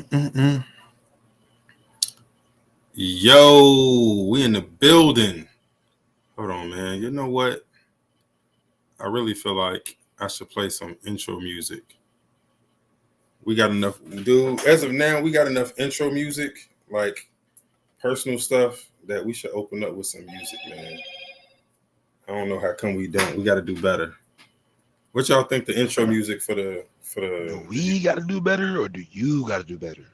Mm-mm. Yo, we in the building. Hold on, man. You know what? I really feel like I should play some intro music. We got enough, dude. As of now, we got enough intro music, like personal stuff, that we should open up with some music, man. I don't know how come we don't. We got to do better. What y'all think the intro music for Do we got to do better, or do you got to do better?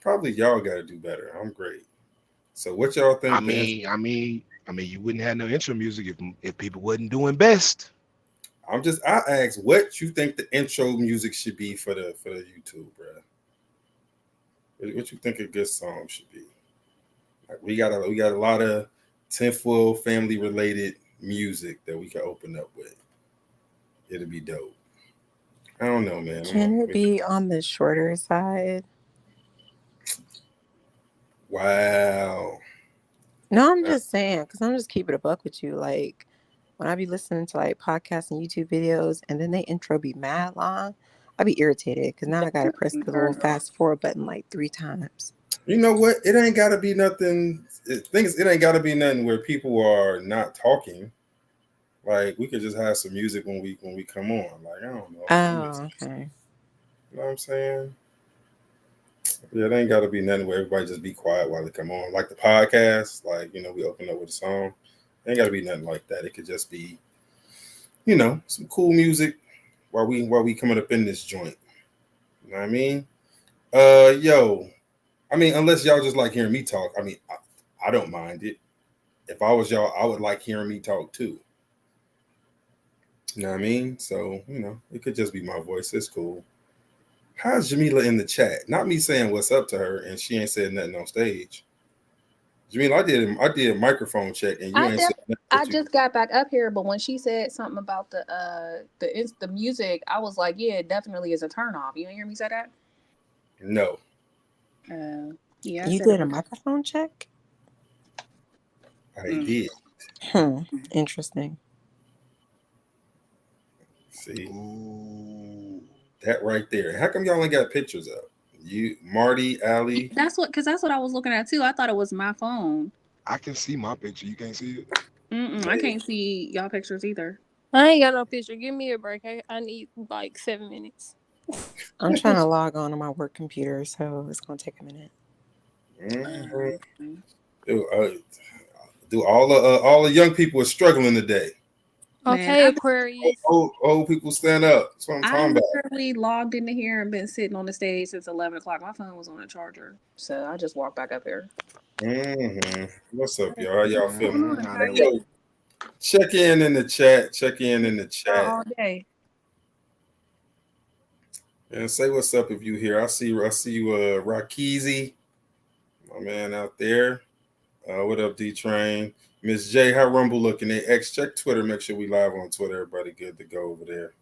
probably y'all got to do better. I'm great. So what y'all I think the intro? mean, I mean, I mean, you wouldn't have no intro music if people wasn't doing best. I asked what you think the intro music should be for the YouTube, bro. What you think a good song should be? Like we got a lot of tinfoil family related music that we can open up with. It'll be dope. I don't know, man. Can it be on the shorter side? Wow. No, I'm Uh, just saying, because I'm just keeping a buck with you. Like, when I be listening to like podcasts and YouTube videos and then they intro be mad long, I be irritated because now I got to press the little fast forward button like 3 times. you know what? It ain't gotta be nothing. Things it ain't gotta be nothing where people are not talking. Like we could just have some music when we come on. Like I don't know. Oh, okay. You know what I'm saying? Yeah, it ain't got to be nothing where everybody just be quiet while they come on. Like the podcast, like, we open up with a song. It ain't got to be nothing like that. It could just be, some cool music while we coming up in this joint. You know what I mean? Yo, I mean, unless y'all just like hearing me talk, I mean, I don't mind it. If I was y'all, I would like hearing me talk too. You know what I mean? So, it could just be my voice. It's cool. How's Jamila in the chat? Not me saying what's up to her and she ain't said nothing on stage. Jamila, I did a microphone check and you I ain't def- said nothing I that you just got back up here, but when she said something about the music, I was like, yeah, it definitely is a turn off. You didn't hear me say that? no. Yeah, I You said it did a was. microphone check? I Mm. did. Interesting. See Ooh, that right there. How come y'all ain't got pictures up? You, Marty, Allie. Because that's what I was looking at too. I thought it was my phone. I can see my picture. You can't see it. I can't see y'all pictures either. I ain't got no picture. Give me a break. I need like 7 minutes. I'm trying to log on my work computer, so it's going to take a minute. Mhm. Okay. Do all the young people are struggling today? Man, Okay, Aquarius. Old people stand up. That's what I'm I talking about. literally logged into here and been sitting on the stage since 11 o'clock. My phone was on a charger, so I just walked back up here. What's up, y'all? How y'all feeling? Nah, that Yo, check in the chat. Check in the Not chat. all day. And say what's up if you here. I see you, Rakizi, my man out there. What up, D Train? Miss J, how Rumble looking? At X, check Twitter. Make sure we live on Twitter. Everybody good to go over there.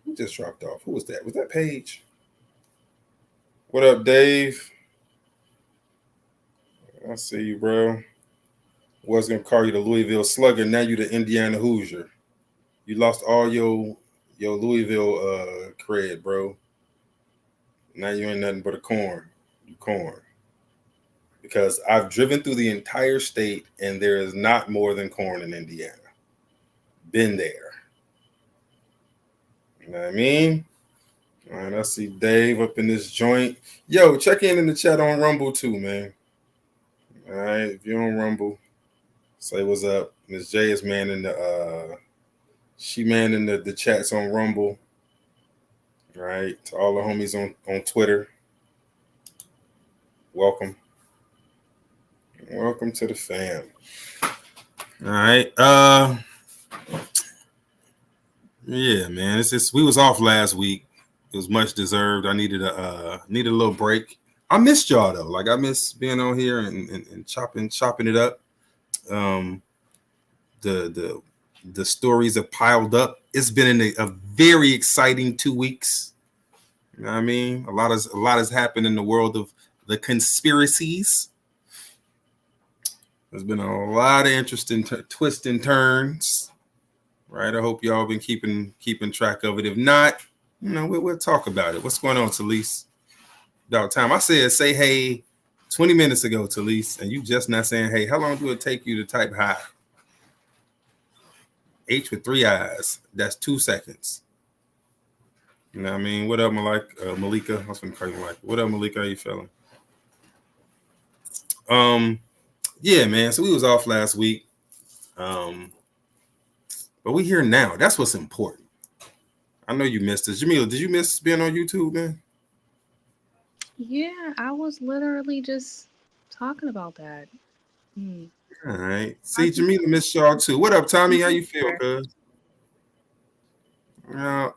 Who just dropped off? Who was that? Was that Paige? What up, Dave? I see you, bro. Was gonna call you the Louisville Slugger. Now you the Indiana Hoosier. You lost all your Louisville cred, bro. Now you ain't nothing but a corn. You corn. Because I've driven through the entire state and there is not more than corn in Indiana. Been there. You know what I mean? All right, I see Dave up in this joint. Yo, check in the chat on Rumble too, man. All right, if you're on Rumble, say what's up. Miss J is manning she manning the chats on Rumble. All right, to all the homies on Twitter, welcome. Welcome to the fam. All right. Yeah, man. It's just we was off last week. It was much deserved. I needed a little break. I missed y'all though. Like I miss being on here and chopping it up. Um, the the stories have piled up. It's been a very exciting 2 weeks. You know what I mean? A lot has happened in the world of the conspiracies. There's been a lot of interesting twists and turns. Right. I hope y'all been keeping track of it. If not, we'll talk about it. What's going on, Talise? About time. I said say hey 20 minutes ago, Talise, and you just not saying hey. How long do it take you to type hi? H with 3 eyes. That's 2 seconds. You know what I mean? What up, Malika? I was gonna call you Malika. What up, Malika? How you feeling? Yeah, man. So we was off last week. But we here now. That's what's important. I know you missed us. Jamila, did you miss being on YouTube, man? Yeah, I was literally just talking about that. All right. See, Jamila missed y'all too. What up, Tommy? How you feel, cuz? Well,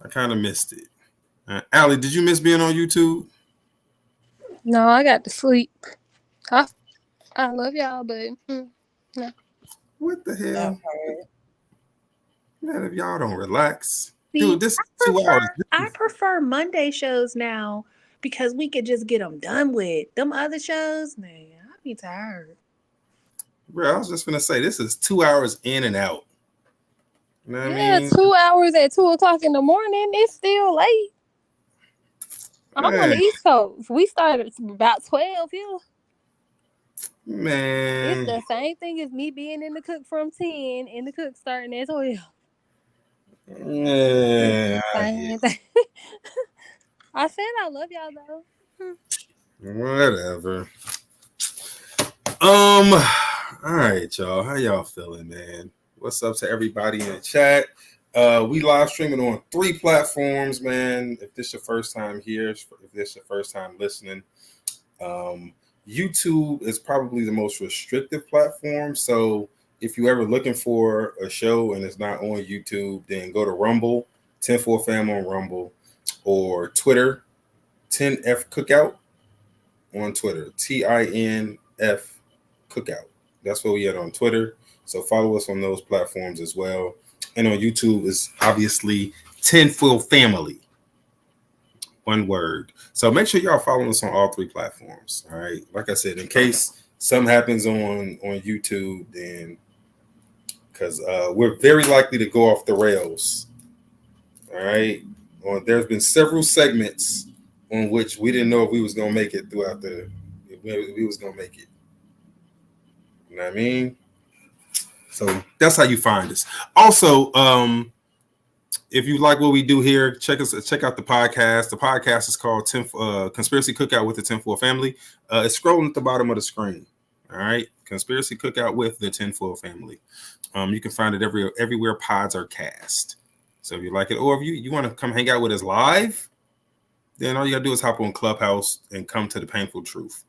I kind of missed it. Allie, did you miss being on YouTube? No, I got to sleep. I love y'all, but no. What the hell? Man, if y'all don't relax. See, Dude, this is 2 hours. I prefer Monday shows now because we could just get them done with. Them other shows, man, I'd be tired. Bro, I was just gonna say this is 2 hours in and out. You know what I mean? 2 hours at 2:00 in the morning. It's still late. I'm on the East Coast. We started about 12 here. Man, It's the same thing as me being in the cook from 10 and the cook starting at 12. yeah, Same thing. I said I love y'all though. whatever. All right, y'all. How y'all feeling, man? What's up to everybody in the chat? We live streaming on 3 platforms, man. If this your first time here, if this your first time listening, YouTube is probably the most restrictive platform. So if you're ever looking for a show and it's not on YouTube, then go to Rumble, 10-4 Fam on Rumble, or Twitter, 10F Cookout on Twitter, TINF Cookout. That's where we at on Twitter. So follow us on those platforms as well. And on YouTube is obviously 10-4 Family. One word. So make sure y'all follow us on all 3 platforms. All right. Like I said, in case something happens on YouTube, then because we're very likely to go off the rails. All right. There's been several segments on which we didn't know if we was gonna make it throughout if we was gonna make it. You know what I mean? So that's how you find us. Also, if you like what we do here, check out the podcast. The podcast is called Conspiracy Cookout with the 10-4 Family. It's scrolling at the bottom of the screen. All right, Conspiracy Cookout with the 10-4 Family. You can find it everywhere pods are cast. So if you like it, or if you want to come hang out with us live, then all you gotta do is hop on Clubhouse and come to the Painful Truth.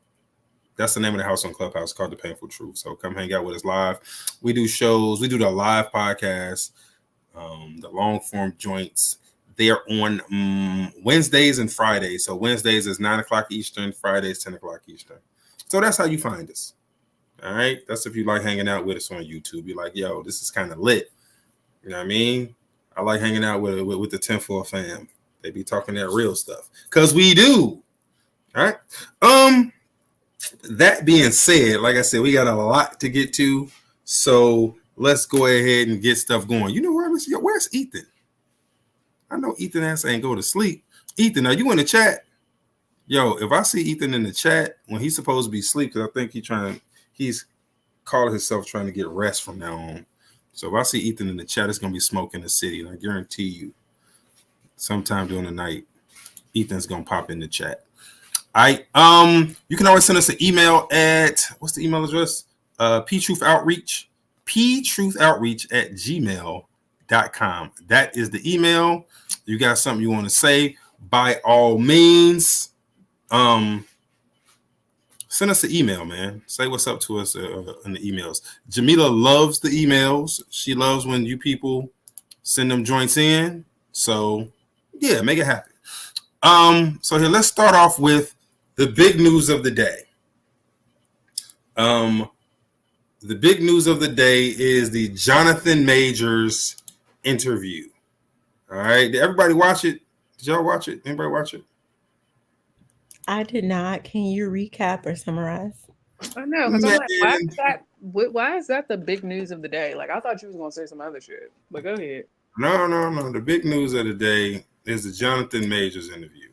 That's the name of the house on Clubhouse, called the Painful Truth. So come hang out with us live. We do shows. We do the live podcast. The long form joints. They are on Wednesdays and Fridays. So Wednesdays is 9:00 Eastern, Fridays 10:00 Eastern. So that's how you find us. All right. That's if you like hanging out with us on YouTube. You're like, yo, this is kind of lit. You know what I mean? I like hanging out with the 10-4 fam. They be talking that real stuff. Cause we do. All right. That being said, like I said, we got a lot to get to. So let's go ahead and get stuff going. You know where's Ethan? I know Ethan ass ain't go to sleep. Ethan, are you in the chat? Yo, if I see Ethan in the chat when he's supposed to be asleep, because I think he's called himself trying to get rest from now on. So if I see Ethan in the chat, it's gonna be smoke in the city, and I guarantee you, sometime during the night, Ethan's gonna pop in the chat. All right. You can always send us an email at what's the email address? ptruthoutreach@gmail.com. That is the email. You got something you want to say, by all means, send us an email, man. Say what's up to us in the emails. Jamila loves the emails. She loves when you people send them joints in. So yeah, make it happen. So here, let's start off with the big news of the day. The big news of the day is the Jonathan Majors interview. All right. Did everybody watch it? Did y'all watch it? Anybody watch it? I did not. Can you recap or summarize? I know, because I'm like, why is that the big news of the day? Like, I thought you was gonna say some other shit, but go ahead. No. The big news of the day is the Jonathan Majors interview.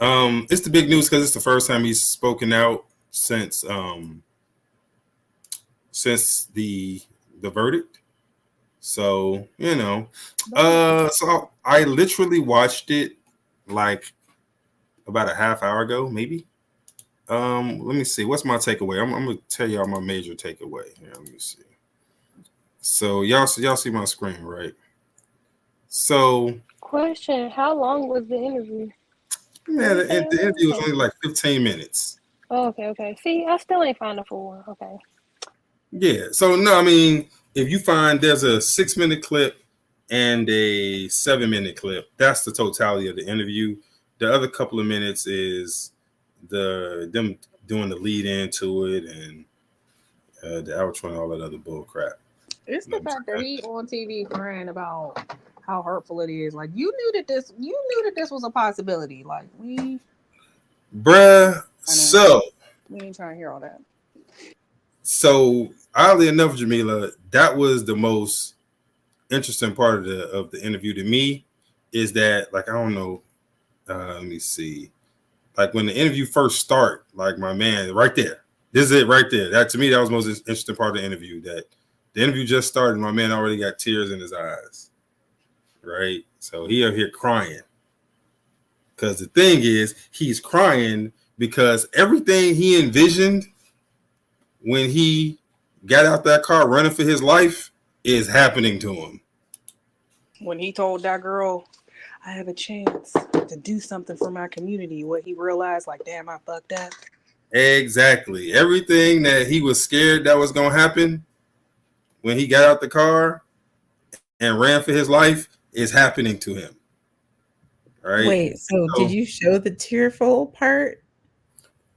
It's the big news because it's the first time he's spoken out since the verdict. So so I literally watched it like about a half hour ago, maybe. Let me see. What's my takeaway? I'm gonna tell y'all my major takeaway. Here, let me see. So y'all see my screen, right? So Question: how long was the interview? yeah, the interview was only like 15 minutes. Oh, okay. See, I still ain't found a full one. Okay. Yeah. So no, I mean, if you find there's a 6-minute clip and a 7-minute clip, that's the totality of the interview. The other couple of minutes is them doing the lead into it and the outro and all that other bull crap. It's the fact that he on TV crying about how hurtful it is. Like you knew that this was a possibility. Like bruh. So we ain't trying to hear all that. So oddly enough, Jamila, that was the most interesting part of the interview to me. Is that like I don't know? Let me see. Like when the interview first start, like my man right there. This is it right there. That to me, that was the most interesting part of the interview. That the interview just started, my man already got tears in his eyes. Right? So he out here crying. Because the thing is, he's crying because everything he envisioned when he got out that car running for his life is happening to him. When he told that girl, I have a chance to do something for my community, what he realized, like, damn, I fucked up. Exactly. Everything that he was scared that was going to happen when he got out the car and ran for his life is happening to him. Right? Wait, so did you show the tearful part?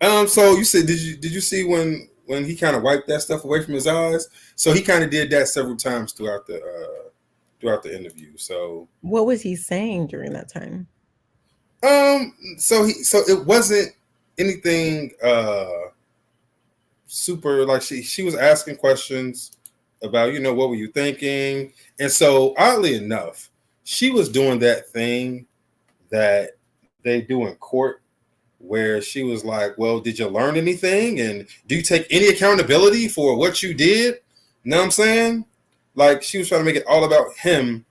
So you said, did you see when he kind of wiped that stuff away from his eyes? So he kind of did that several times throughout the interview. So what was he saying during that time? So it wasn't anything super like she was asking questions about, what were you thinking? And so oddly enough, she was doing that thing that they do in court where she was like, well, did you learn anything? And do you take any accountability for what you did? You know what I'm saying? Like she was trying to make it all about him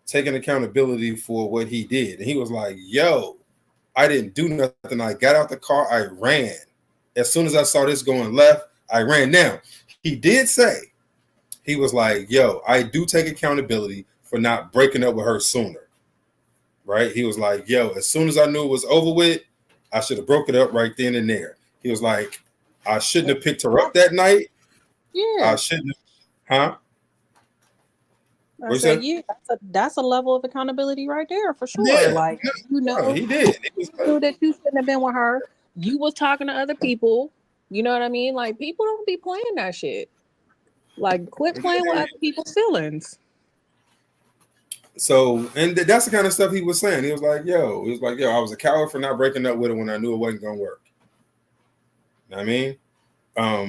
taking accountability for what he did. And he was like, yo, I didn't do nothing. I got out the car. I ran. As soon as I saw this going left, I ran. Now, he did say, he was like, yo, I do take accountability for not breaking up with her sooner. Right? He was like, yo, as soon as I knew it was over with, I should have broke it up right then and there. He was like, I shouldn't have picked her up that night. Yeah. I shouldn't have, huh? I said, yeah, that's a level of accountability right there for sure. Yeah, like, he did. You knew that you shouldn't have been with her. You was talking to other people. You know what I mean? Like, people don't be playing that shit. Like, quit playing with other people's feelings. So, and that's the kind of stuff he was saying. He was like, yo, I was a coward for not breaking up with her when I knew it wasn't going to work. You know what I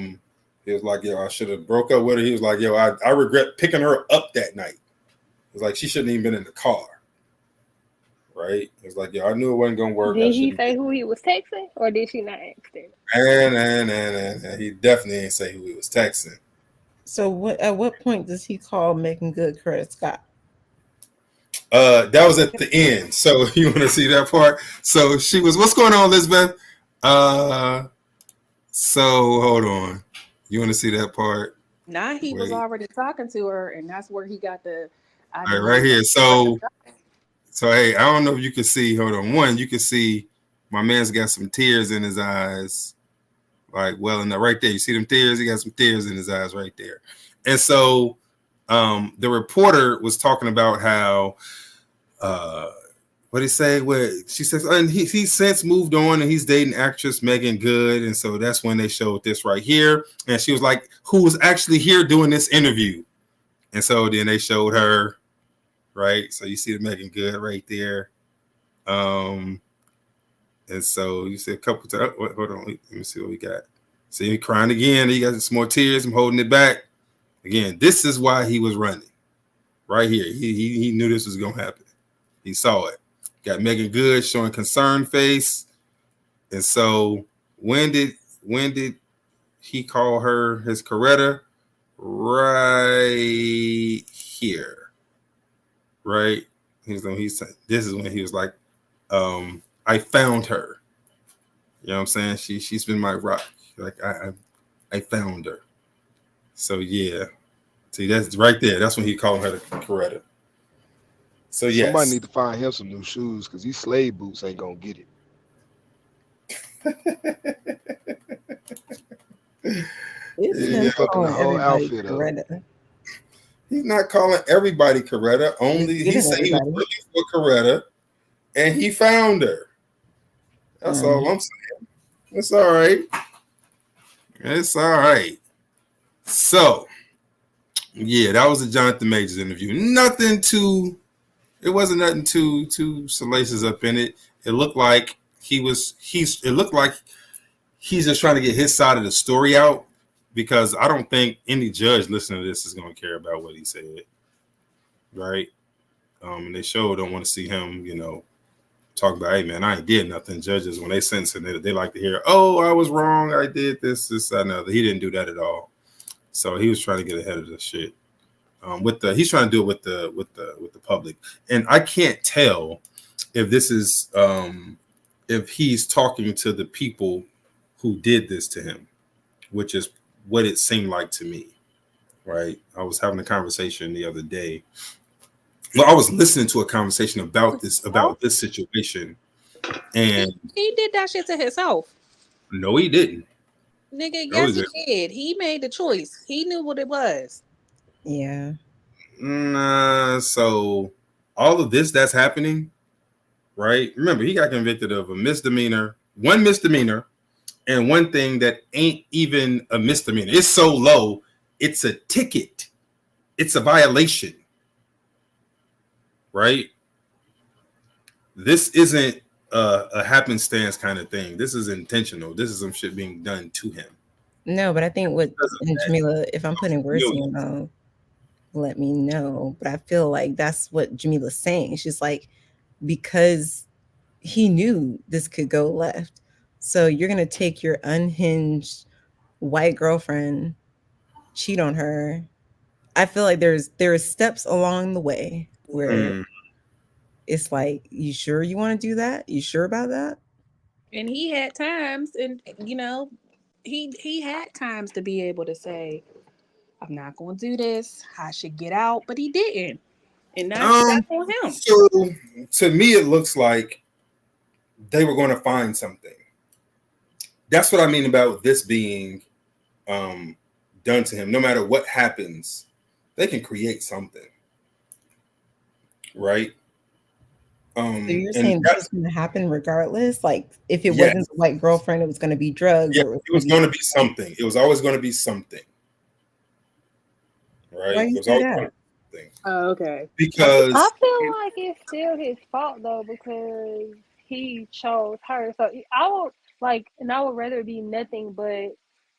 mean? He was like, yo, I should have broke up with her. He was like, yo, I regret picking her up that night. It was like, she shouldn't even been in the car. Right? It was like, yo, I knew it wasn't going to work. Did he say who he was texting, or did she not ask that? And he definitely ain't say who he was texting. So at what point does he call Megan Good Curtis Scott? That was at the end. So you want to see that part? So she was, what's going on, Elizabeth? So hold on. You want to see that part? Now he was already talking to her, and that's where he got the right here. So hey, I don't know if you can see. Hold on. One, you can see my man's got some tears in his eyes. Like, well, in the right there, you see them tears? He got some tears in his eyes right there. And so the reporter was talking about how what he say? Where she says, and he's since moved on and he's dating actress Megan Good. And so that's when they showed this right here. And she was like, who was actually here doing this interview? And so then they showed her, right? So you see the Megan Good right there. And so you see a couple times. Hold on, let me see what we got. See him crying again. He got some more tears. I'm holding it back. Again, this is why he was running. right here. He knew this was gonna happen. He saw it. Got Megan Good showing concerned face. And so when did he call her his Coretta? Right here. Right? This is when he was like, I found her. You know what I'm saying? She's been my rock. Like I found her. So yeah. See, that's right there. That's when he called her the Coretta. So yes. Somebody need to find him some new shoes because these slave boots ain't gonna get it. It's Yeah, him fucking the calling whole everybody outfit up. Coretta. He's not calling everybody Coretta. Only he He's said giving he was everybody. looking for Coretta, and he found her. That's all I'm saying. It's all right. It's all right. So, yeah, that was a Jonathan Majors interview. It wasn't nothing too salacious up in it. It looked like he's just trying to get his side of the story out, because I don't think any judge listening to this is going to care about what he said, right? And they sure don't want to see him, talk about, hey man, I ain't did nothing. Judges, when they sentence him, they like to hear, oh, I was wrong, I did this, that, and other. He didn't do that at all. So he was trying to get ahead of the shit. He's trying to do it with the public, and I can't tell if this is if he's talking to the people who did this to him, which is what it seemed like to me. Right? I was having a conversation the other day. Well, I was listening to a conversation about this situation, and he did that shit to himself. No, he didn't. Nigga, yes, he did. He made the choice. He knew what it was. Yeah. Nah, so all of this that's happening, right? Remember, he got convicted of one misdemeanor, and one thing that ain't even a misdemeanor. It's so low, it's a ticket. It's a violation. Right? This isn't a happenstance kind of thing. This is intentional. This is some shit being done to him. No, but I think and Jamila, if I'm putting words in your mouth, let me know. But I feel like that's what Jamila's saying. She's like, because he knew this could go left. So you're going to take your unhinged white girlfriend, cheat on her. I feel like there are steps along the way where it's like, you sure you want to do that? You sure about that? And he had times, and he had times to be able to say, I'm not going to do this. I should get out, but he didn't. And that's on him. So to me, it looks like they were going to find something. That's what I mean about this being done to him. No matter what happens, they can create something, right? So you're saying this is going to happen regardless? Like, if it wasn't the white girlfriend, it was going to be drugs? Yeah, it was going to be something. It was always going to be something. Right? Why It was you say always that? something. Oh, okay. Because I feel like it's still his fault though, because he chose her. So I would rather it be nothing, but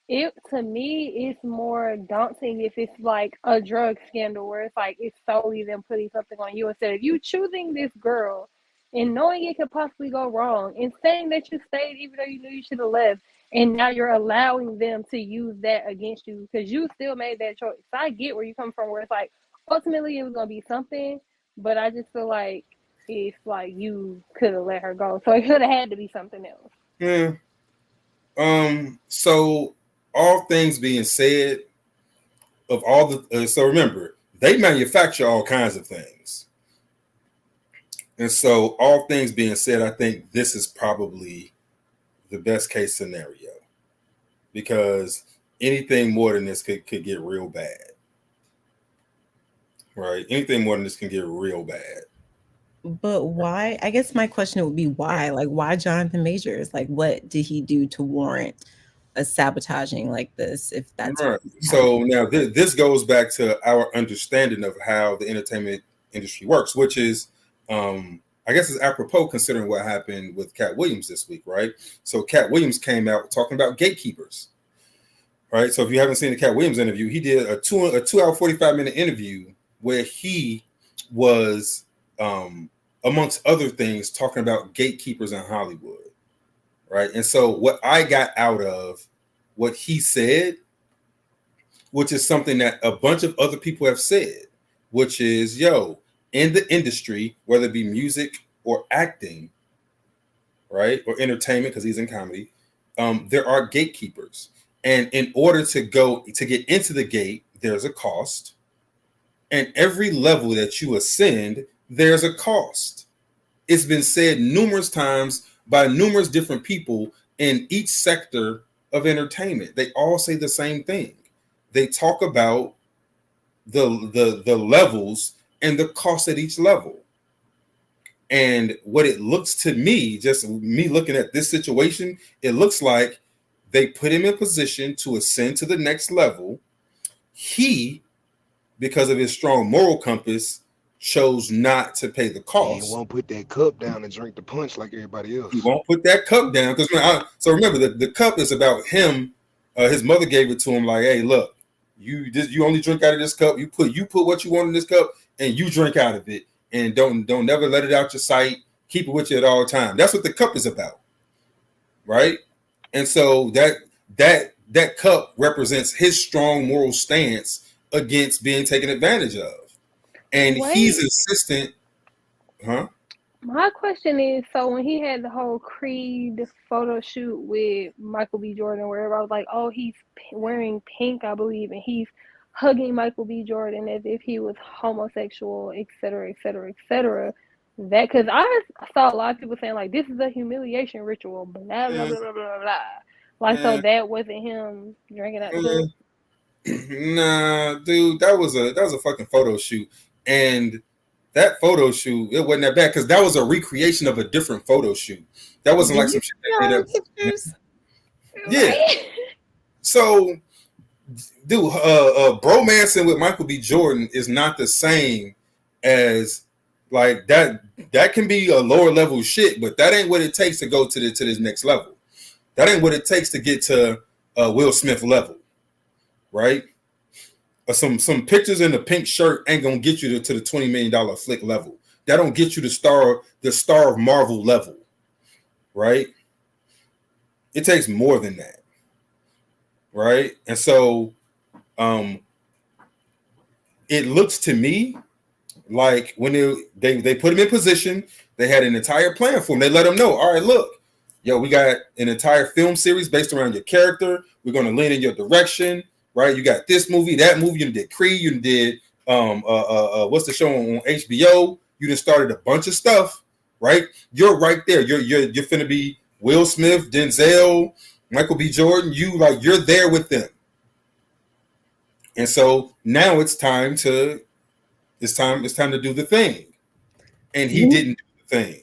it, to me, it's more daunting if it's like a drug scandal where it's like it's solely them putting something on you, instead of you choosing this girl and knowing it could possibly go wrong and saying that you stayed even though you knew you should have left, and now you're allowing them to use that against you because you still made that choice. So I get where you come from, where it's like ultimately it was gonna be something, but I just feel like it's like you could have let her go, so it could have had to be something else. Yeah. So all things being said, of all the so remember, they manufacture all kinds of things, and so all things being said, I think this is probably the best case scenario, because anything more than this could get real bad. Right? Anything more than this can get real bad. But why? I guess my question would be why? Like, why Jonathan Majors? Like, what did he do to warrant a sabotaging like this? If that's right. So now this goes back to our understanding of how the entertainment industry works, which is, I guess, it's apropos considering what happened with Cat Williams this week, right? So Cat Williams came out talking about gatekeepers, right? So if you haven't seen the Cat Williams interview, he did a 2 hour 45-minute interview where he was, amongst other things, talking about gatekeepers in Hollywood, right? And so what I got out of what he said, which is something that a bunch of other people have said, which is, yo, in the industry, whether it be music or acting, right, or entertainment, because he's in comedy, there are gatekeepers. And in order to get into the gate, there's a cost. And every level that you ascend, there's a cost. It's been said numerous times by numerous different people in each sector of entertainment. They all say the same thing. They talk about the levels and the cost at each level. And what it looks to me, just me looking at this situation, it looks like they put him in position to ascend to the next level. He, because of his strong moral compass, chose not to pay the cost. He won't put that cup down and drink the punch like everybody else. He won't put that cup down because so remember the cup is about him. His mother gave it to him like, hey, look, you only drink out of this cup. You put what you want in this cup and you drink out of it, and don't never let it out your sight. Keep it with you at all times. That's what the cup is about, right? And so that cup represents his strong moral stance against being taken advantage of. And he's insistent, huh? My question is, so when he had the whole Creed photo shoot with Michael B. Jordan, where I was like, oh, he's wearing pink, I believe, and he's hugging Michael B. Jordan as if he was homosexual, et cetera, et cetera, et cetera. That, because I saw a lot of people saying, like, this is a humiliation ritual, blah, blah, blah, blah, blah, blah. Like, so that wasn't him drinking that too? Nah, dude, that was a fucking photo shoot. And that photo shoot, it wasn't that bad because that was a recreation of a different photo shoot. That wasn't like some shit that did up. Yeah. So, dude, bromancing with Michael B. Jordan is not the same as like that. That can be a lower level shit, but that ain't what it takes to go to this next level. That ain't what it takes to get to Will Smith level, right? Some pictures in the pink shirt ain't gonna get you to the $20 million flick level. That don't get you the star of Marvel level, right? It takes more than that, right? And so, it looks to me like when they put him in position, they had an entire plan for him. They let him know, all right, look, yo, we got an entire film series based around your character. We're gonna lean in your direction. Right, you got this movie, that movie. You did Creed. You did what's the show on HBO? You just started a bunch of stuff. Right, you're right there. You're finna be Will Smith, Denzel, Michael B. Jordan. You're there with them. And so now it's time to do the thing. And he didn't do the thing.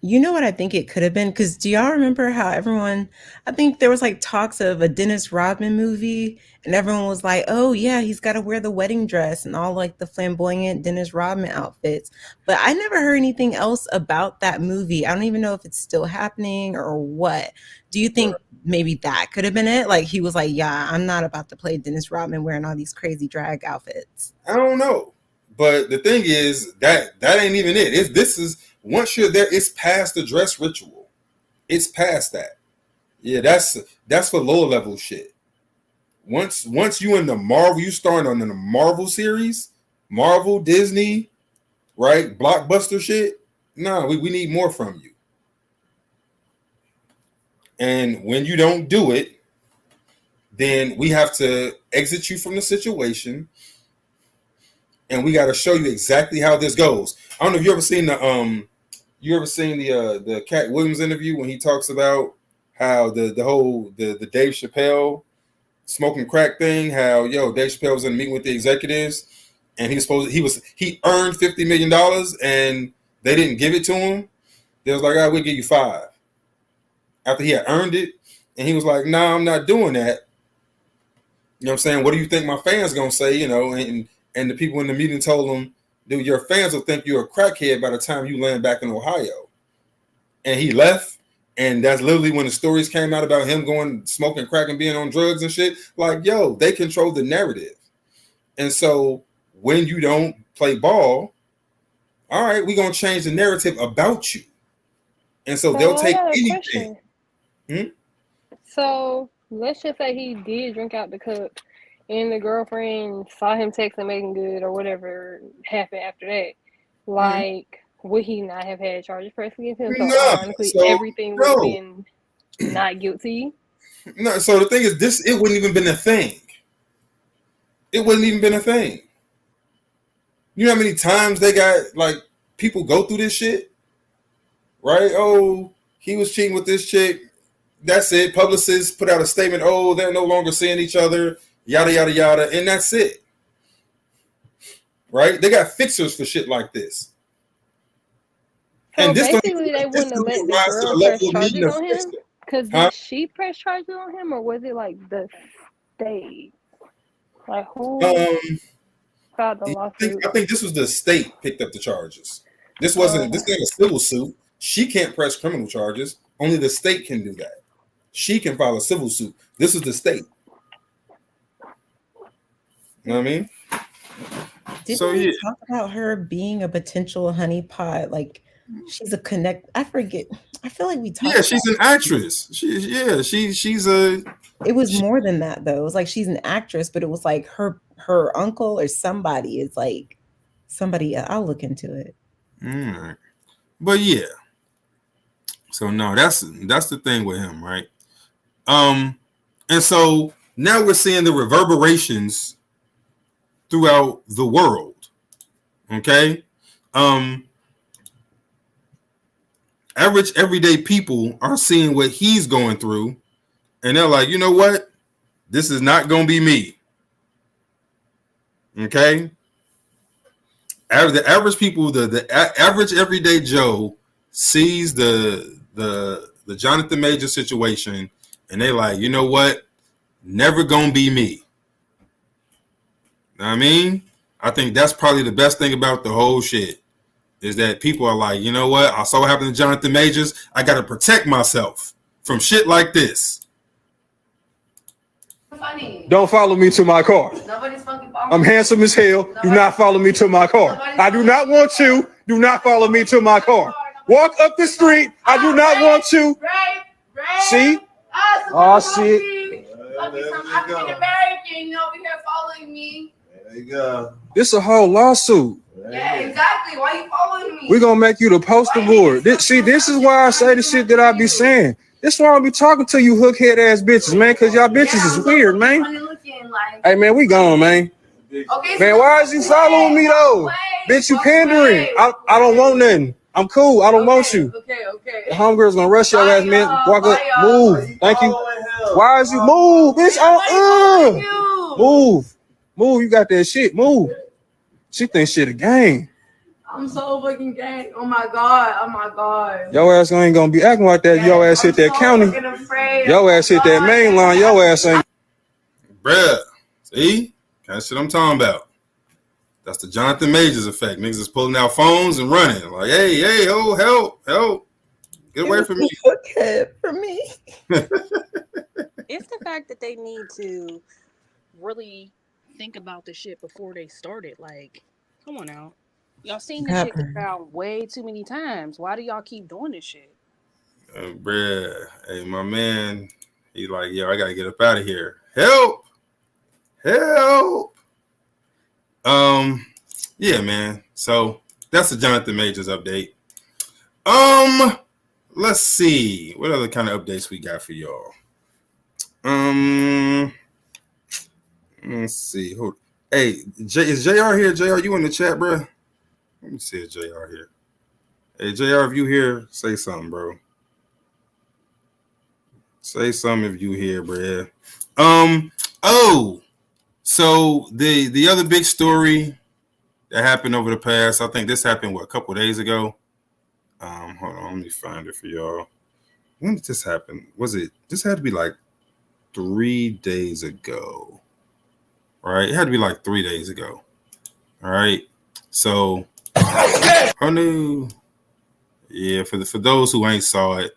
You know what I think it could have been? Because do y'all remember how I think there was like talks of a Dennis Rodman movie, and everyone was like, oh yeah, he's got to wear the wedding dress and all like the flamboyant Dennis Rodman outfits. But I never heard anything else about that movie. I don't even know if it's still happening or what. Do you think maybe that could have been it? Like he was like, yeah, I'm not about to play Dennis Rodman wearing all these crazy drag outfits. I don't know. But the thing is that ain't even it. This is once you're there, it's past the dress ritual. It's past that. Yeah, that's for lower level shit. Once you in the Marvel, you starting on the Marvel series, Marvel, Disney, right? Blockbuster shit. No, we need more from you. And when you don't do it, then we have to exit you from the situation. And we got to show you exactly how this goes. I don't know if you ever seen the Cat Williams interview when he talks about how the Dave Chappelle smoking crack thing, how Dave Chappelle was in a meeting with the executives and he earned $50 million and they didn't give it to him. They was like, we'll give you $5 million after he had earned it. And he was like, nah, I'm not doing that. You know what I'm saying? What do you think my fans gonna say? And the people in the meeting told him, dude, your fans will think you're a crackhead by the time you land back in Ohio. And he left. And that's literally when the stories came out about him going smoking crack and being on drugs and shit. Like, they control the narrative. And so when you don't play ball, all right, we're gonna change the narrative about you. And so they'll I take got a anything. question. So let's just say he did drink out the cup and the girlfriend saw him texting Megan Good or whatever happened after that. Like, would he not have had charges pressed against him? So No. ironically, So, everything would have no. been not guilty. No, so the thing is, it wouldn't even been a thing. It wouldn't even been a thing. You know how many times they got, like, people go through this shit? Right? Oh, he was cheating with this chick. That's it. Publicists put out a statement. Oh, they're no longer seeing each other. Yada, yada, yada. And that's it. Right? They got fixers for shit like this. So and this basically, they wouldn't have let the girl press charges on him? Because did she press charges on him, or was it like the state? Like, who filed the lawsuit? I think this was the state picked up the charges. This wasn't this ain't a civil suit. She can't press criminal charges. Only the state can do that. She can file a civil suit. This is the state. You know what I mean? Didn't we talk about her being a potential honeypot? Like, she's a connect. I forget. I feel like we talked. Yeah, she's an actress. She's a. It was more than that, though. It was like she's an actress, but it was like her uncle or somebody is like somebody. I'll look into it. All right, but yeah. So no, that's the thing with him, right? And so now we're seeing the reverberations throughout the world. Okay. Average everyday people are seeing what he's going through, and they're like, you know what? This is not gonna be me. Okay. The average people, the average everyday Joe sees the Jonathan Major situation, and they like, you know what? Never gonna be me. Know what I mean? I think that's probably the best thing about the whole shit is that people are like, you know what? I saw what happened to Jonathan Majors. I got to protect myself from shit like this. Funny. Don't follow me to my car. Nobody's fucking following. I'm handsome as hell. Do not follow me to my car. I do not want you. Do not follow me to my car. Walk up the street. I do not want you. See? Oh, shit. African American over here following me. There you go. This a whole lawsuit. Yeah, exactly. Why you following me? We're going to make you the poster board. This is why I say the shit that I be saying. This is why I be talking to you hookhead ass bitches, man, because y'all bitches is weird, man. Hey, man, we gone, man. Okay, man, why is you following me, though? Bitch, you pandering. I don't want nothing. I'm cool. I don't want you. Okay. The homegirl's going to rush your ass, man. Walk up. Move. Thank you. Why is you move, bitch? Move. You got that shit. Move. She thinks shit a game. I'm so fucking gay. Oh my god. Your ass ain't gonna be acting like that. Your ass hit that county. Your ass hit that main line. Your ass ain't. Bruh, see? Kind of shit I'm talking about. That's the Jonathan Majors effect. Niggas is pulling out phones and running. Like, hey, oh, help. Get away from me. Okay, for me. It's the fact that they need to really think about the shit before they start it. Like, come on now. Y'all seen this shit get found way too many times. Why do y'all keep doing this shit? Bruh, hey, my man, he like, yo, I gotta get up out of here. Help. Yeah, man. So that's the Jonathan Majors update. Let's see. What other kind of updates we got for y'all? Let's see. Hey, is JR here? JR, you in the chat, bro? Let me see if JR here. Hey, JR, if you here, say something, bro. Say something if you here, bro. So the other big story that happened over the past, I think this happened, a couple of days ago? Hold on, let me find it for y'all. When did this happen? This had to be like 3 days ago. Right? It had to be like 3 days ago. All right. So, oh no. Yeah, for those who ain't saw it,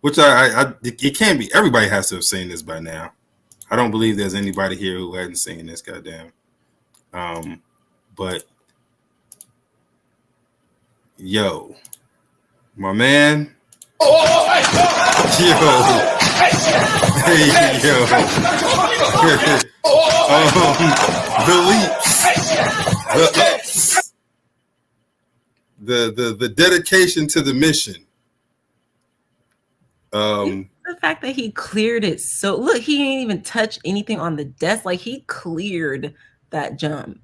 which it can't be. Everybody has to have seen this by now. I don't believe there's anybody here who hasn't seen this. Goddamn. But yo, my man, yo, hey, yo, the leaps, the ups, the dedication to the mission. The fact that he cleared it, so look, he didn't even touch anything on the desk. Like, he cleared that jump.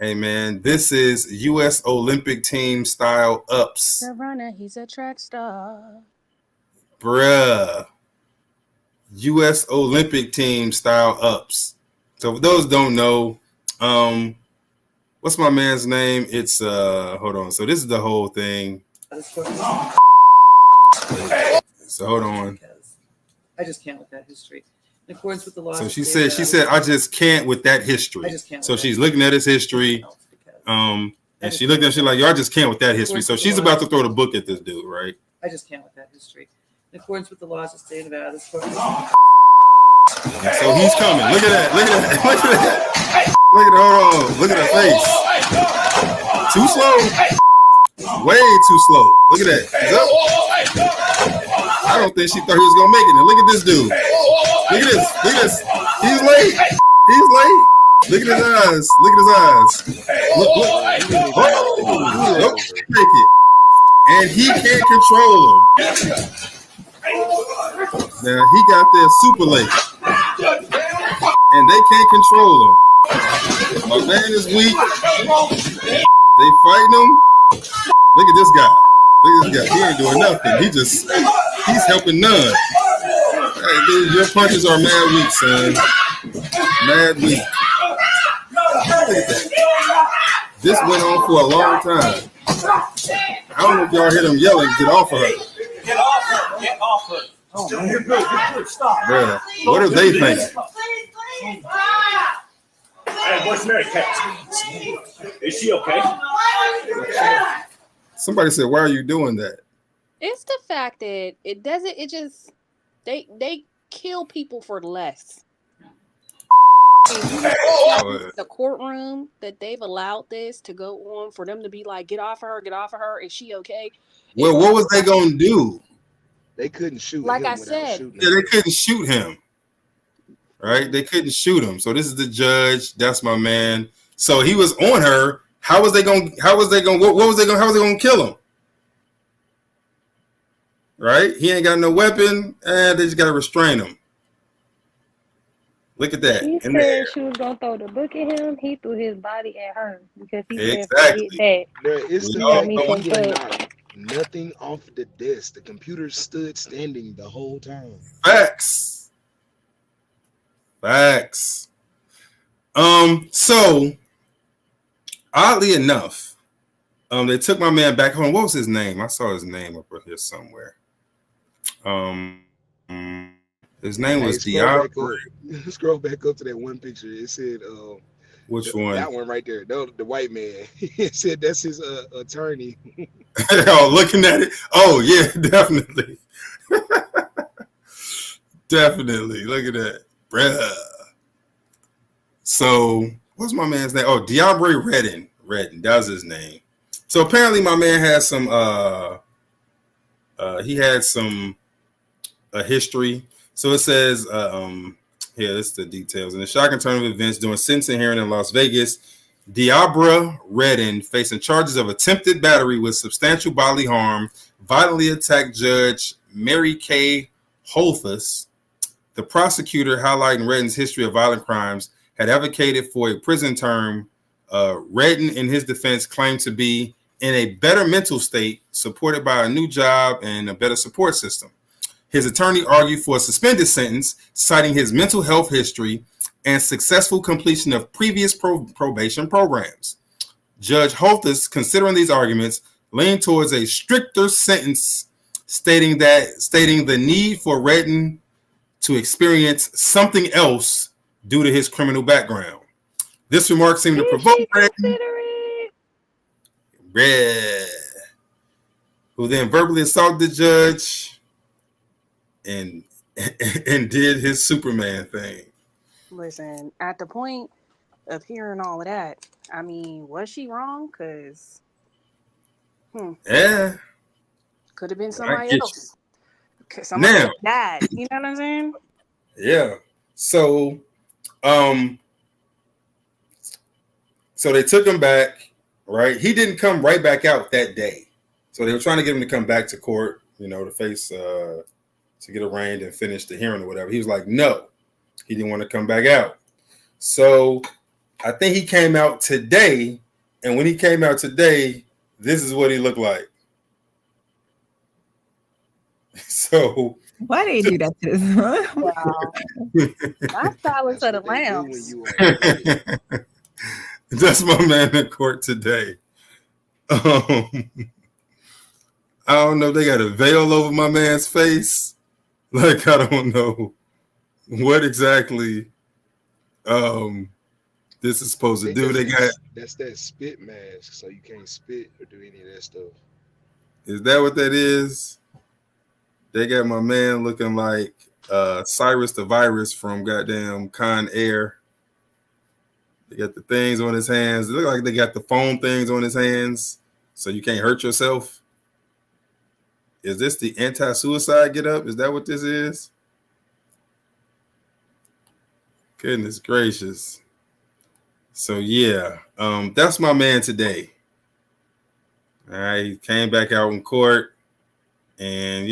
Hey man, this is U.S. Olympic team style ups. The runner, he's a track star. Bruh. U.S. Olympic team style ups. So for those who don't know, what's my man's name? It's hold on. So this is the whole thing. So hold on. I just can't with that history. In accordance with the law. So she said, I just can't with that history. I just can't. So she's looking at his history. And she looked at, she's like, yo, I just can't with that history. So she's about to throw the book at this dude, right? I just can't with that history. In accordance with the laws of the state of Nevada, this court. So he's coming. Look at that. Look at that. Look at that. Look at it. Hold on. Look at her face. Too slow. Way too slow. Look at that. He's up. I don't think she thought he was gonna make it. Now look at this dude. Look at this. Look at this. He's late. He's late. Look at his eyes. Look at his eyes. Look. Oh, nope. Make it. And he can't control him. Now he got there super late. And they can't control him. My man is weak. They fighting him. Look at this guy. Look at this guy. He ain't doing nothing. He's helping none. Hey, dude, your punches are mad weak, son. Mad weak. Look at that. This went on for a long time. I don't know if y'all hear them yelling, get off of her. Get off her. Get off her. Oh, man, you're good. You're good. Stop. Bruh, what are they thinking? Hey, where's Mary Kat? Is she okay? Somebody said, why are you doing that? It's the fact that they kill people for less. The courtroom that they've allowed this to go on, for them to be like, get off of her, is she okay? Well, what was they gonna do? They couldn't shoot like him. I said, yeah, they couldn't shoot him. Right? They couldn't shoot him. So this is the judge. That's my man. So he was on her. How was they gonna kill him? Right? He ain't got no weapon, and they just gotta restrain him. Look at that. He in said there. she was gonna throw the book at him. He threw his body at her because he Exactly. said There is We the all fact know that he what- did not nothing off the desk. The computer stood standing the whole time. Facts. So oddly enough, they took my man back home. What was his name? I saw his name up here somewhere. His name was Diablo. Scroll back up to that one picture. It said, Which one? That one right there. The white man. It said that's his attorney. Oh, looking at it. Oh, yeah, definitely. Definitely. Look at that. Bruh. So, what's my man's name? Oh, Diablo Redden. That was his name. So apparently my man had some he had some history. So it says here, this is the details. In the shocking turn of events during sentencing hearing in Las Vegas, Diablo Redden, facing charges of attempted battery with substantial bodily harm, violently attacked Judge Mary Kay Holthus. The prosecutor, highlighting Redden's history of violent crimes, had advocated for a prison term. Redden, in his defense, claimed to be in a better mental state, supported by a new job and a better support system. His attorney argued for a suspended sentence, citing his mental health history and successful completion of previous probation programs. Judge Holthus, considering these arguments, leaned towards a stricter sentence, stating the need for Redden to experience something else due to his criminal background. This remark seemed to provoke Redden, who then verbally assaulted the judge and did his Superman thing. Listen, at the point of hearing all of that. I mean, was she wrong? Because Yeah, could have been I somebody get you. else. Somebody Now, could have died. You know what I'm saying? yeah. So, um, so they took him back, right? He didn't come right back out that day. So they were trying to get him to come back to court, to face, to get arraigned and finish the hearing or whatever. He was like, no, he didn't want to come back out. So I think he came out today. And when he came out today, this is what he looked like. So Why they do that to this? Wow. Not Silence of the Lambs. That's my man in court today. I don't know if they got a veil over my man's face. Like, I don't know what exactly this is supposed to do. That's that spit mask, so you can't spit or do any of that stuff. Is that what that is? They got my man looking like Cyrus the Virus from goddamn Con Air. They got the things on his hands. They look like they got the foam things on his hands, so you can't hurt yourself. Is this the anti-suicide get up? Is that what this is? Goodness gracious. So yeah, that's my man today. All right, he came back out in court, and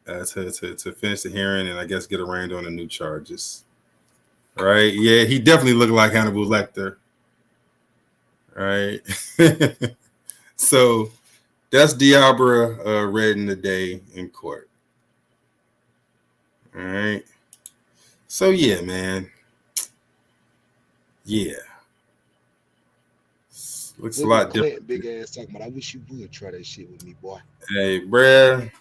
to finish the hearing and I guess get arraigned on the new charges. Right? Yeah, he definitely looked like Hannibal Lecter. Right? So that's Diabra read in the day in court. All right. So yeah, man. Yeah. Looks a lot different. Big ass talking about, I wish you would try that shit with me, boy. Hey, bruh.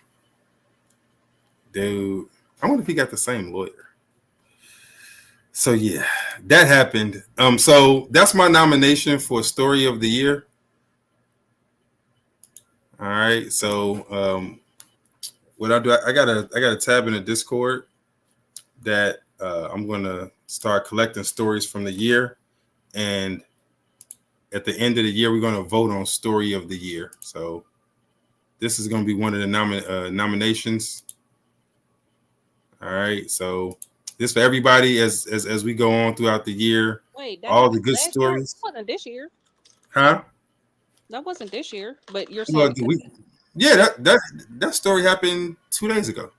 Dude. I wonder if he got the same lawyer. So yeah, that happened. So that's my nomination for Story of the Year. All right. So what I do, I got a tab in the Discord that I'm gonna start collecting stories from the year, and at the end of the year, we're gonna vote on Story of the Year. So this is gonna be one of the nominations. All right. So this for everybody as we go on throughout the year. Wait, that all the happened good last stories. Year? That wasn't this year. Huh? That wasn't this year, but you're Well, saying that story happened 2 days ago.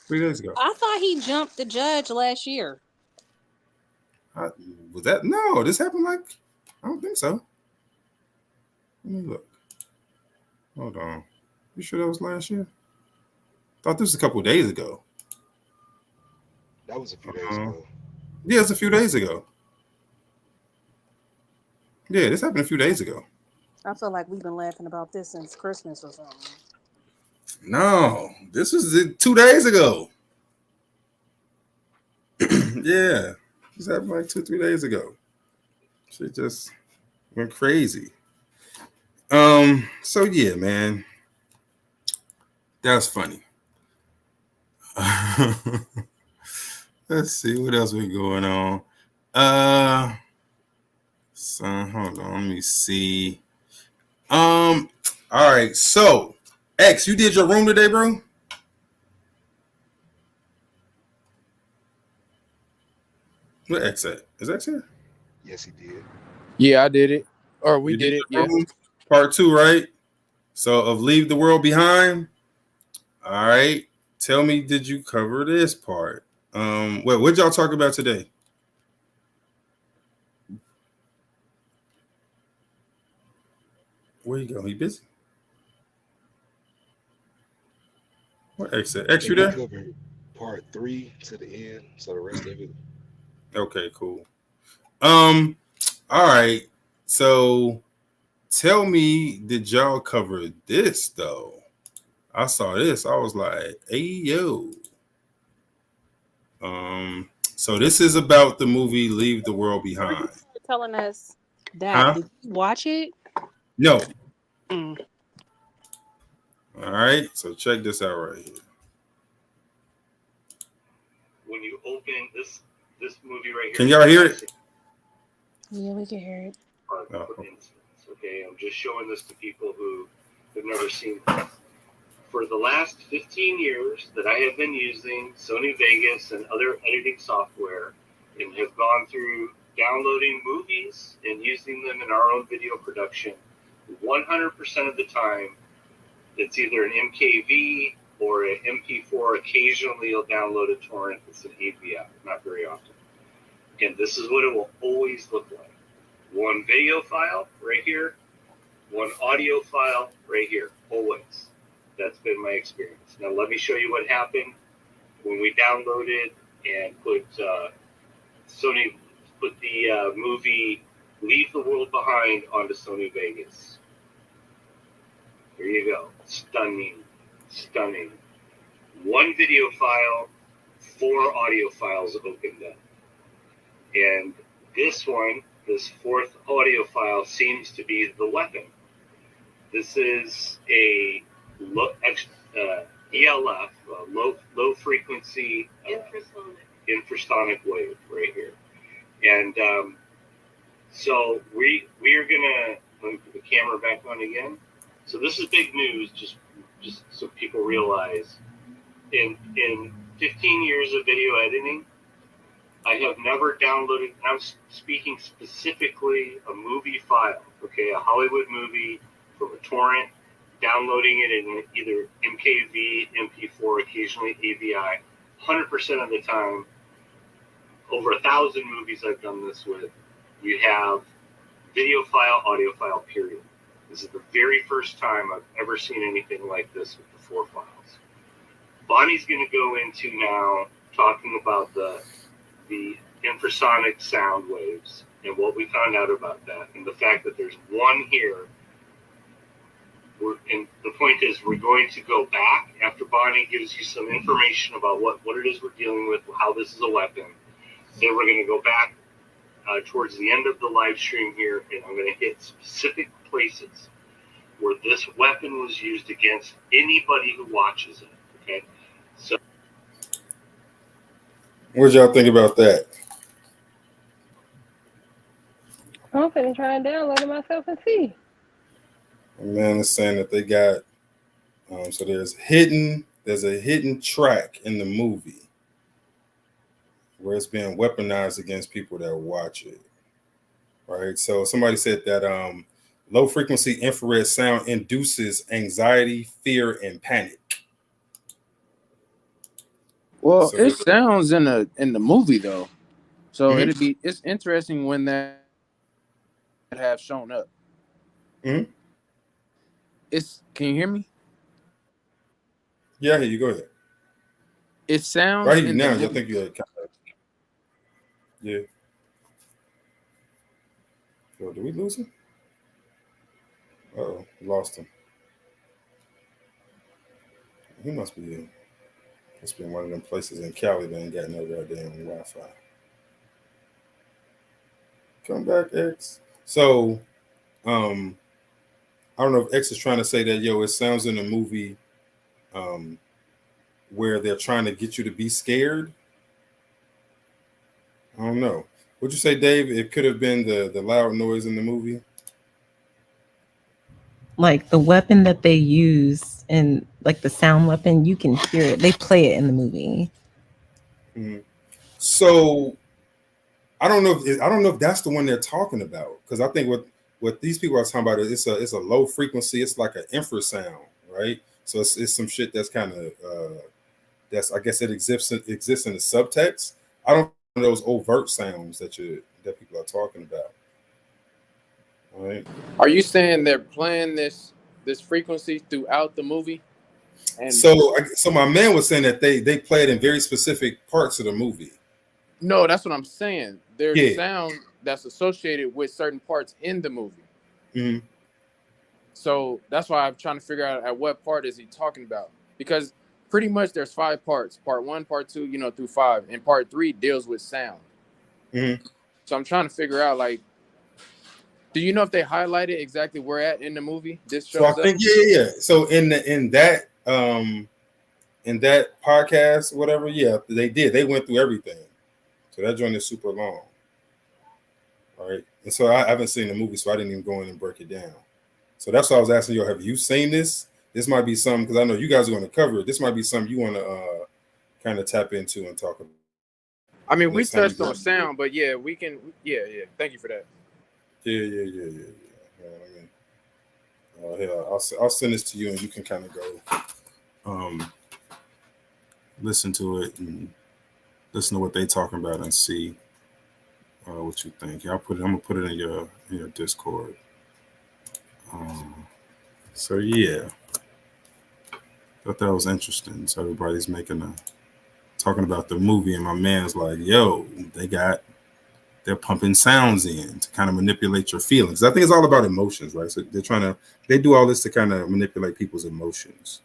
3 days ago. I thought he jumped the judge last year. Was that? No, this happened I don't think so. Let me look. Hold on. You sure that was last year? Thought this was a couple of days ago. That was a few days ago. Yeah, it's a few days ago. Yeah, this happened a few days ago. I feel like we've been laughing about this since Christmas or something. No, this was 2 days ago. Yeah, this happened 2-3 days ago. She just went crazy. So yeah, man, that's funny. Let's see what else we going on. So hold on, let me see. All right, so X, you did your room today, bro? What X at? Is X here? Yes, he did. Yeah, I did it. Or we did it. Yeah. Part 2, right? So of Leave the World Behind. All right. Tell me, did you cover this part? What y'all talk about today? Where you go? He busy? What X at? X, you there? Covered part 3 to the end, so the rest of it. Okay, cool. All right. So tell me, did y'all cover this though? I saw this. I was like, hey yo. So this is about the movie Leave the World Behind. Telling us that. Did you watch it? No. All right. So check this out right here. When you open this this movie right here. Can y'all hear it? Yeah, we can hear it. For instance, okay, I'm just showing this to people who have never seen this. For the last 15 years that I have been using Sony Vegas and other editing software and have gone through downloading movies and using them in our own video production, 100% of the time, it's either an MKV or an MP4. Occasionally, you'll download a torrent. It's an AVI, not very often. Again, this is what it will always look like. One video file right here, one audio file right here, always. That's been my experience. Now, let me show you what happened when we downloaded and put the movie Leave the World Behind onto Sony Vegas. There you go. Stunning. Stunning. One video file, 4 audio files opened up. And this one, this 4th audio file, seems to be the weapon. This is a ELF, low frequency infrasonic wave right here. And so we are gonna, let me put the camera back on again. So this is big news, just so people realize. In 15 years of video editing, I have never downloaded, and I'm speaking specifically a movie file, okay, a Hollywood movie from a torrent, downloading it in either MKV, MP4, occasionally AVI. 100% of the time, over 1,000 movies I've done this with, you have video file, audio file, period. This is the very first time I've ever seen anything like this with the 4 files. Bonnie's going to go into now talking about the infrasonic sound waves and what we found out about that, and the fact that there's one here. And the point is, we're going to go back after Bonnie gives you some information about what it is we're dealing with, how this is a weapon. Then we're going to go back towards the end of the live stream here, and I'm going to hit specific places where this weapon was used against anybody who watches it. Okay, so What y'all think about that? I'm finna try and download it myself and see. A man is saying that they got so there's a hidden track in the movie where it's being weaponized against people that watch it. Right. So somebody said that low frequency infrared sound induces anxiety, fear, and panic. Well, So it sounds in the movie though, so it's interesting when that have shown up. Mm-hmm. Can you hear me? Yeah, here you go ahead. It sounds right in now. the You movie. think you're kind of, yeah. So, did we lose him? Uh-oh, lost him. He must be in. It's been one of them places in Cali that ain't got no goddamn Wi-Fi. Come back, X. So, I don't know if X is trying to say that, it sounds in a movie where they're trying to get you to be scared. I don't know. Would you say, Dave, it could have been the loud noise in the movie? Like the weapon that they use and like the sound weapon, you can hear it. They play it in the movie. Mm-hmm. So I don't know if that's the one they're talking about, because I think what these people are talking about is it's a low frequency. It's like an infrasound, right? So it's some shit that's kind of that's, I guess, it exists in the subtext. I don't know those overt sounds that people are talking about. All right. Are you saying they're playing this frequency throughout the movie? And so my man was saying that they play it in very specific parts of the movie. No, that's what I'm saying. There's sound that's associated with certain parts in the movie. Mm-hmm. So that's why I'm trying to figure out at what part is he talking about, because pretty much there's 5 parts: part 1, part 2, through 5, and part 3 deals with sound. Mm-hmm. So I'm trying to figure out, like, do you know if they highlighted exactly where at in the movie this shows up? So I think yeah. So in that podcast, whatever, they did. They went through everything. So that joint is super long. All right. And so I haven't seen the movie, so I didn't even go in and break it down. So that's why I was asking you, have you seen this? This might be something, because I know you guys are going to cover it. This might be something you want to kind of tap into and talk about. I mean, we touched on sound, but yeah, we can. Yeah. Thank you for that. Yeah. Here, I'll send this to you, and you can kind of go listen to it and listen to what they talking about and see what you think. Yeah, I'm gonna put it in your Discord. So yeah, thought that was interesting. So everybody's talking about the movie, and my man's like, "Yo, they're pumping sounds in to kind of manipulate your feelings." I think it's all about emotions, right? So they do all this to kind of manipulate people's emotions.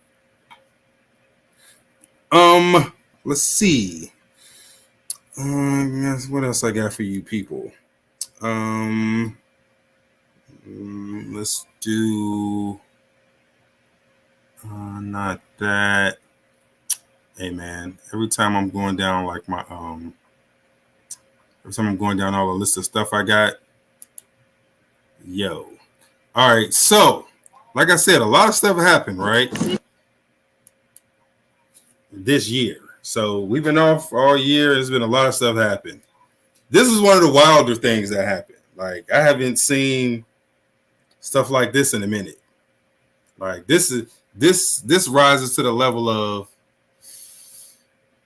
Let's see. What else I got for you people? Let's do not that. Hey man, every time I'm going down like my every time I'm going down all the list of stuff I got, yo. All right, so like I said, a lot of stuff happened, right? This year. So we've been off all year. There's been a lot of stuff happen. This is one of the wilder things that happened. Like, I haven't seen stuff like this in a minute. Like, this rises to the level of,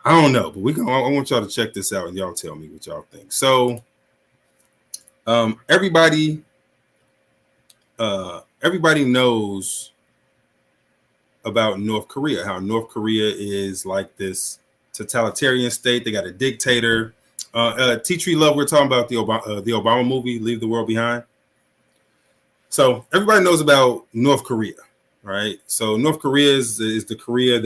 I don't know, but I want y'all to check this out and y'all tell me what y'all think. So everybody knows about North Korea, how North Korea is like this totalitarian state. They got a dictator. Tea Tree Love, we're talking about the Obama movie, Leave the World Behind. So everybody knows about North Korea, right? So North Korea is the Korea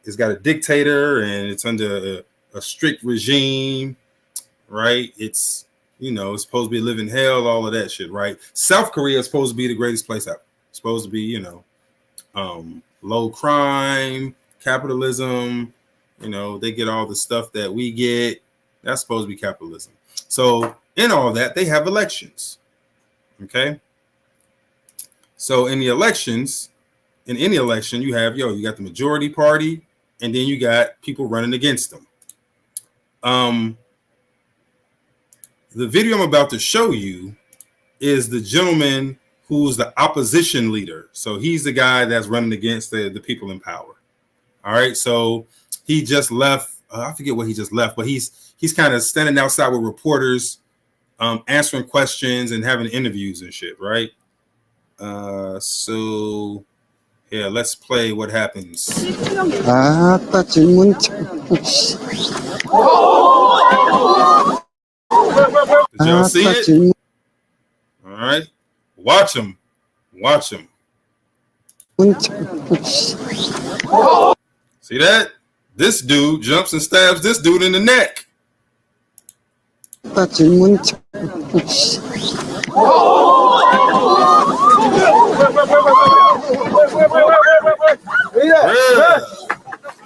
it's got a dictator and it's under a strict regime, right? It's, it's supposed to be living hell, all of that shit, right? South Korea is supposed to be the greatest place ever. It's supposed to be, low crime, capitalism, they get all the stuff that we get. That's supposed to be capitalism. So in all that, they have elections. Okay. So in any election, you have, you got the majority party, and then you got people running against them. The video I'm about to show you is the gentleman who's the opposition leader. So he's the guy that's running against the people in power. All right. So he just left. I forget what he just left, but he's kind of standing outside with reporters, answering questions and having interviews and shit. Right. So yeah, let's play what happens. Did y'all see it? All right. Watch him. See that? This dude jumps and stabs this dude in the neck. That's wild.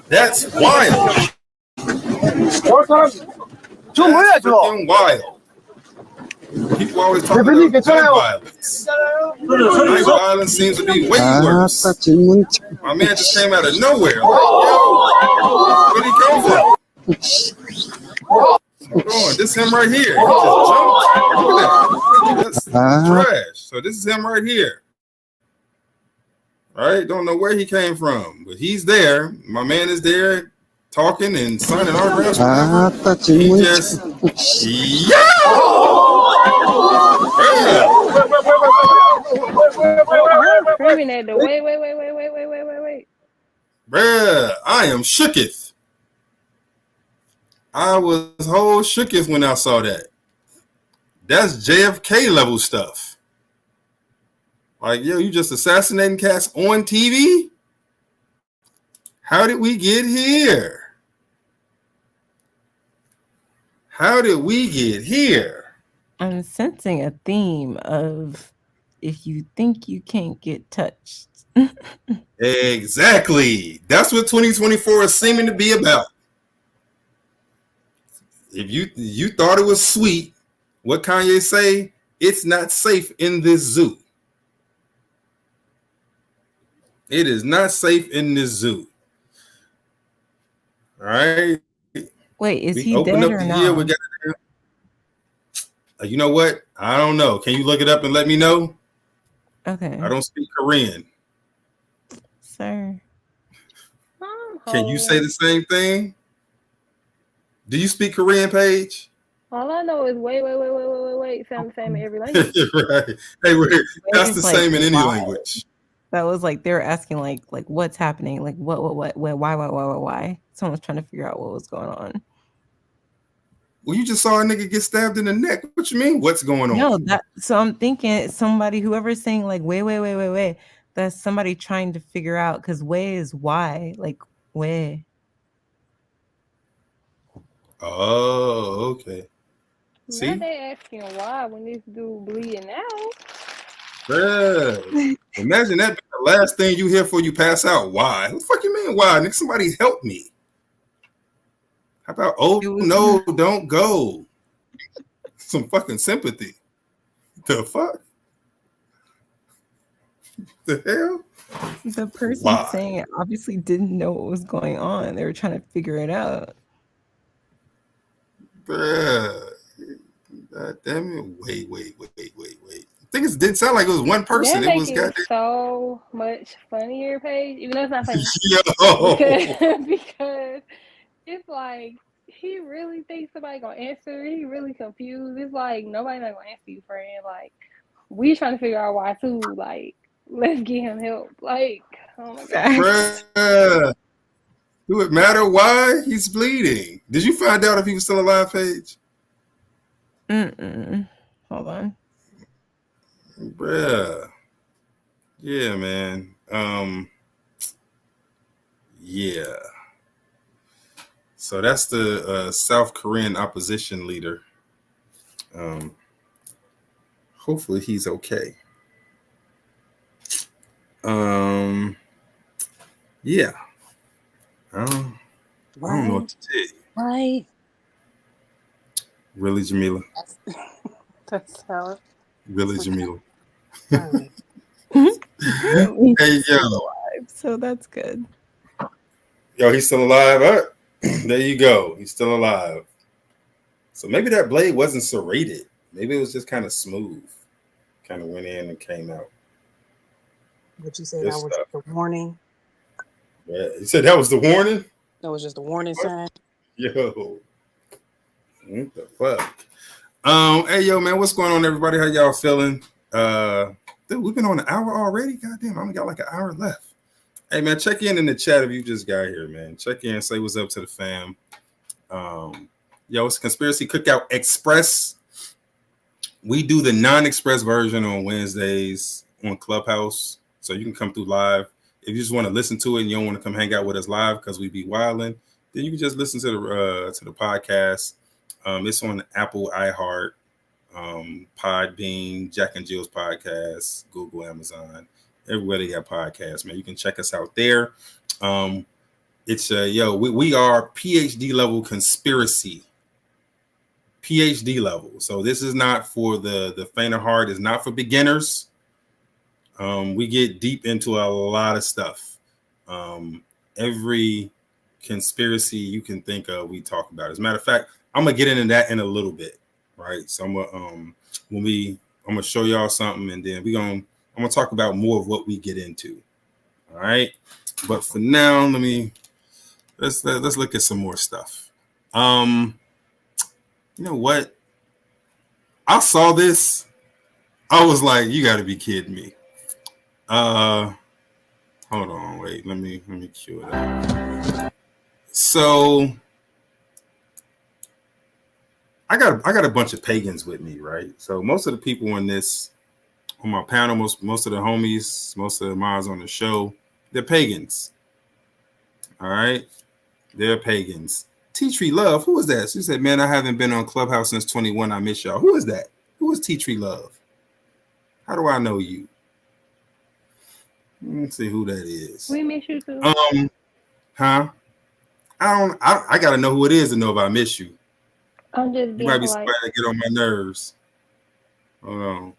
That's freaking wild. People always talk about gun violence. Night violence seems to be way worse. My man just came out of nowhere. Like, yo, where'd he come from? Hold on, this is him right here. He just jumped. Look at that. That's trash. So this is him right here. All right, don't know where he came from, but he's there. My man is there talking and signing autographs. He just, Wait. Bruh, I am shooketh. I was whole shooketh when I saw that. That's JFK level stuff. Like, yo, you just assassinating cats on TV? How did we get here? I'm sensing a theme of if you think you can't get touched. Exactly. That's what 2024 is seeming to be about. If you thought it was sweet, what Kanye say? It's not safe in this zoo. It is not safe in this zoo. All right. Wait, is We he open dead up or the year. We not? got. You know what? I don't know. Can you look it up and let me know? Okay, I don't speak Korean. sir. Can you say the same thing? Do you speak Korean, Paige? All I know is wait. Sound the same in every language. Right. Hey, that's the It's like, same in any why? language. That was like they were asking like what's happening, like what, why? Someone was trying to figure out what was going on. Well, you just saw a nigga get stabbed in the neck. What you mean? What's going on? No, so I'm thinking somebody, whoever's saying like wait, that's somebody trying to figure out, because way is why, like way. Oh, okay. See? Now they asking why when this dude bleeding out. Bruh. Imagine that being the last thing you hear before you pass out. Why? What the fuck you mean why? Nigga, somebody help me. How about, oh, no, don't go. Some fucking sympathy. The fuck? The hell? The person saying it obviously didn't know what was going on. They were trying to figure it out. Bruh. God damn it. Wait. I think it didn't sound like it was one person. That It was make it so much funnier, Paige. Even though it's not funny. Yo. Because it's like he really thinks somebody gonna answer. He really confused. It's like nobody not gonna answer you, friend. Like we trying to figure out why too. Like let's get him help. Like oh my god. Bruh. Do it matter why he's bleeding? Did you find out if he was still alive, Paige? Hold on. Bruh. Yeah, man. Yeah. So that's the South Korean opposition leader. Hopefully he's okay. Yeah. I don't know what to tell you. Right. Really, Jamila? That's how. Really, Jamila? Hey, yo. So that's good. Yo, he's still alive. All right. There you go. He's still alive. So maybe that blade wasn't serrated. Maybe it was just kind of smooth. Kind of went in and came out. Would you say that was just a warning? Yeah, you said that was the warning? That was just a warning sign. Yo. What the fuck? Hey yo, man, what's going on, everybody? How y'all feeling? Dude, we've been on an hour already. Goddamn, I only got like an hour left. Hey man, check in the chat if you just got here, man. Check in, say what's up to the fam. Yo, it's Conspiracy Cookout Express. We do the non-express version on Wednesdays on Clubhouse, so you can come through live. If you just want to listen to it and you don't want to come hang out with us live because we be wilding, then you can just listen to the podcast. It's on Apple, iHeart, Podbean, Jack and Jill's podcast, Google, Amazon. Everywhere they got podcasts, man. You can check us out there. It's we are PhD level conspiracy. PhD level. So this is not for the faint of heart. It's not for beginners. We get deep into a lot of stuff. Every conspiracy you can think of, we talk about. As a matter of fact, I'm gonna get into that in a little bit, right? So I'm gonna show y'all something, and then I'm gonna talk about more of what we get into. All right. But for now, let's look at some more stuff. You know what? I saw this. I was like, you got to be kidding me. Hold on, wait. Let me cue it up. So I got a bunch of pagans with me, right? So most of the people on my panel, most of the homies, most of the mods on the show, they're pagans. All right, they're pagans. Tea Tree Love, who is that? She said, "Man, I haven't been on Clubhouse since 21. I miss y'all." Who is that? Who is Tea Tree Love? How do I know you? Let's see who that is. We miss you too. Huh? I gotta know who it is to know if I miss you. I'm just You being might be polite. somebody that get on my nerves. Hold on.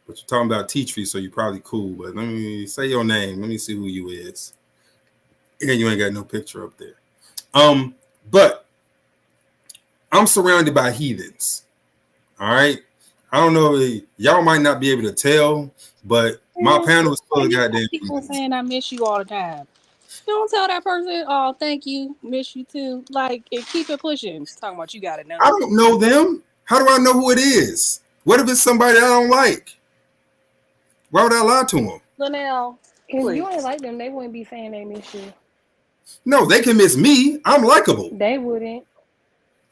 But you're talking about tea tree, so you're probably cool. But let me say your name. Let me see who you is. And you ain't got no picture up there. But I'm surrounded by heathens. All right. I don't know. Y'all might not be able to tell, but my panel is full of goddamn people heathens. saying I miss you all the time. You don't tell that person, oh, thank you, miss you too. Like, and keep it pushing. Talking about you gotta know. I don't know them. How do I know who it is? What if it's somebody I don't like? Why would I lie to them? Linnell, If please. you ain't like them, they wouldn't be saying they miss you. No, they can miss me. I'm likable. They wouldn't.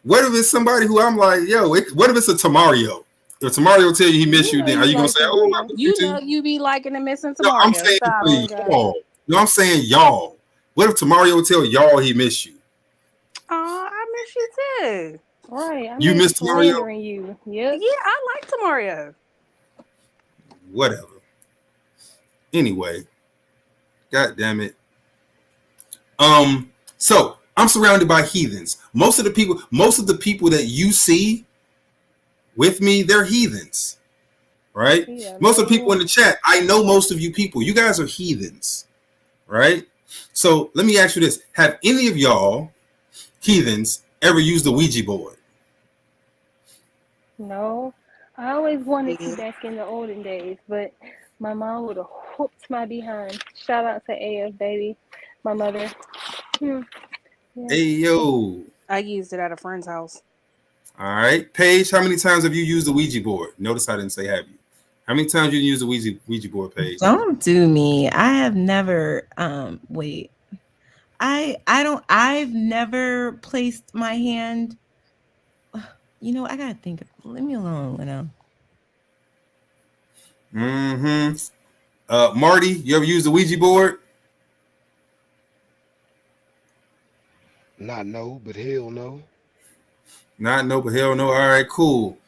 What if it's somebody who I'm like, yo, what if it's a Tamario? If Tamario tell you he miss you, then are you going to say, oh, I miss you You know too? you be liking and missing No, I'm Tamario. saying Stop. for y'all. No, I'm saying y'all. What if Tamario tell y'all he miss you? Oh, I miss you too. Right. I You miss miss Tamario? slandering you. Yep. Yeah, I like Tamario. Whatever. Anyway, God damn it. So I'm surrounded by heathens. Most of the people that you see with me, they're heathens. Right? Yeah, Most of the people in the chat, I know most of you people. You guys are heathens. Right? So let me ask you this. Have any of y'all heathens ever used the Ouija board? No. I always wanted to back in the olden days, but my mom would have whooped my behind. Shout out to AF, baby. My mother. Yeah. Hey, yo. I used it at a friend's house. All right. Paige, how many times have you used the Ouija board? Notice I didn't say have you. How many times you used the Ouija board, Paige? Don't do me. I have never wait. I've never placed my hand. You know, I gotta think. Leave me alone, Marty, you ever used the Ouija board? Not no, but hell no. Not no, but hell no. All right, cool.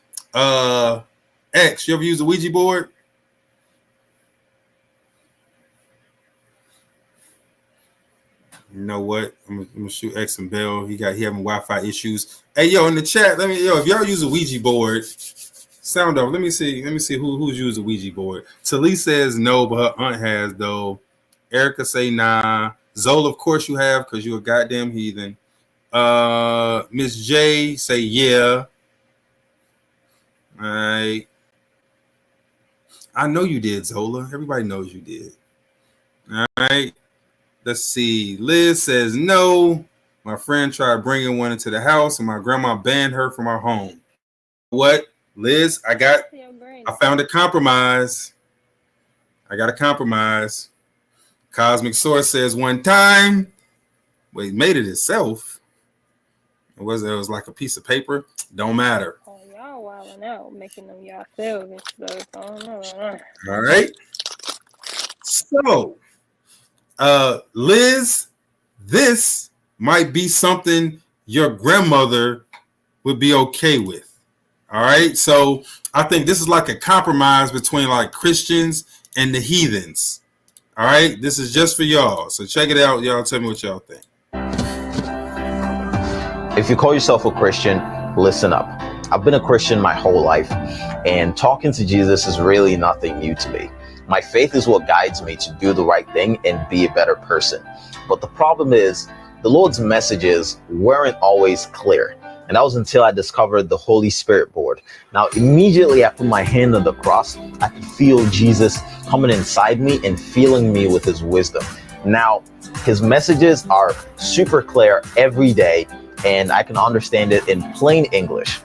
X, you ever used the Ouija board? You know what? I'm gonna shoot X and Bell. He having Wi-Fi issues. Hey, yo, in the chat, if y'all use a Ouija board, sound off. Let me see who's used a Ouija board. Talise says no, but her aunt has though. Erica say nah. Zola, of course you have, because you're a goddamn heathen. Miss J say yeah. All right. I know you did, Zola. Everybody knows you did. All right. Let's see. Liz says no. My friend tried bringing one into the house, and my grandma banned her from our home. What, Liz? I found a compromise. I got a compromise. Cosmic Source says one time. Well, he made it himself. It was like a piece of paper. Don't matter. Oh, y'all wilding out, making them yourselves and stuff. I don't know. All right. So, Liz, this might be something your grandmother would be okay with. All right. So I think this is like a compromise between like Christians and the heathens. All right. This is just for y'all. So check it out. Y'all tell me what y'all think. If you call yourself a Christian, listen up. I've been a Christian my whole life, and talking to Jesus is really nothing new to me. My faith is what guides me to do the right thing and be a better person. But the problem is, the Lord's messages weren't always clear. And that was until I discovered the Holy Spirit board. Now, immediately I put my hand on the cross, I could feel Jesus coming inside me and filling me with his wisdom. Now, his messages are super clear every day, and I can understand it in plain English.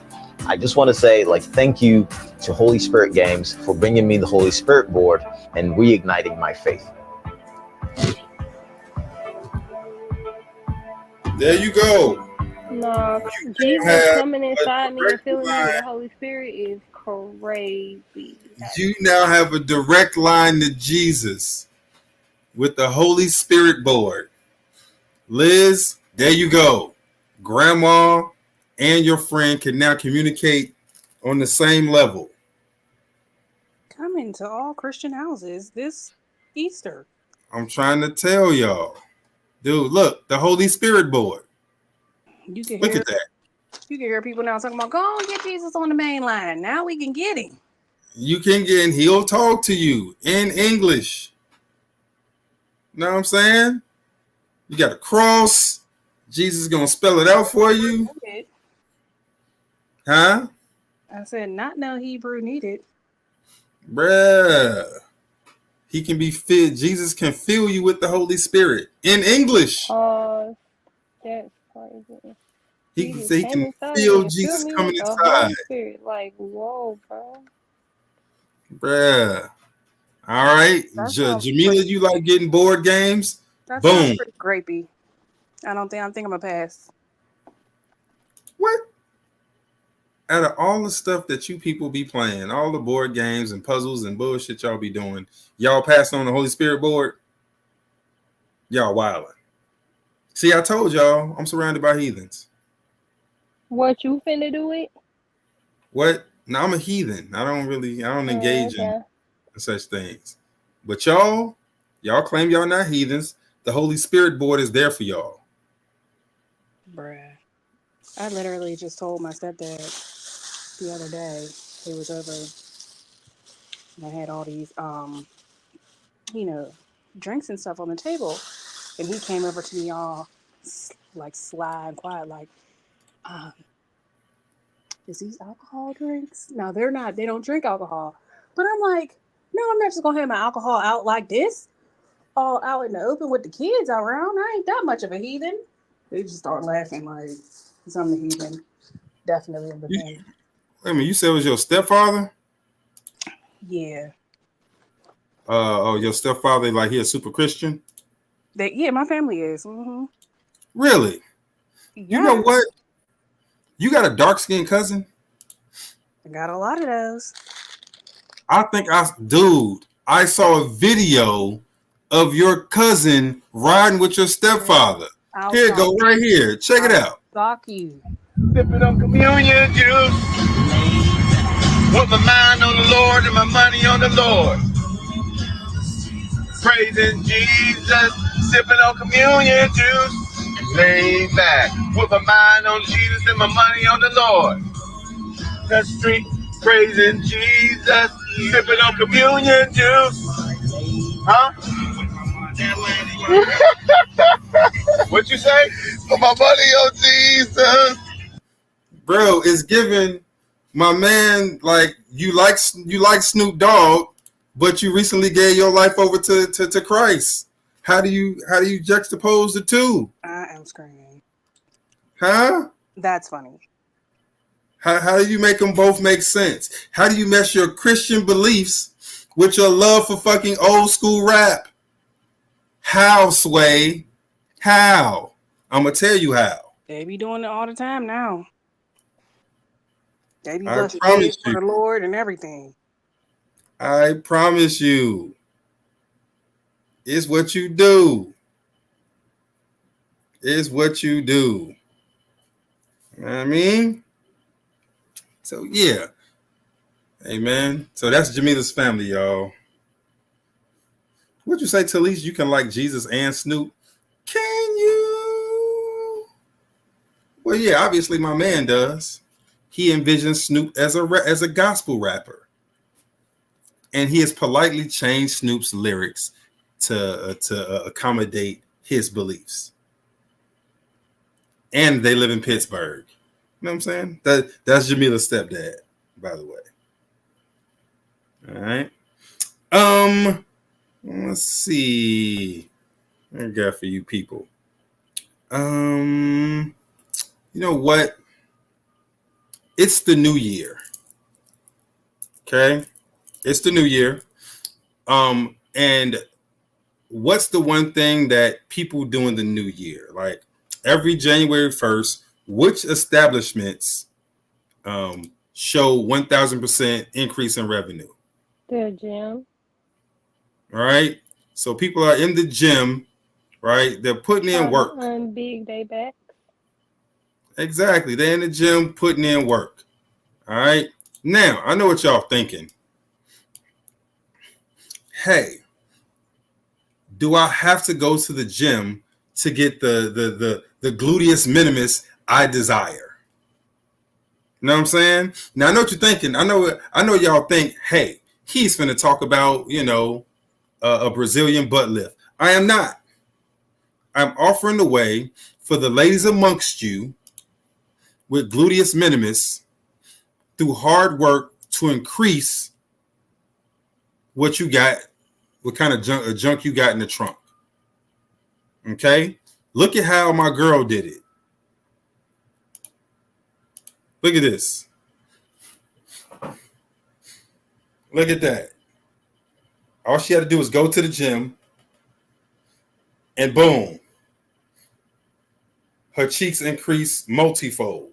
I just want to say, thank you to Holy Spirit Games for bringing me the Holy Spirit board and reigniting my faith. There you go. No, Jesus coming inside me and filling me with the Holy Spirit is crazy. You now have a direct line to Jesus with the Holy Spirit board. Liz, there you go. Grandma and your friend can now communicate on the same level. Coming to all Christian houses this Easter. I'm trying to tell y'all. Dude, look, the Holy Spirit board. You can Look hear at that. You can hear people now talking about, go and get Jesus on the main line. Now we can get him. You can get in. He'll talk to you in English. Know what I'm saying? You got a cross. Jesus is going to spell it out for you. Huh? I said, not no Hebrew needed. Bruh. He can be filled. Jesus can fill you with the Holy Spirit in English. That's crazy. He can feel Jesus coming inside. Spirit. Like, whoa, bro. Bruh. All right. Jamila, you like getting board games? That Boom. sounds pretty grapey. I'm thinking I'm going to pass. What? Out of all the stuff that you people be playing, all the board games and puzzles and bullshit y'all be doing, y'all passing on the Holy Spirit board? Y'all wildin'. See, I told y'all I'm surrounded by heathens. What you finna do it? What? No, I'm a heathen. I don't engage in such things. But y'all claim y'all not heathens. The Holy Spirit board is there for y'all. Bruh. I literally just told my stepdad the other day, he was over and I had all these drinks and stuff on the table, and he came over to me all like sly and quiet, like, is these alcohol drinks? No, they're not. They don't drink alcohol. But I'm like, no, I'm not just gonna have my alcohol out like this, all out in the open with the kids around. I ain't that much of a heathen. They just start laughing like I'm the heathen. Definitely in the thing. Wait a minute, you said it was your stepfather? Yeah. Your stepfather, like he a super Christian? Yeah, my family is. Mm-hmm. Really? Yeah. You know what? You got a dark-skinned cousin? I got a lot of those. I saw a video of your cousin riding with your stepfather. Here it go, right here. Check it out. Fuck you. Sipping on communion juice. With my mind on the Lord and my money on the Lord. Praising Jesus. Sipping on communion juice. Laid back. With my mind on Jesus and my money on the Lord. The street. Praising Jesus. Sipping on communion juice. Huh? What you say? Put my money on Jesus. Bro, it's giving my man, like you like Snoop Dogg, but you recently gave your life over to Christ. How do you juxtapose the two? I am screaming. Huh? That's funny. How do you make them both make sense? How do you mesh your Christian beliefs with your love for fucking old school rap? How, Sway? How? I'm gonna tell you how. They be doing it all the time now. They be I busting promise heads for you. the Lord and everything. I promise you. It's what you do. It's what you do. You know what I mean? So yeah. Hey man. So that's Jamila's family, y'all. What'd you say, Talise? You can like Jesus and Snoop? Can you? Well, yeah, obviously my man does. He envisions Snoop as a gospel rapper. And he has politely changed Snoop's lyrics to accommodate his beliefs. And they live in Pittsburgh. You know what I'm saying? That's Jamila's stepdad, by the way. All right. Let's see. What I got for you people? You know what? It's the new year. Okay? It's the new year. And what's the one thing that people do in the new year? Like every January 1st, which establishments show 1,000% increase in revenue? The gym. All right. So people are in the gym, right? They're putting in work. Big day back. Exactly. They're in the gym putting in work. All right. Now, I know what y'all thinking. Hey, do I have to go to the gym to get the gluteus minimus I desire? You know what I'm saying? Now I know what you're thinking. I know y'all think, hey, he's finna talk about, a Brazilian butt lift. I am not. I'm offering the way for the ladies amongst you with gluteus minimus through hard work to increase what you got, what kind of junk you got in the trunk. Okay? Look at how my girl did it. Look at this. Look at that. All she had to do was go to the gym and boom, her cheeks increased multifold.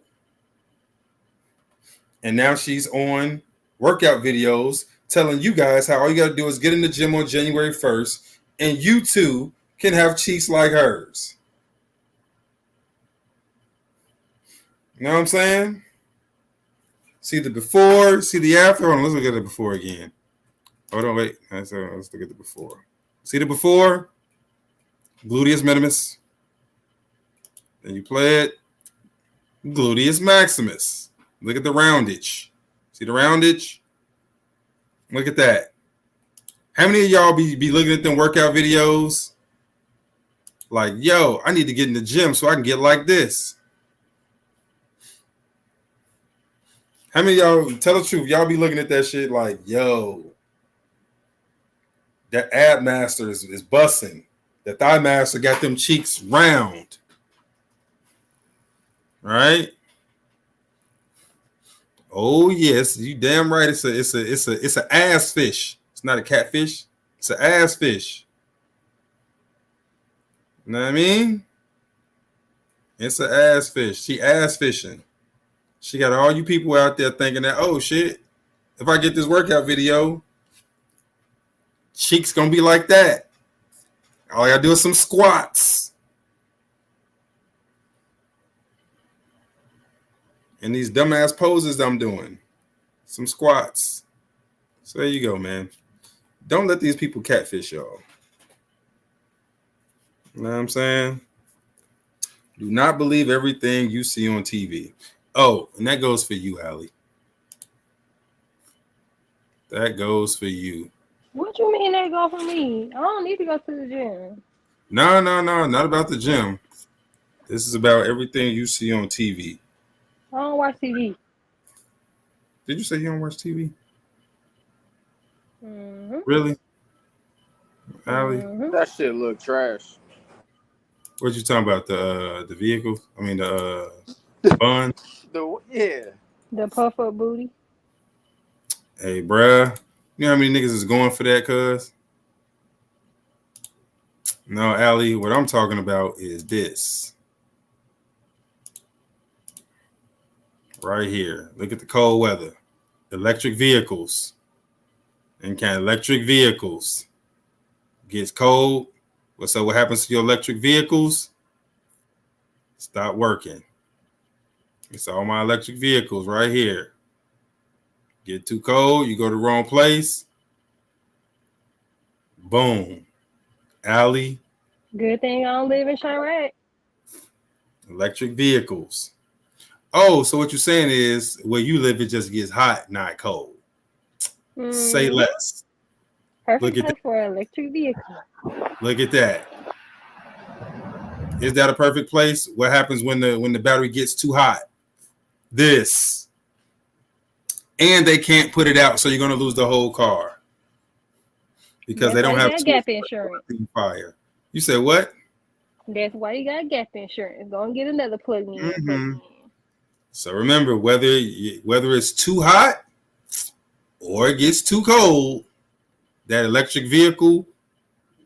And now she's on workout videos telling you guys how all you got to do is get in the gym on January 1st and you too can have cheeks like hers. You know what I'm saying? See the before, see the after. Hold on, let's look at the before again. Hold on, wait. Let's look at the before. See the before? Gluteus minimus. Then you play it. Gluteus maximus. Look at the roundage. See the roundage? Look at that. How many of y'all be looking at them workout videos? Like, yo, I need to get in the gym so I can get like this. How many of y'all, tell the truth, y'all be looking at that shit like, yo, that ab master is busting. That thigh master got them cheeks round. Right? Oh yes, you damn right. It's a ass fish. It's not a catfish. It's an ass fish. You know what I mean? It's an ass fish. She ass fishing. She got all you people out there thinking that, oh shit, if I get this workout video, cheeks gonna be like that. All I gotta do is some squats. And these dumbass poses I'm doing. Some squats. So there you go, man. Don't let these people catfish y'all. You know what I'm saying? Do not believe everything you see on TV. Oh, and that goes for you, Allie. That goes for you. What you mean that go for me? I don't need to go to the gym. No, not about the gym. This is about everything you see on TV. I don't watch TV. Did you say you don't watch TV? Mm-hmm. Really? Allie? Mm-hmm. That shit look trash. What you talking about? The vehicle? I mean the bun? The puff up booty. Hey, bruh. You know how many niggas is going for that, cuz? No, Allie, what I'm talking about is this. Right here. Look at the cold weather. Electric vehicles. And can electric vehicles gets cold? So what happens to your electric vehicles? Stop working. It's all my electric vehicles right here. Get too cold, you go to the wrong place. Boom. Alley. Good thing I don't live in Chirac. Electric vehicles. Oh, so what you're saying is where you live, it just gets hot, not cold. Mm-hmm. Say less. Perfect place for an electric vehicle. Look at that. Is that a perfect place? What happens when the battery gets too hot? This. And they can't put it out, so you're gonna lose the whole car. Because they don't have gap insurance. Fire. You said what? That's why you got gap insurance. Go and get another plug in. Mm-hmm. So remember, whether it's too hot or it gets too cold, that electric vehicle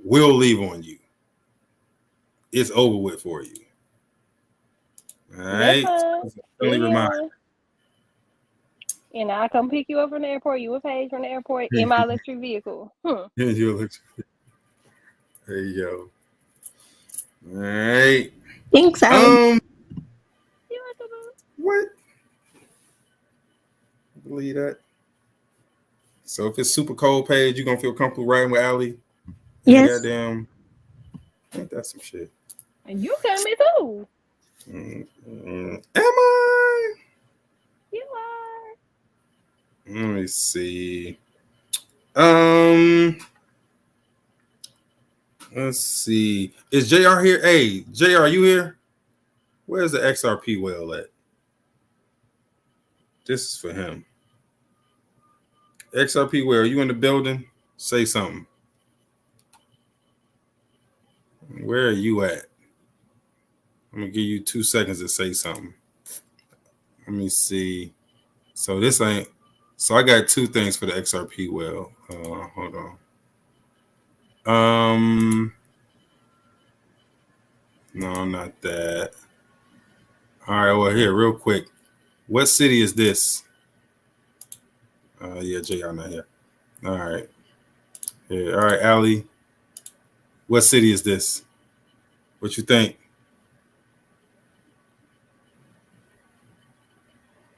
will leave on you. It's over with for you. All right. Reminder. And I'll come pick you up from the airport. You a page from the airport in my electric vehicle. There you go. All right. Thanks, Allie. What? Believe that. So if it's super cold page, you're gonna feel comfortable riding with Allie? Yes. Goddamn. Ain't that some shit? And you coming too. Am I? You Let me see. Let's see. Is JR here? Hey, JR, you here? Where's the XRP whale at? This is for him. XRP whale, are you in the building? Say something. Where are you at? I'm gonna give you 2 seconds to say something. Let me see. So this ain't. So I got 2 things for the XRP whale. Hold on. No, not that. All right, well, here, real quick. What city is this? Yeah, JR not here. All right. Yeah, all right, Allie. What city is this? What you think?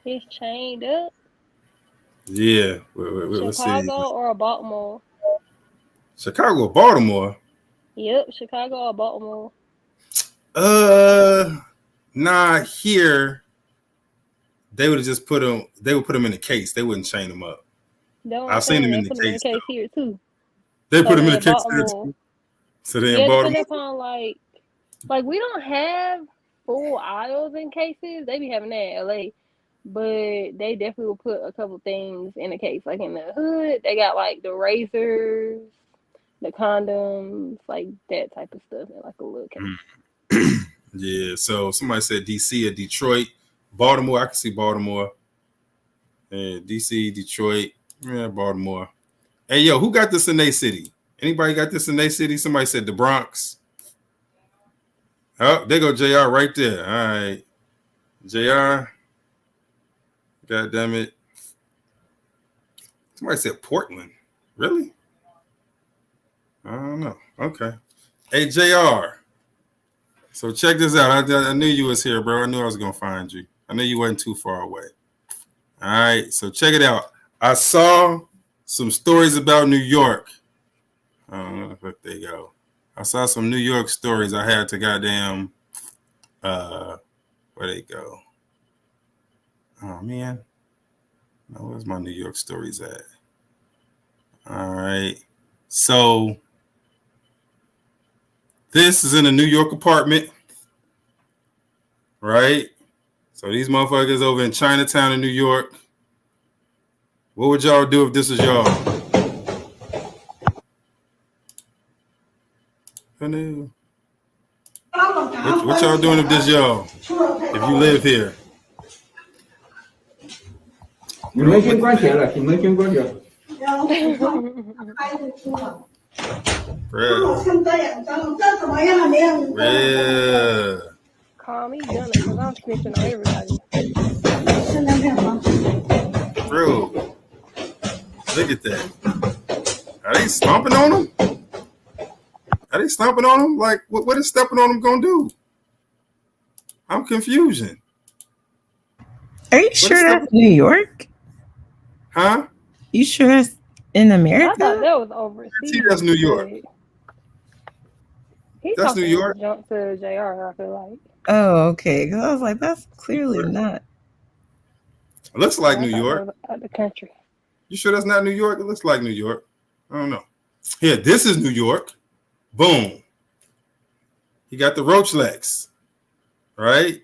He's chained up. Yeah. What city? Chicago or Baltimore? Chicago, Baltimore. Yep, Chicago or Baltimore. Nah, here they would have just put them. They would put them in a case. They wouldn't chain them up. I've seen them in the put them in case. the case here too. They put them in the case Baltimore. here too. So they in Yeah, Baltimore. depending upon like we don't have full aisles in cases. They be having that in LA, but they definitely will put a couple things in a case. Like in the hood, they got like the razors, the condoms, like that type of stuff in like a little case. Yeah, so somebody said DC or Detroit. Baltimore, I can see Baltimore. Yeah, DC, Detroit, yeah, Baltimore. Hey, yo, who got this in their city? Anybody got this in their city? Somebody said the Bronx. Oh, there go JR right there. All right. JR. God damn it. Somebody said Portland. Really? I don't know. Okay. Hey, JR. So check this out. I knew you was here, bro. I knew I was going to find you. I knew you wasn't too far away. All right. So check it out. I saw some stories about New York. I don't know where they go. I saw some New York stories. I had to goddamn, where they go? Oh, man. Now, where's my New York stories at? All right. So this is in a New York apartment, right? So these motherfuckers over in Chinatown in New York. What would y'all do if this was y'all? What y'all doing if this y'all? If you live here? Yeah. Call me done it because I'm snitching on everybody. Bro, look at that. Are they stomping on them? Are they stomping on them? Like, what is stepping on them gonna do? I'm confused. Are you sure that's New York? Huh? You sure that's in America? I thought that was overseas. That's New York. That's New York. Jump to JR, I feel like. Oh, okay. Because I was like, that's clearly not. It looks like New York. Out the country. You sure that's not New York? It looks like New York. I don't know. Here, this is New York. Boom. You got the Roach Legs, right?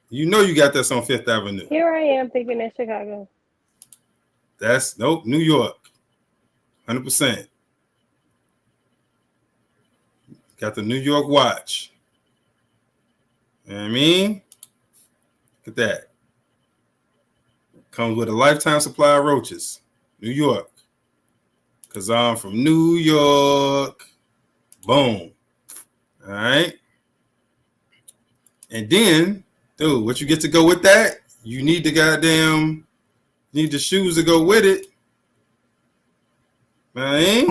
You know you got this on Fifth Avenue. Here I am thinking that's Chicago. That's nope, New York. 100%. Got the New York watch. You know what I mean? Look at that. Comes with a lifetime supply of roaches. New York. Because I'm from New York. Boom. All right. And then, dude, what you get to go with that? You need the shoes to go with it. Man.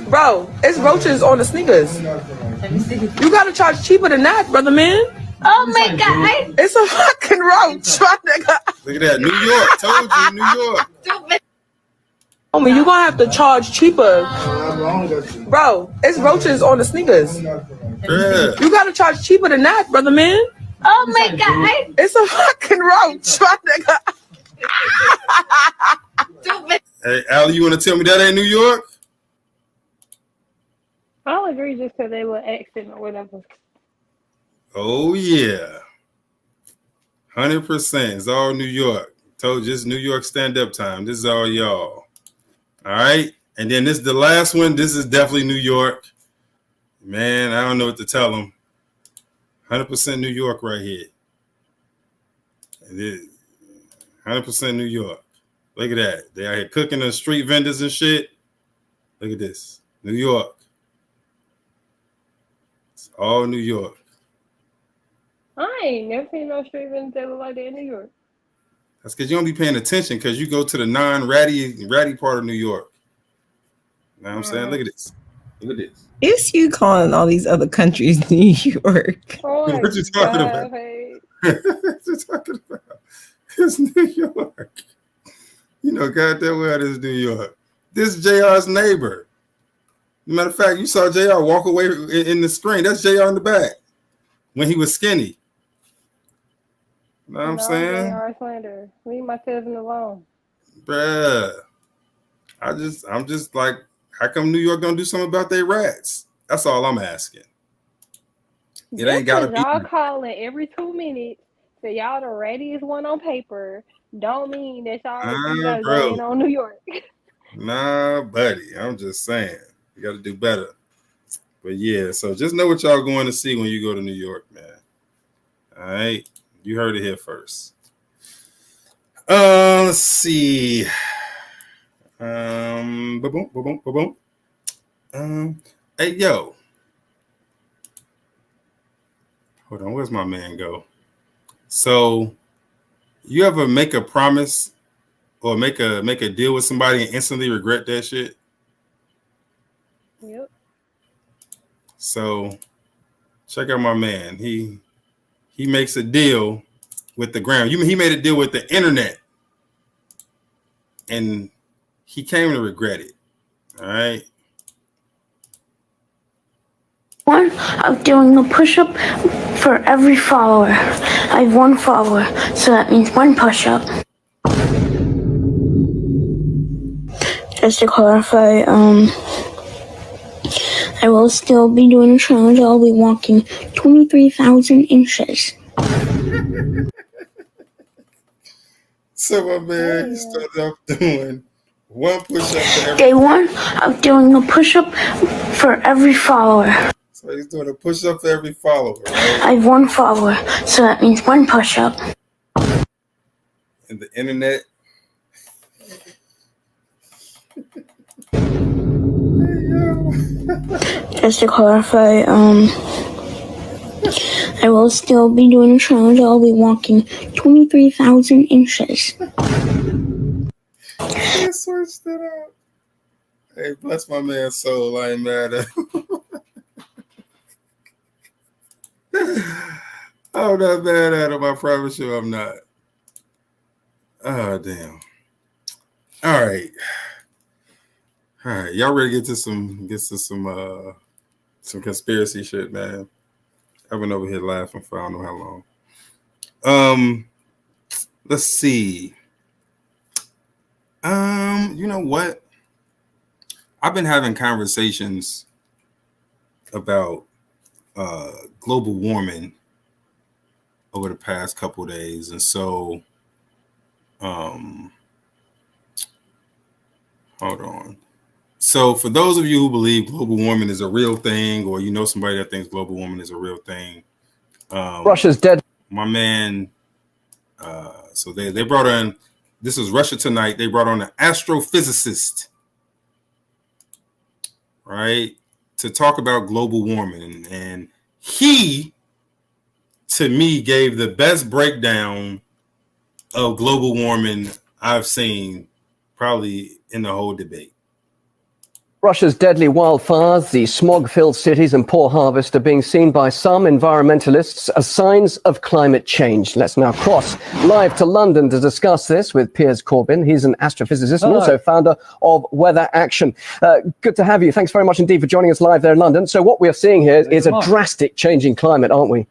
Bro, it's roaches on the sneakers. You gotta charge cheaper than that, brother man. Oh my god. It's a fucking roach, my nigga. Look at that. New York. Told you, New York. Homie, you gonna have to charge cheaper. Bro, it's roaches on the sneakers. Yeah. You gotta charge cheaper than that, brother man. Oh my god. It's a fucking roach, my nigga. Hey, Allie, you want to tell me that ain't New York? I'll agree just because they were accent or whatever. Oh yeah, 100%. It's all New York. Told you it's New York stand-up time. This is all y'all. All right, and then this is the last one. This is definitely New York. Man, I don't know what to tell them. 100% New York right here. It is 100% New York. Look at that. They out here cooking the street vendors and shit. Look at this. New York. It's all New York. I ain't never seen no street vendors that look like that in New York. That's because you don't be paying attention because you go to the non-ratty part of New York. You know what I'm saying? Look at this. Look at this. It's you calling all these other countries New York. Oh what you talking about? What you talking about? It's New York. You know goddamn well this is New York. This is JR's neighbor. Matter of fact, you saw JR walk away in the screen. That's JR in the back when he was skinny. You know what I'm saying? JR slander. Leave my cousin alone. Bruh. I'm just like, how come New York don't do something about their rats? That's all I'm asking. It ain't gotta be. Y'all calling every 2 minutes. So y'all the rattiest one on paper. Don't mean that y'all you gotta go in on New York. Nah, buddy. I'm just saying. You gotta do better. But yeah, so just know what y'all going to see when you go to New York, man. All right. You heard it here first. Let's see. Ba-boom. Hey, yo. Hold on. Where's my man go? So, you ever make a promise or make a deal with somebody and instantly regret that shit? Yep. So, check out my man. He makes a deal with the ground. He made a deal with the internet, and he came to regret it. All right. One of doing a push-up for every follower. I have 1 follower, so that means 1 push-up. Just to clarify, I will still be doing a challenge. I'll be walking 23,000 inches. So my man, he started off doing 1 push-up for every. Day 1 of doing a push-up for every follower. So he's doing a push-up for every follower, right? I have 1 follower, so that means 1 push-up. And the internet. Just to clarify, I will still be doing a challenge. I'll be walking 23,000 inches. He switched it up. Hey, bless my man's soul. I ain't mad at him. I'm not mad at him. I promise you I'm not. Oh, damn. All right. Y'all ready to get to some conspiracy shit, man? I've been over here laughing for I don't know how long. Let's see. You know what? I've been having conversations about global warming over the past couple of days, and so hold on. So for those of you who believe global warming is a real thing, or you know somebody that thinks global warming is a real thing, Russia's dead. My man, so they brought in, this is Russia Tonight, they brought on an astrophysicist, right, to talk about global warming. And he, to me, gave the best breakdown of global warming I've seen probably in the whole debate. Russia's deadly wildfires, the smog-filled cities and poor harvest are being seen by some environmentalists as signs of climate change. Let's now cross live to London to discuss this with Piers Corbyn. He's an astrophysicist and also founder of Weather Action. Good to have you. Thanks very much indeed for joining us live there in London. So what we are seeing here is a drastic change in climate, aren't we?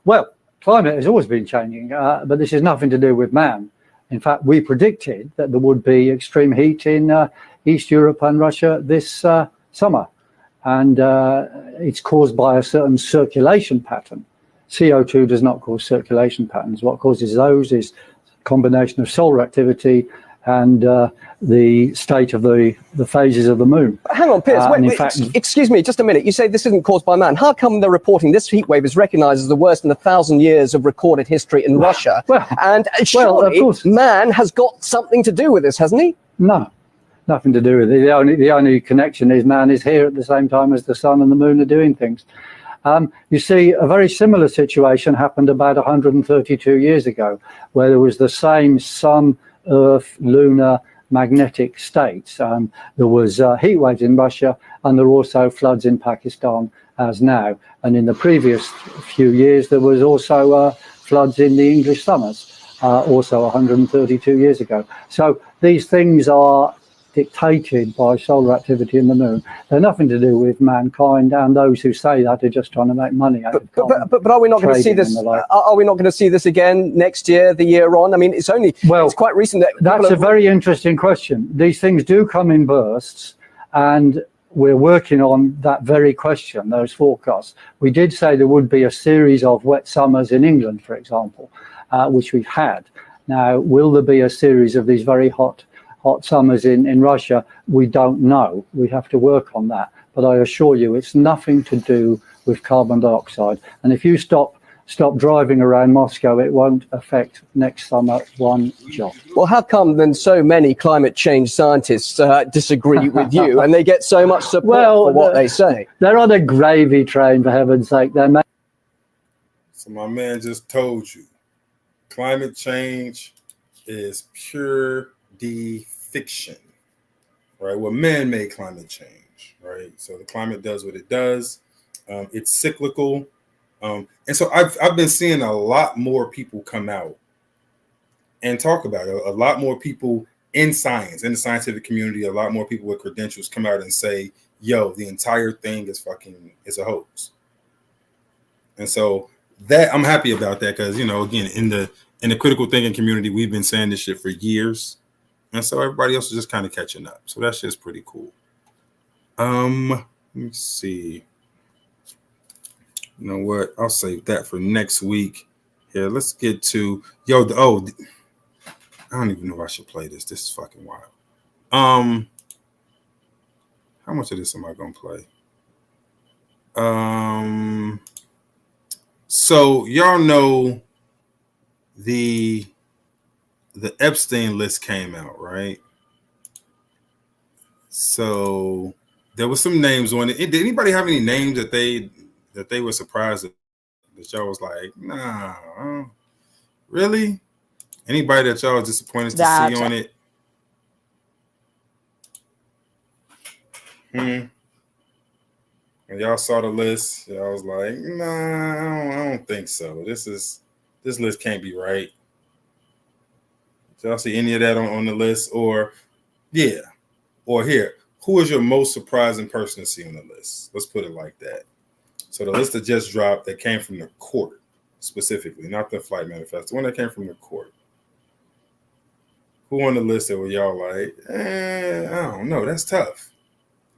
Well, climate has always been changing, but this has nothing to do with man. In fact, we predicted that there would be extreme heat in East Europe and Russia this summer. And it's caused by a certain circulation pattern. CO2 does not cause circulation patterns. What causes those is a combination of solar activity and the state of the phases of the moon. Hang on, Piers, wait, excuse me, just a minute. You say this isn't caused by man. How come they're reporting this heat wave is recognized as the worst in 1,000 years of recorded history in Russia? And surely of course, man has got something to do with this, hasn't he? No. Nothing to do with it. The only connection is man is here at the same time as the sun and the moon are doing things. You see, a very similar situation happened about 132 years ago, where there was the same sun, earth, lunar, magnetic states. There was heat waves in Russia, and there were also floods in Pakistan as now. And in the previous few years, there was also floods in the English summers, also 132 years ago. So these things are dictated by solar activity in the moon. They're nothing to do with mankind, and those who say that are just trying to make money out of it. But are we not going to see this? Are we not going to see this again next year, the year on? I mean, it's quite recent that that's a very interesting question. These things do come in bursts, and we're working on that very question, those forecasts. We did say there would be a series of wet summers in England, for example, which we've had. Now, will there be a series of these very hot summers in Russia? We don't know. We have to work on that. But I assure you, it's nothing to do with carbon dioxide. And if you stop driving around Moscow, it won't affect next summer one jot. Well, how come then so many climate change scientists disagree with you and they get so much support for what they say? They're on a gravy train, for heaven's sake. So my man just told you, climate change is pure fiction, right? Well, man-made climate change, right? So the climate does what it does. It's cyclical, and so I've been seeing a lot more people come out and talk about it. A lot more people in science, in the scientific community, a lot more people with credentials come out and say, "Yo, the entire thing is a hoax." And so that I'm happy about that because again, in the critical thinking community, we've been saying this shit for years. And so everybody else is just kind of catching up. So that's just pretty cool. Let me see. You know what? I'll save that for next week. Here, let's get to I don't even know if I should play this. This is fucking wild. How much of this am I gonna play? So y'all know the Epstein list came out, right? So there was some names on it. Did anybody have any names that they were surprised that y'all was like, nah, really? Anybody that y'all was disappointed to see on it? When y'all saw the list, y'all was like, nah, I don't think so. This list can't be right. Did y'all see any of that on the list? Or here, who is your most surprising person to see on the list? Let's put it like that. So the list that just dropped that came from the court specifically, not the flight manifest, the one that came from the court. Who on the list that were y'all like, I don't know, that's tough.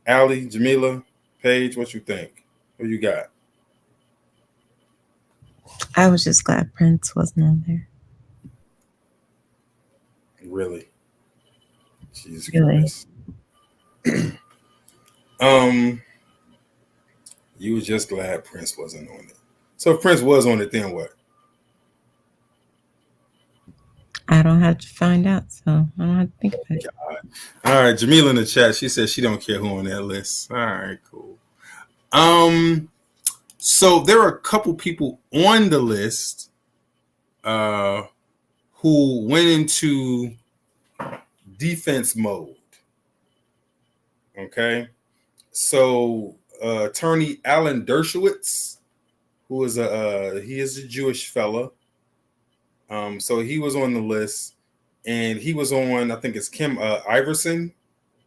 Allie, Jamila, Paige, what you think? Who you got? I was just glad Prince wasn't on there. Really? Jesus really? Christ. You were just glad Prince wasn't on it. So if Prince was on it, then what? I don't have to find out, so I don't have to think about it. God. All right, Jamila in the chat, she said she don't care who on that list. All right, cool. So there are a couple people on the list who went into defense mode. Okay, so attorney Alan Dershowitz, who is he is a Jewish fella. So he was on the list, and he was on, I think it's Kim Iverson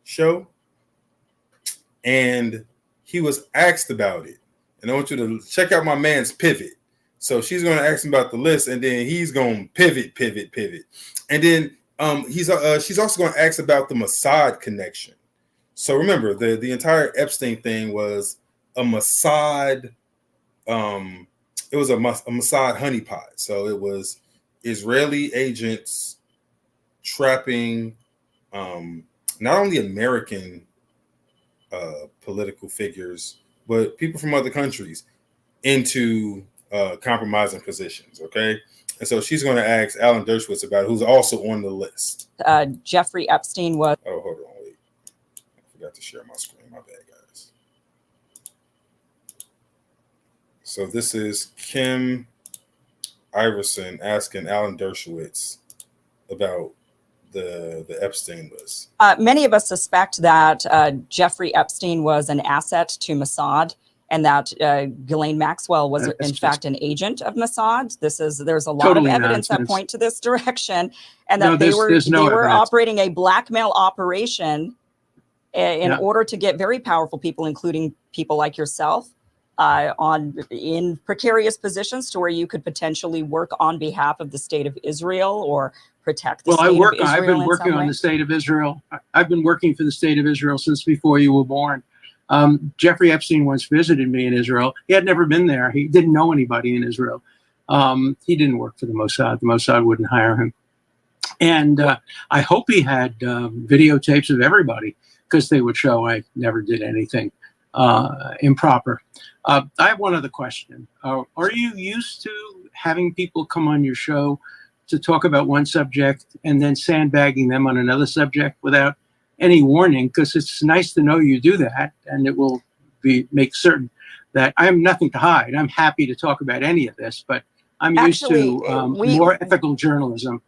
show, and he was asked about it. And I want you to check out my man's pivot. So she's going to ask him about the list, and then he's going to pivot, and then she's also going to ask about the Mossad connection. So remember, the entire Epstein thing was a Mossad. It was a Mossad honeypot. So it was Israeli agents trapping not only American political figures, but people from other countries into compromising positions. Okay. And so she's going to ask Alan Dershowitz about it, who's also on the list. Jeffrey Epstein was. Oh, hold on. Wait. I forgot to share my screen. My bad, guys. So this is Kim Iverson asking Alan Dershowitz about the Epstein list. Many of us suspect that Jeffrey Epstein was an asset to Mossad, and that Ghislaine Maxwell was in fact an agent of Mossad. There's a lot Totally of evidence nonsense. that point to this direction, and that No, they there's no were evidence. operating a blackmail operation in order to get very powerful people, including people like yourself, in precarious positions to where you could potentially work on behalf of the state of Israel or protect the state of Israel. I've been in working some on way. the state of Israel. I've been working for the state of Israel since before you were born. Jeffrey Epstein once visited me in Israel. He had never been there. He didn't know anybody in Israel. He didn't work for the Mossad. The Mossad wouldn't hire him. And I hope he had videotapes of everybody, because they would show I never did anything improper. I have one other question. Are you used to having people come on your show to talk about one subject and then sandbagging them on another subject without any warning? Because it's nice to know you do that, and it will make certain that I have nothing to hide. I'm happy to talk about any of this, but I'm used to more ethical journalism.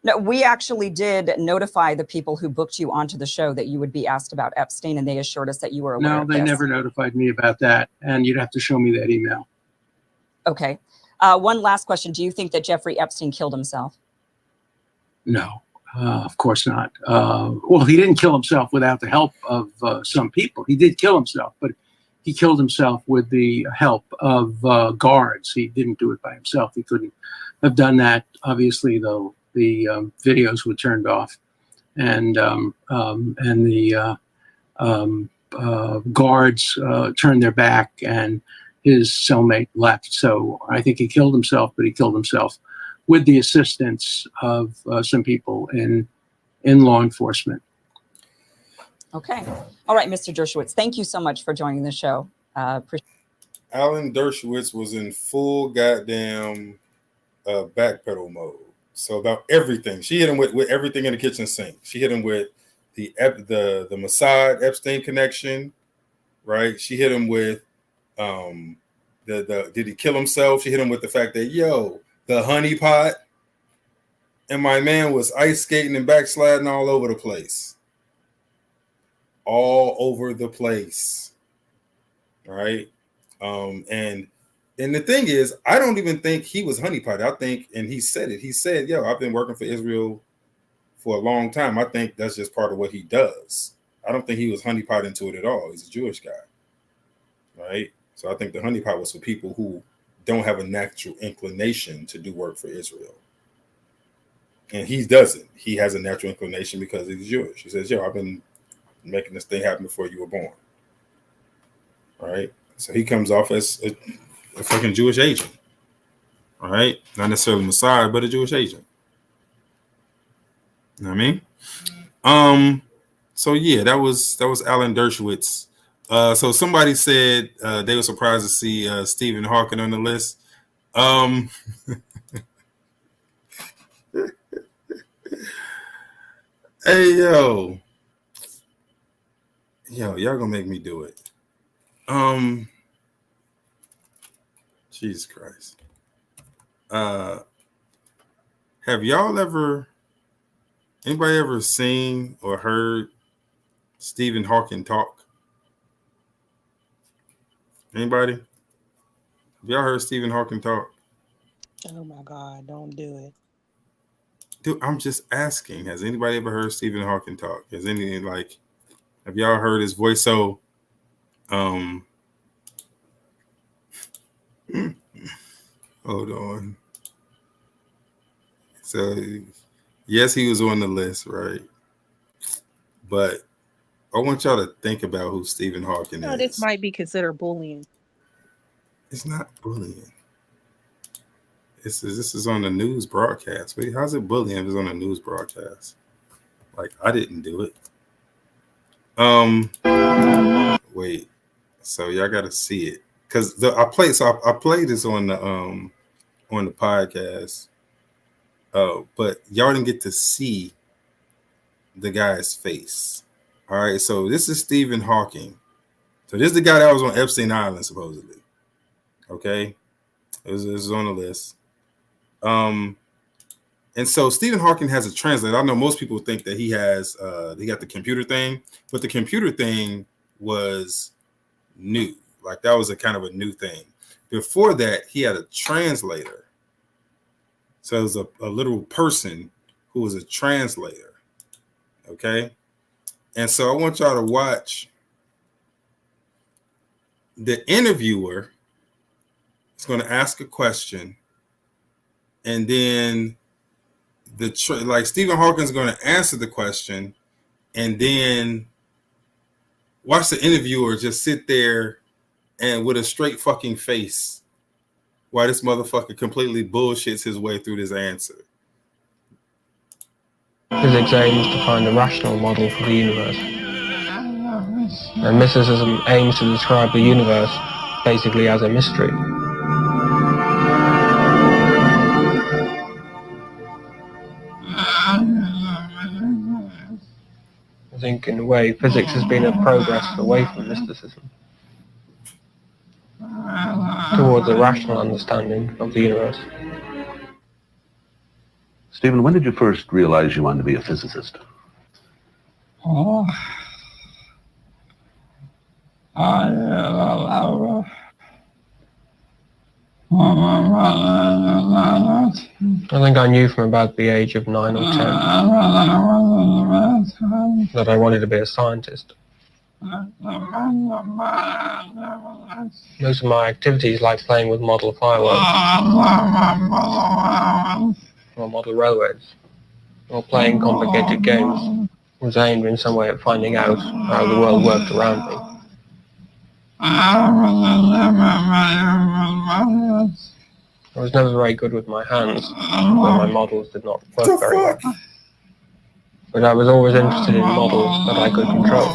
No, we actually did notify the people who booked you onto the show that you would be asked about Epstein, and they assured us that you were aware No, of they this. never notified me about that, and you'd have to show me that email. Okay. One last question. Do you think that Jeffrey Epstein killed himself? No, of course not. Well, he didn't kill himself without the help of some people. He did kill himself, but he killed himself with the help of guards. He didn't do it by himself. He couldn't have done that, obviously, though. The videos were turned off, and the guards turned their back, and his cellmate left. So I think he killed himself, but he killed himself with the assistance of some people in law enforcement. Okay. All right, Mr. Dershowitz, thank you so much for joining the show. Alan Dershowitz was in full goddamn backpedal mode. So about everything, she hit him with everything in the kitchen sink. She hit him with the Mossad Epstein connection, right? She hit him with did he kill himself? She hit him with the fact that the honeypot, and my man was ice skating and backsliding all over the place, right? And the thing is, I don't even think he was honeypot. I think, and he said it. He said, I've been working for Israel for a long time. I think that's just part of what he does. I don't think he was honeypot into it at all. He's a Jewish guy, right? So I think the honeypot was for people who don't have a natural inclination to do work for Israel. And he doesn't. He has a natural inclination because he's Jewish. He says, I've been making this thing happen before you were born, right? So he comes off as a fucking Jewish agent, all right? Not necessarily Messiah, but a Jewish agent. You know what I mean? So yeah, that was Alan Dershowitz. So somebody said they were surprised to see Stephen Hawking on the list. Hey yo, y'all gonna make me do it. Jesus Christ. Have anybody ever seen or heard Stephen Hawking talk? Anybody? Have y'all heard Stephen Hawking talk? Oh my God, don't do it. Dude, I'm just asking. Has anybody ever heard Stephen Hawking talk? Have y'all heard his voice? So, Hold on. So, yes, he was on the list, right? But I want y'all to think about who Stephen Hawking No, is. this might be considered bullying. It's not bullying. This is on the news broadcast. Wait, how's it bullying if it's on a news broadcast? Like, I didn't do it. Wait. So y'all got to see it because I played this on the podcast. But y'all didn't get to see the guy's face. All right, so this is Stephen Hawking. So this is the guy that was on Epstein Island supposedly. Okay, this is on the list. And so Stephen Hawking has a translator. I know most people think that he got the computer thing, but the computer thing was new. Like that was a kind of a new thing. Before that, he had a translator. So it was a literal person who was a translator. Okay. And so I want y'all to watch the interviewer is going to ask a question, and then Stephen Hawking is going to answer the question, and then watch the interviewer just sit there and with a straight fucking face while this motherfucker completely bullshits his way through this answer. Physics aims to find a rational model for the universe. And mysticism aims to describe the universe basically as a mystery. I think in a way physics has been a progress away from mysticism towards a rational understanding of the universe. Stephen, when did you first realize you wanted to be a physicist? Oh. I think I knew from about the age of 9 or 10 that I wanted to be a scientist. Most of my activities, like playing with model fireworks, or model railroads, or playing complicated games, was aimed in some way at finding out how the world worked around me. I was never very good with my hands, where my models did not work very well. But I was always interested in models that I could control.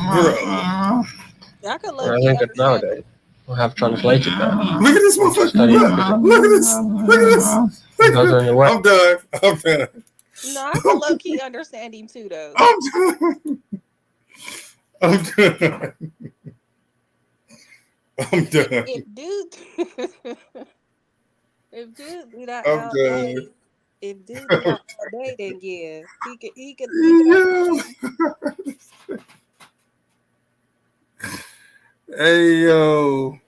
I could And I think that nowadays I have translated that. Look at this motherfucker! Look at this! Look at this! Because in a way, I'm done. I'm done. No, I can low key understand him too, though. I'm done. I'm done. I'm done. If dude do that I'm all done. day, if dude do that all day, then yeah, he could. Hey yo,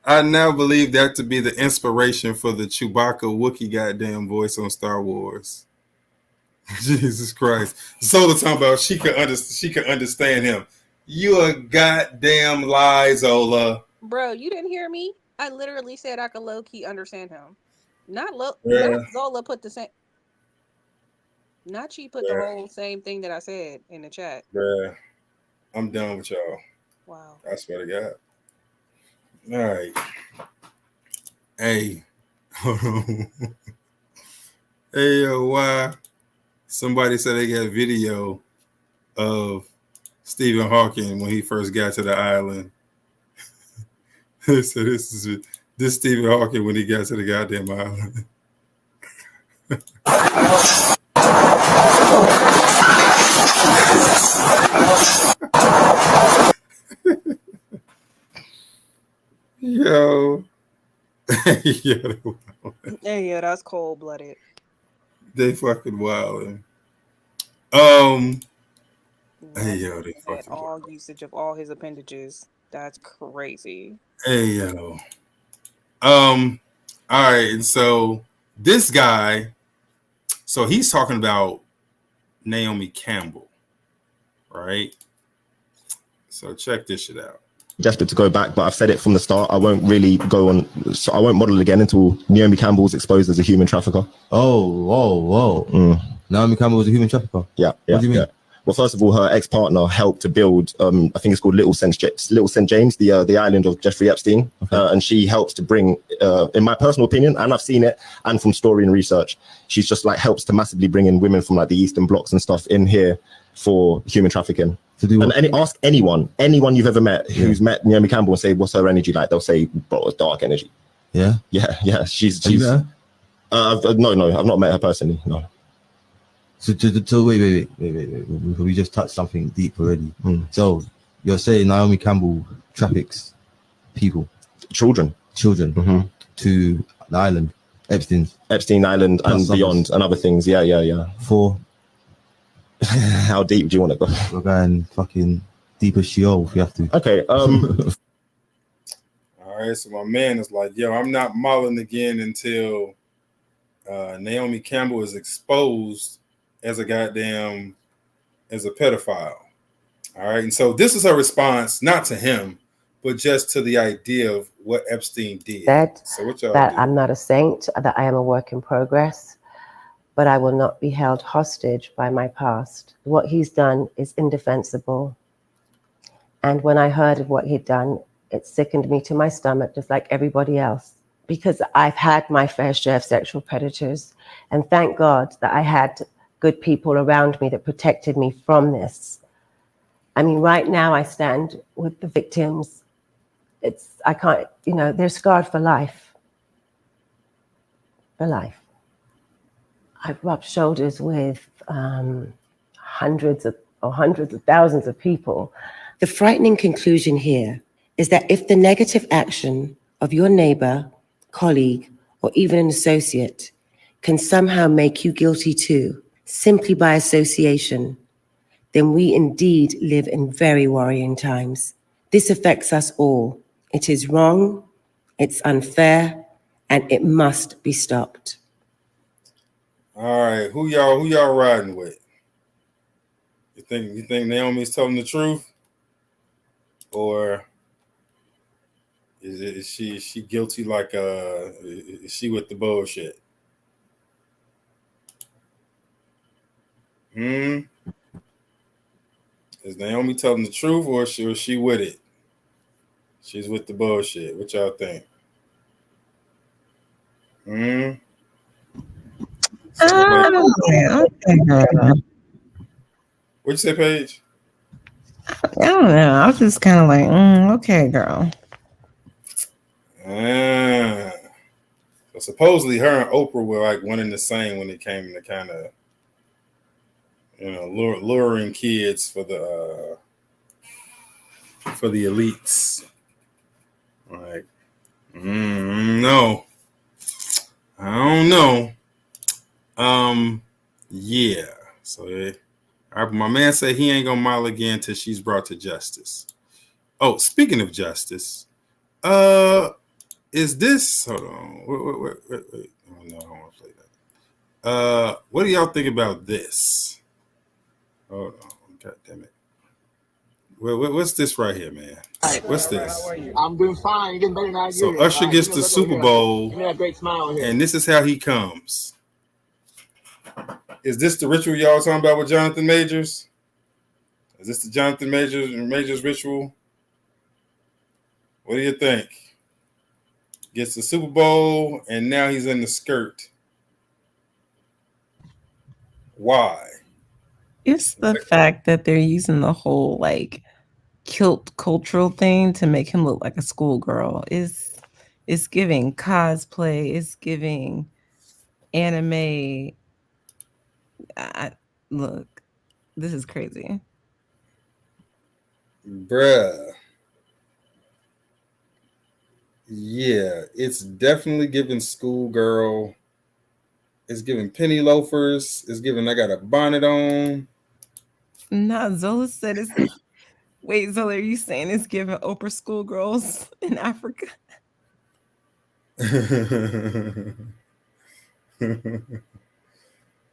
I now believe that to be the inspiration for the Chewbacca Wookiee goddamn voice on Star Wars. Jesus Christ. Zola talking about she could understand him. You a goddamn lie, Zola. Bro, you didn't hear me? I literally said I could low key understand him. Not Zola put the same. Not she put the whole same thing that I said in the chat. Bruh, I'm done with y'all. Wow. I swear to God. All right. Hey. Hold on. Hey, yo, why? Somebody said they got video of Stephen Hawking when he first got to the island. They said this Stephen Hawking when he got to the goddamn island. Yo. Yeah, that's cold blooded. They fucking wildin'. Hey yo, they fucking all usage of all his appendages. That's crazy. Hey yo. All right, and so this guy, so he's talking about Naomi Campbell, right? So check this shit out. Desperate to go back, but I've said it from the start. I won't really go on. So I won't model again until Naomi Campbell's exposed as a human trafficker. Whoa. Naomi Campbell was a human trafficker? Yeah. What do you mean? Yeah. Well, first of all, her ex-partner helped to build, I think it's called Little St. James, the island of Jeffrey Epstein. Okay. And she helps to bring, in my personal opinion, and I've seen it, and from story and research, she's just like helps to massively bring in women from like the Eastern blocs and stuff in here for human trafficking. To do what? And ask anyone you've ever met who's met Naomi Campbell and say, what's her energy like? They'll say, bro, it's dark energy. Yeah? Yeah. She's Have you met her? No, I've not met her personally, no. So wait. We just touched something deep already. So you're saying Naomi Campbell traffics people, children to the island, Epstein Island, and beyond, and other things. Yeah. For how deep do you want to go? We're going fucking deep as Sheol if we have to. Okay. All right. So my man is like, yo, I'm not modeling again until Naomi Campbell is exposed as a pedophile. All right. And so this is her response, not to him, but just to the idea of what Epstein did. So what y'all that do? I'm not a saint, that I am a work in progress, but I will not be held hostage by my past. What he's done is indefensible. And when I heard of what he'd done, it sickened me to my stomach, just like everybody else, because I've had my fair share of sexual predators. And thank God that I had good people around me that protected me from this. I mean, right now I stand with the victims. I can't, they're scarred for life. For life. I've rubbed shoulders with hundreds of thousands of people. The frightening conclusion here is that if the negative action of your neighbor, colleague, or even an associate can somehow make you guilty too, simply by association, then we indeed live in very worrying times. This affects us all. It is wrong, it's unfair, and it must be stopped. All right, who y'all riding with? You think Naomi's telling the truth, or is she guilty? Like is she with the bullshit? Is Naomi telling the truth, or is she with it? She's with the bullshit. What y'all think? What'd you say, Paige? I don't know. I was just kind of like, okay, girl. So supposedly her and Oprah were like one and the same when it came to kind of, luring kids for the elites. Like, no, I don't know. Yeah. So my man said he ain't gonna model again till she's brought to justice. Oh, speaking of justice, is this? Hold on. Wait. Oh, no, I don't want to play that. What do y'all think about this? Hold on. God damn it. What's this right here, man? What's this? I'm doing fine. You're getting better than I do. So Usher gets the Super Bowl, Give me that great smile here. and this is how he comes. Is this the ritual y'all talking about with Jonathan Majors? Is this the Jonathan Majors ritual? What do you think? Gets the Super Bowl, and now he's in the skirt. Why? It's the fact that they're using the whole like kilt cultural thing to make him look like a schoolgirl. It's giving cosplay. It's giving anime. Look, this is crazy. Bruh. Yeah, it's definitely giving schoolgirl. It's giving penny loafers. It's giving I got a bonnet on. Nah, Zola said it's. Wait, Zola, are you saying it's giving Oprah schoolgirls in Africa?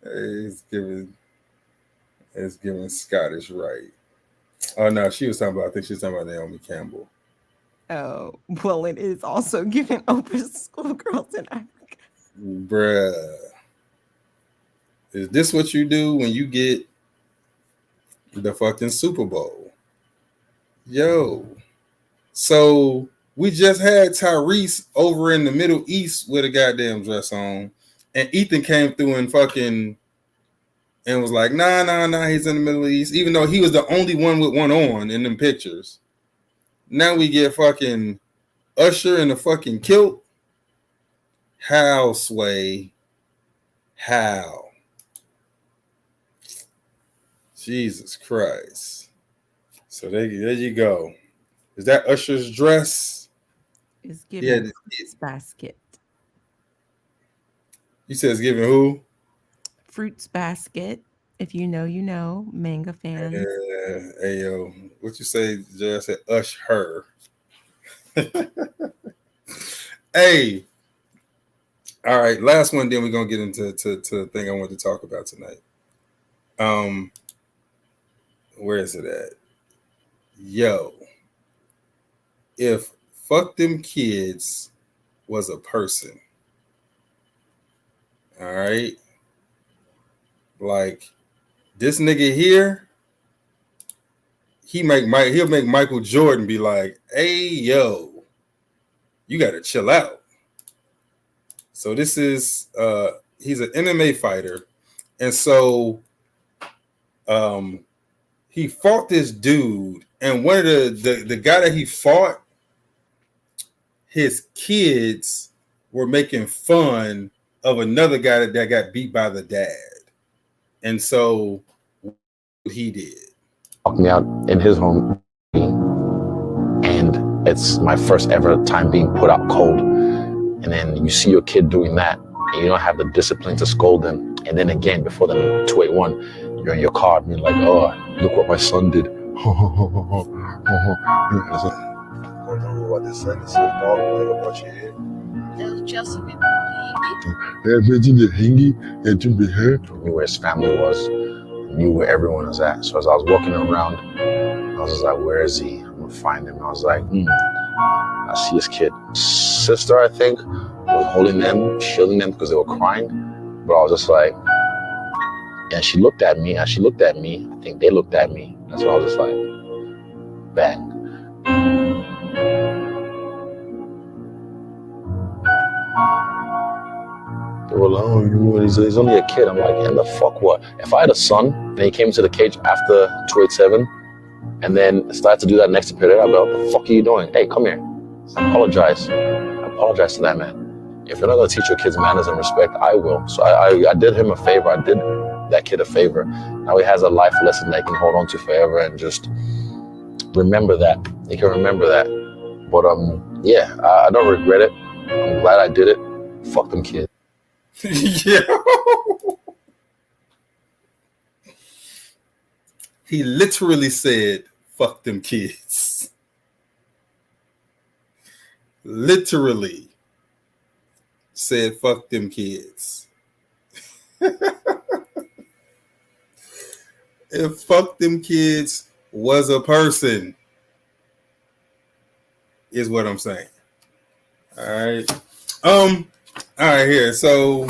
It's giving Scottish right. Oh no, I think she was talking about Naomi Campbell. Oh, well, it is also giving open schoolgirls in Africa. Bruh. Is this what you do when you get the fucking Super Bowl? Yo. So we just had Tyrese over in the Middle East with a goddamn dress on. And Ethan came through and fucking and was like, nah, he's in the Middle East. Even though he was the only one with one on in them pictures. Now we get fucking Usher in the fucking kilt. How, Sway? How? Jesus Christ. So there you go. Is that Usher's dress? It's giving fruits basket. You said it's giving who? Fruits basket. If you know, you know. Manga fans. Yeah. Hey, yo. What you say, Jay? I said Usher. Hey. All right. Last one, then we're going to get into the thing I wanted to talk about tonight. Where is it at? Yo. If Fuck Them Kids was a person, all right, like this nigga here, he'll make Michael Jordan be like, hey, yo, you got to chill out. So this is he's an MMA fighter, and so he fought this dude, and one of the guy that he fought, his kids were making fun of another guy that got beat by the dad. And so he did. Walked me out in his home, and it's my first ever time being put out cold. And then you see your kid doing that, and you don't have the discipline to scold them. And then again, before the 281, you're in your car and you're like, oh, look what my son did. Knew where his family was, knew where everyone was at. So as I was walking around, I was just like, where is he? I'm gonna find him. I was like, I see his kid. Sister, I think, was holding them, shielding them because they were crying. But I was just like, and she looked at me, and she looked at me. I think they looked at me. That's why I was just like, bang. They were like, oh, he's only a kid. I'm like, and the fuck what? If I had a son, and he came into the cage after 287, and then started to do that next period, I'd be like, what the fuck are you doing? Hey, come here. I apologize to that man. If you're not gonna teach your kids manners and respect, I will. So I did him a favor. I did that kid a favor. Now he has a life lesson that he can hold on to forever and just remember that. He can remember that. But yeah, I don't regret it. I'm glad I did it. Fuck them kids. Yeah. He literally said, fuck them kids. Literally said, fuck them kids. If fuck them kids was a person, is what I'm saying. All right. All right, here. So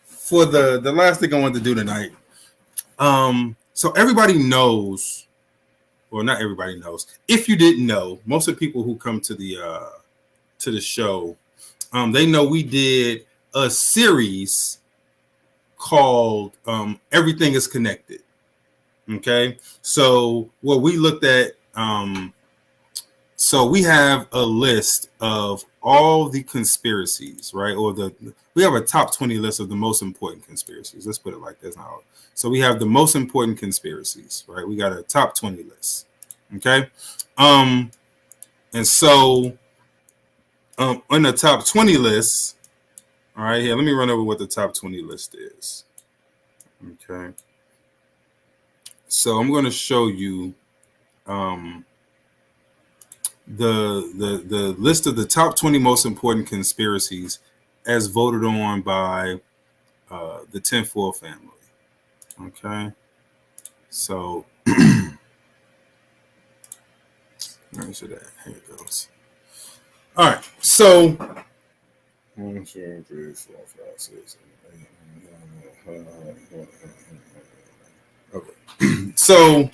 for the last thing I want to do tonight, so everybody knows, well, not everybody knows. If you didn't know, most of the people who come to the show, they know we did a series called Everything is Connected. Okay, so what we looked at, so we have a list of all the conspiracies, right? Or we have a top 20 list of the most important conspiracies. Let's put it like this now. So we have the most important conspiracies, right? We got a top 20 list. Okay. And so on the top 20 list, all right, here, let me run over what the top 20 list is. Okay. So I'm going to show you the list of the top 20 most important conspiracies as voted on by the tinfoil family. Okay. So where is it at? Here it goes. All right. So. Okay. So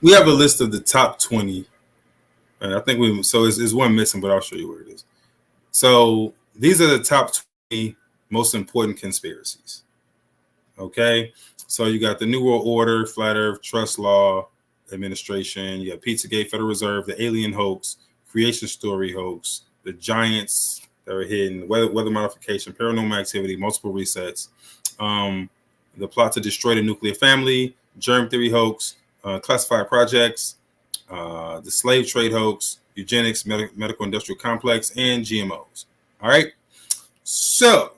we have a list of the top 20. And I think it's one missing, but I'll show you where it is. So these are the top 20 most important conspiracies. Okay. So you got the New World Order, Flat Earth, Trust Law Administration. You got Pizzagate, Federal Reserve, the alien hoax, creation story hoax, the giants that are hidden, weather modification, paranormal activity, multiple resets, the plot to destroy the nuclear family, germ theory hoax, classified projects, the slave trade hoax, eugenics, medical industrial complex, and GMOs. All right. So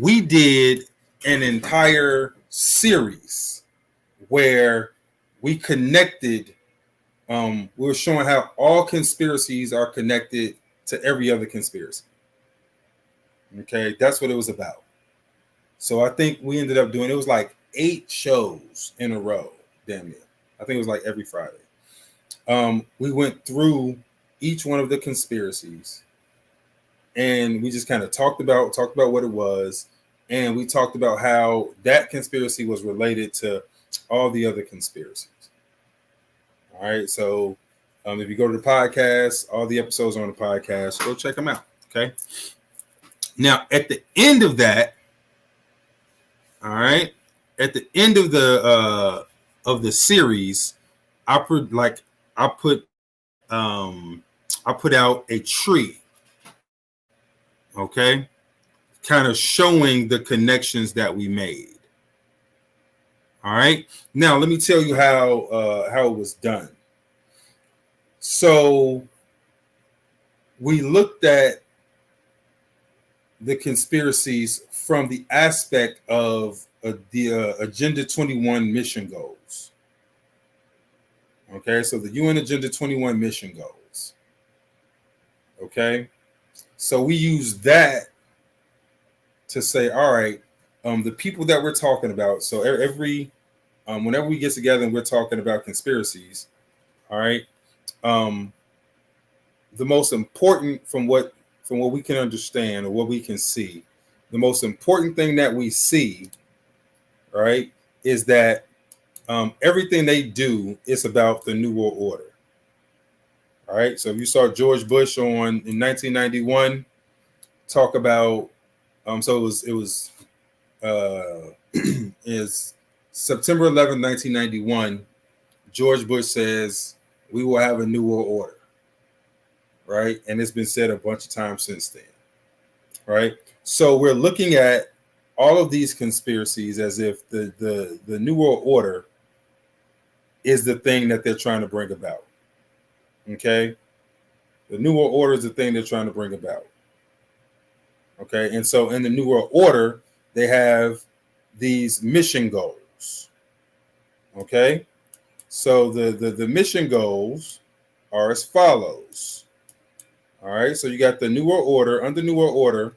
we did an entire series where we connected. We were showing how all conspiracies are connected to every other conspiracy. Okay, that's what it was about. So I think we ended up doing, it was like 8 shows in a row, damn near. I think it was like every Friday. We went through each one of the conspiracies, and we just kind of talked about what it was, and we talked about how that conspiracy was related to all the other conspiracies. All right, so if you go to the podcast, all the episodes are on the podcast. Go check them out. Okay. Now, at the end of that, all right, at the end of the series, I put out a tree. Okay, kind of showing the connections that we made. All right. Now let me tell you how it was done. So we looked at the conspiracies from the aspect of the Agenda 21 mission goals. Okay, so the UN Agenda 21 mission goals. Okay, so we use that to say, all right, the people that we're talking about. So every whenever we get together and we're talking about conspiracies, all right, the most important from what we can understand or what we can see, the most important thing that we see, right, is that everything they do is about the New World Order. All right, so if you saw George Bush in 1991 talk about, so it was is September 11, 1991. George Bush says we will have a New World Order, right? And it's been said a bunch of times since then, right? So we're looking at all of these conspiracies as if the New World Order is the thing that they're trying to bring about. Okay, the New World Order is the thing they're trying to bring about. Okay, and so in the New World Order, they have these mission goals. Okay, so the mission goals are as follows. All right, so you got the New World Order. Under New World Order,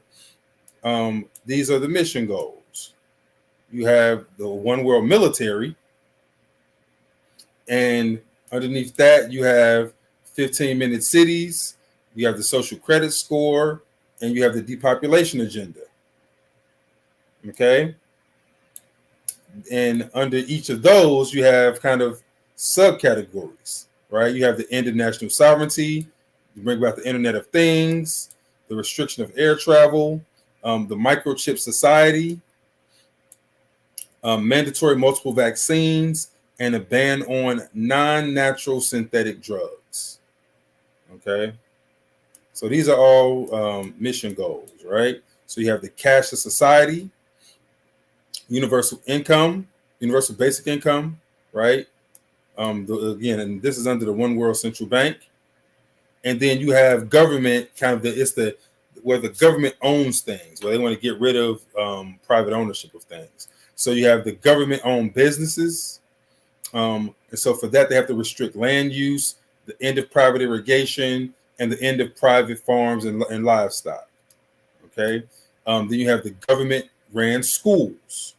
these are the mission goals. You have the one world military, and underneath that, you have 15-minute cities, you have the social credit score, and you have the depopulation agenda. Okay. And under each of those, you have kind of subcategories, right? You have the end of national sovereignty, you bring about the Internet of Things, the restriction of air travel, the microchip society, mandatory multiple vaccines, and a ban on non-natural synthetic drugs. Okay. So these are all mission goals, right? So you have the cashless society, universal income, universal basic income, right? Again, and this is under the One World Central Bank. And then you have government, kind of where the government owns things, where they want to get rid of private ownership of things. So you have the government-owned businesses. And so for that, they have to restrict land use, the end of private irrigation, and the end of private farms and livestock. Okay. Then you have the government-ran schools.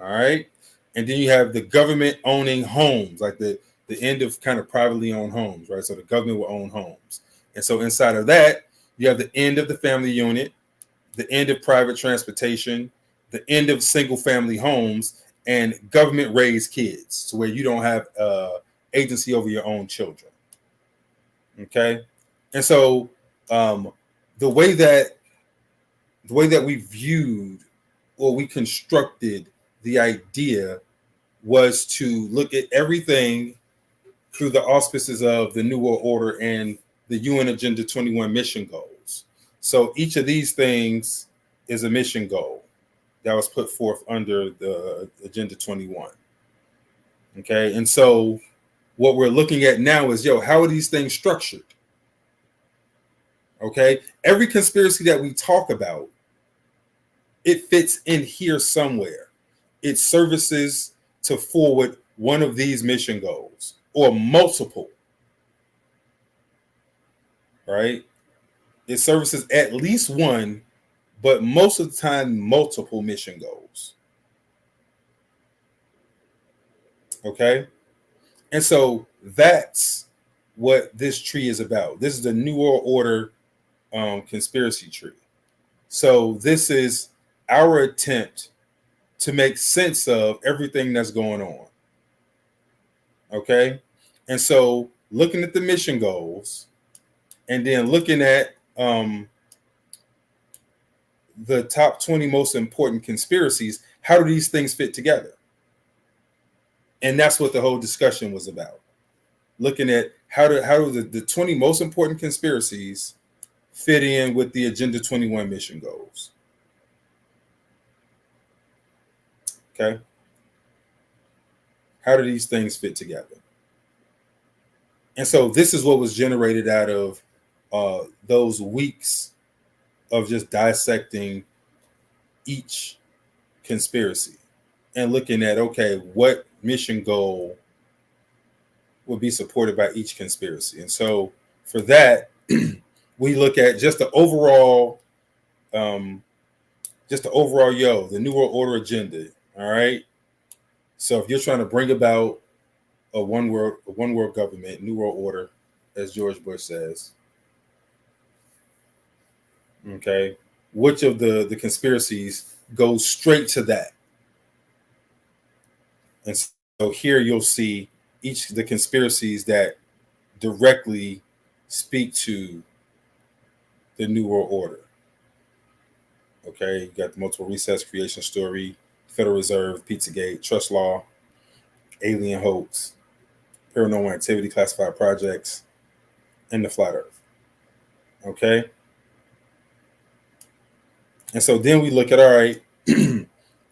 All right. And then you have the government owning homes, like the the end of kind of privately owned homes, right? So the government will own homes. And so inside of that, you have the end of the family unit, the end of private transportation, the end of single family homes, and government raised kids, so where you don't have agency over your own children. Okay, and so the way that we viewed or we constructed the idea was to look at everything through the auspices of the New World Order and the UN Agenda 21 mission goals. So each of these things is a mission goal that was put forth under the Agenda 21. Okay, and so what we're looking at now is, how are these things structured? Okay, every conspiracy that we talk about, it fits in here somewhere. It services to forward one of these mission goals or multiple, right? It services at least one, but most of the time, multiple mission goals. Okay, and so that's what this tree is about. This is the New World Order conspiracy tree. So this is our attempt to make sense of everything that's going on. Okay, and so looking at the mission goals, and then looking at the top 20 most important conspiracies, how do these things fit together? And that's what the whole discussion was about. Looking at how do the 20 most important conspiracies fit in with the Agenda 21 mission goals. Okay. How do these things fit together? And so this is what was generated out of those weeks of just dissecting each conspiracy and looking at, okay, what mission goal will be supported by each conspiracy. And so for that, we look at just the overall, the New World Order agenda. All right. So if you're trying to bring about a one world government, New World Order, as George Bush says, okay, which of the conspiracies goes straight to that? And so here you'll see each of the conspiracies that directly speak to the New World Order. Okay, you got the multiple recess creation story, Federal Reserve, Pizzagate, trust law, alien hoax, paranormal activity, classified projects, and the flat earth. Okay. And so then we look at, all right,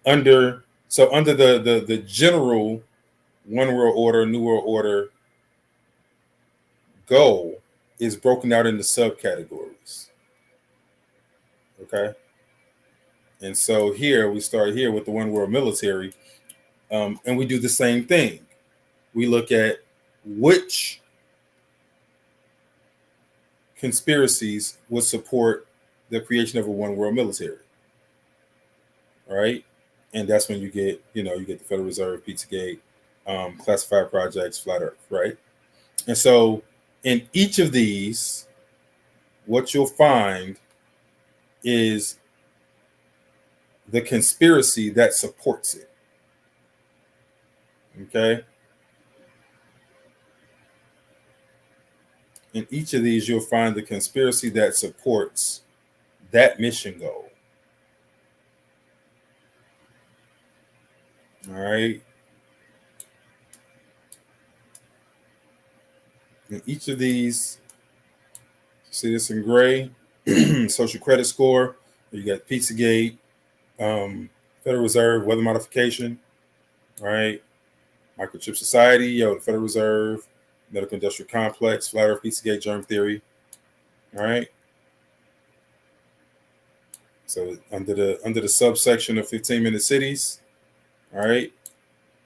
under the general One World Order, New World Order goal is broken out into subcategories. Okay. And so here we start here with the One World Military, and we do the same thing. We look at which conspiracies would support the creation of a one world military. All right. And that's when you get the Federal Reserve, Pizzagate, classified projects, flat earth, right? And so in each of these, what you'll find is the conspiracy that supports it. Okay. In each of these, you'll find the conspiracy that supports that mission goal. All right. In each of these, see this in gray, social credit score. You got Pizzagate, Federal Reserve, weather modification. All right. Microchip Society, the Federal Reserve, Medical Industrial Complex, Flat Earth, Pizzagate, germ theory. All right. So under the subsection of 15-minute cities, all right,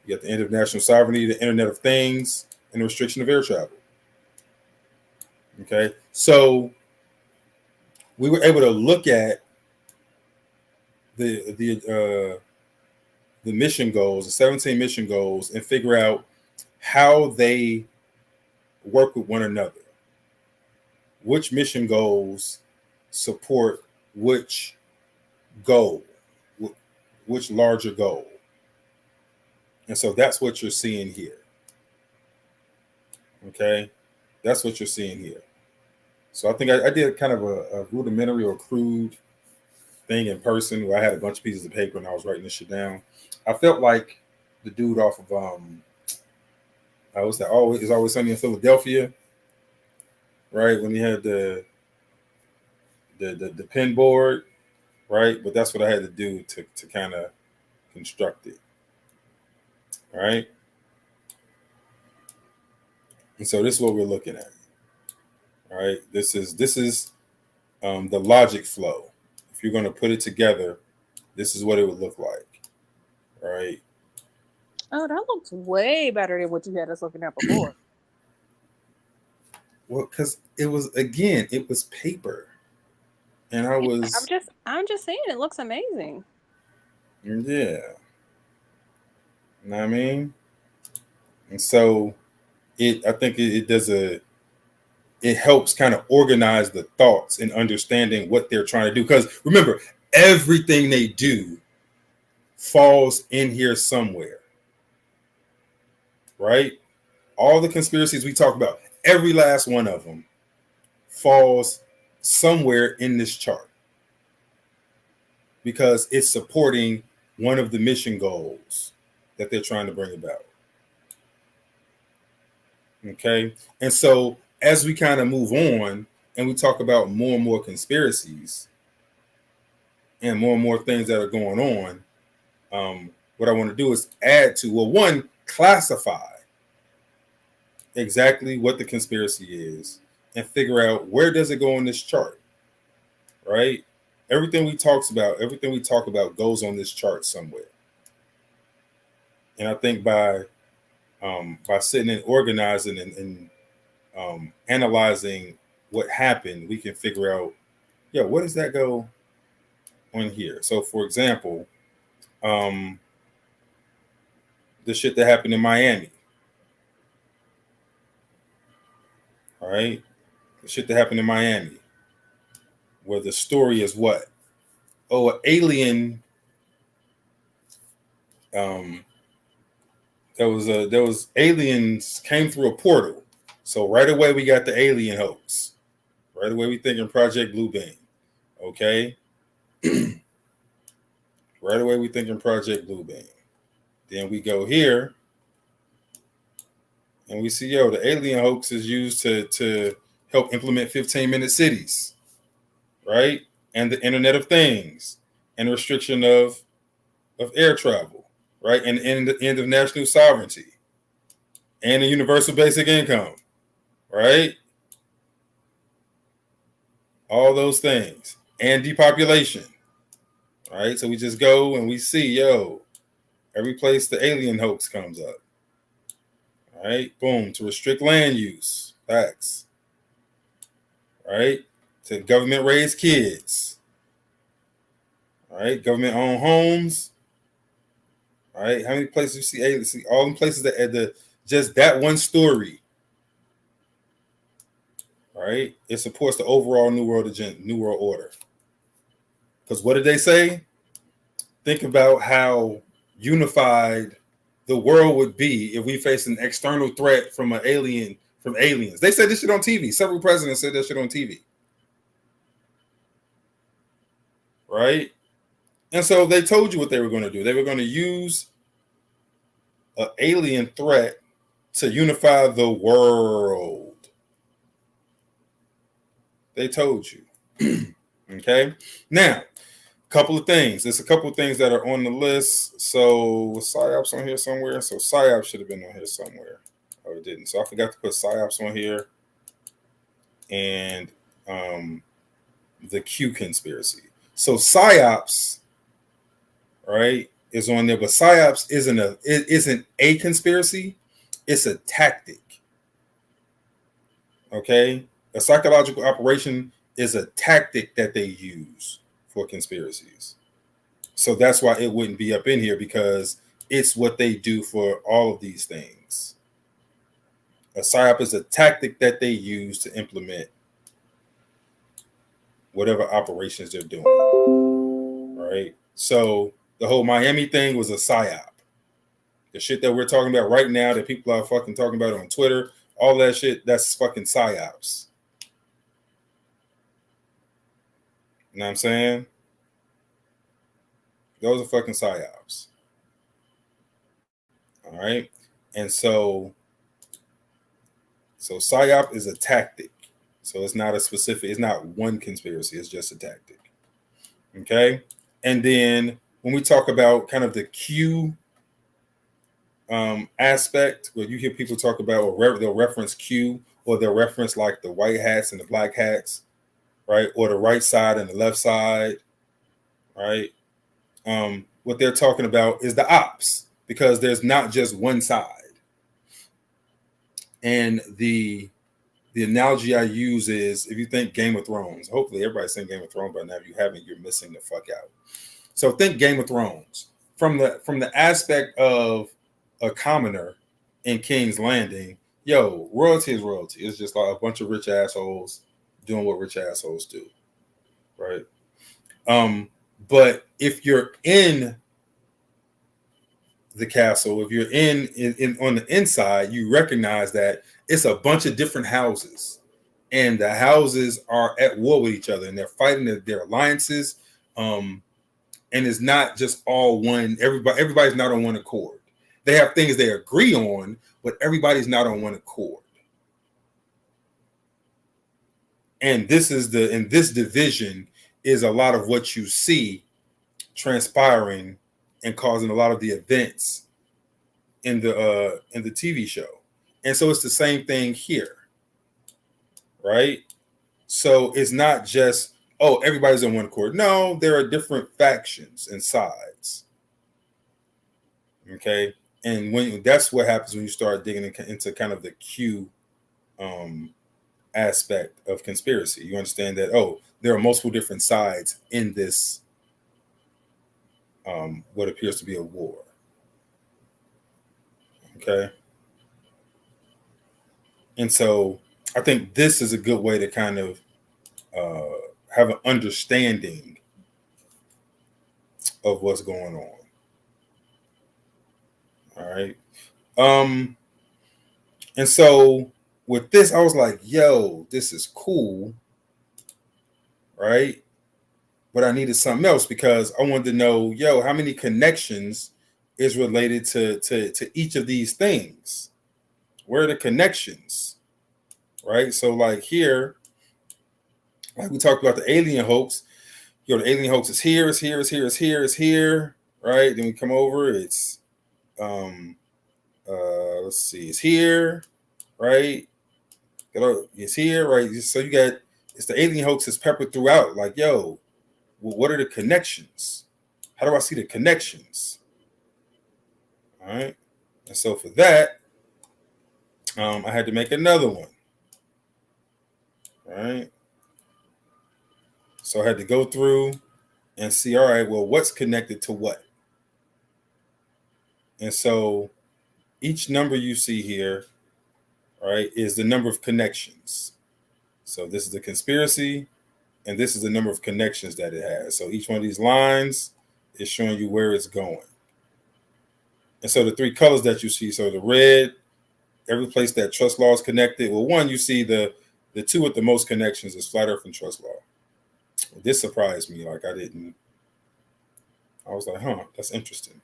you got the end of national sovereignty, the Internet of Things, and the restriction of air travel. Okay, so we were able to look at the mission goals, the 17 mission goals, and figure out how they work with one another. Which mission goals support which goal, which larger goal. And so that's what you're seeing here. Okay? That's what you're seeing here. So I think I did kind of a rudimentary or crude thing in person where I had a bunch of pieces of paper and I was writing this shit down. I felt like the dude off of what's that? It's Always Sunny in Philadelphia, right? When he had the pin board, right? But that's what I had to do to kind of construct it, right? And so this is what we're looking at, right? This is the logic flow. If you're going to put it together, this is what it would look like, right? Oh, that looks way better than what you had us looking at before. Well, because it was paper, and I'm just saying it looks amazing. Yeah, you know what I mean. And so I think it helps kind of organize the thoughts and understanding what they're trying to do. Because remember, everything they do falls in here somewhere, right? All the conspiracies we talk about, every last one of them falls somewhere in this chart because it's supporting one of the mission goals that they're trying to bring about. Okay. And so as we kind of move on and we talk about more and more conspiracies and more things that are going on, what I want to do is add to, well, one, classify exactly what the conspiracy is and figure out where does it go on this chart, right? Everything we talk about goes on this chart somewhere. And I think by sitting and organizing and analyzing what happened, we can figure out, what does that go on here? So, for example, the shit that happened in Miami, all right? The shit that happened in Miami, where the story is what? Oh, an alien. There was aliens came through a portal. So right away we got the alien hoax. Right away we thinking Project Blue Beam. Okay. Right away we thinking Project Blue Beam. Then we go here and we see, the alien hoax is used to help implement 15-minute cities, right? And the Internet of Things and restriction of air travel, right? And the end of national sovereignty and the universal basic income, right? All those things and depopulation, right? So we just go and we see, every place the alien hoax comes up, right? Boom, to restrict land use, facts, right? To government raise kids, right? Government owned homes, right? How many places you see aliens? See all the places that just that one story, right? It supports the overall New World agenda, New World Order. Because what did they say? Think about how unified the world would be if we faced an external threat from aliens. They said this shit on TV. Several presidents said that shit on TV. Right? And so they told you what they were going to do. They were going to use an alien threat to unify the world. They told you. Okay? Now, couple of things. There's a couple of things that are on the list. So PSYOPs on here somewhere. So PSYOPs should have been on here somewhere. Oh, it didn't. So I forgot to put PSYOPs on here. And the Q conspiracy. So PSYOPs, right, is on there. But PSYOPs isn't a conspiracy. It's a tactic. Okay? A psychological operation is a tactic that they use for conspiracies. So that's why it wouldn't be up in here, because it's what they do for all of these things. A psyop is a tactic that they use to implement whatever operations they're doing. Right? So the whole Miami thing was a psyop. The shit that we're talking about right now that people are fucking talking about on Twitter, all that shit, that's fucking psyops. You know what I'm saying? Those are fucking psyops. All right? And so psyop is a tactic. So it's not a specific, it's not one conspiracy, it's just a tactic. Okay? And then when we talk about kind of the Q aspect, where you hear people talk about, or they'll reference Q, or they'll reference like the white hats and the black hats, right? Or the right side and the left side, right? What they're talking about is the ops, because there's not just one side. And the analogy I use is, if you think Game of Thrones, hopefully everybody's seen Game of Thrones by now. If you haven't, you're missing the fuck out. So think Game of Thrones from the aspect of a commoner in King's Landing. Yo, royalty is royalty. It's just like a bunch of rich assholes doing what rich assholes do, right? But if you're in the castle, if you're in on the inside, you recognize that it's a bunch of different houses, and the houses are at war with each other, and they're fighting their alliances. And it's not just all one. Everybody's not on one accord. They have things they agree on, but everybody's not on one accord. And this division is a lot of what you see transpiring and causing a lot of the events in the TV show. And so it's the same thing here, right? So it's not just, oh, everybody's on one accord. No, there are different factions and sides. Okay, and that's what happens when you start digging into kind of the Q aspect of conspiracy. You understand that, oh, there are multiple different sides in this what appears to be a war. Okay, and so I think this is a good way to kind of have an understanding of what's going on. All right. And so with this, I was like, yo, this is cool. Right. But I needed something else, because I wanted to know, yo, how many connections is related to each of these things? Where are the connections? Right. So like here, like we talked about the alien hoax, the alien hoax is here, it's here, it's here, it's here, it's here. Right. Then we come over, it's let's see, it's here, right? It's here, right? So you got, it's the alien hoax is peppered throughout. Like, yo, well, what are the connections? How do I see the connections? All right. And so for that, I had to make another one. All right. So I had to go through and see, all right, well, what's connected to what? And so each number you see here, right, is the number of connections. So this is the conspiracy, and this is the number of connections that it has. So each one of these lines is showing you where it's going. And so the three colors that you see, so the red, every place that trust law is connected. Well, one, you see the two with the most connections is flat earth and trust law. Well, this surprised me. Like I was like, huh, that's interesting.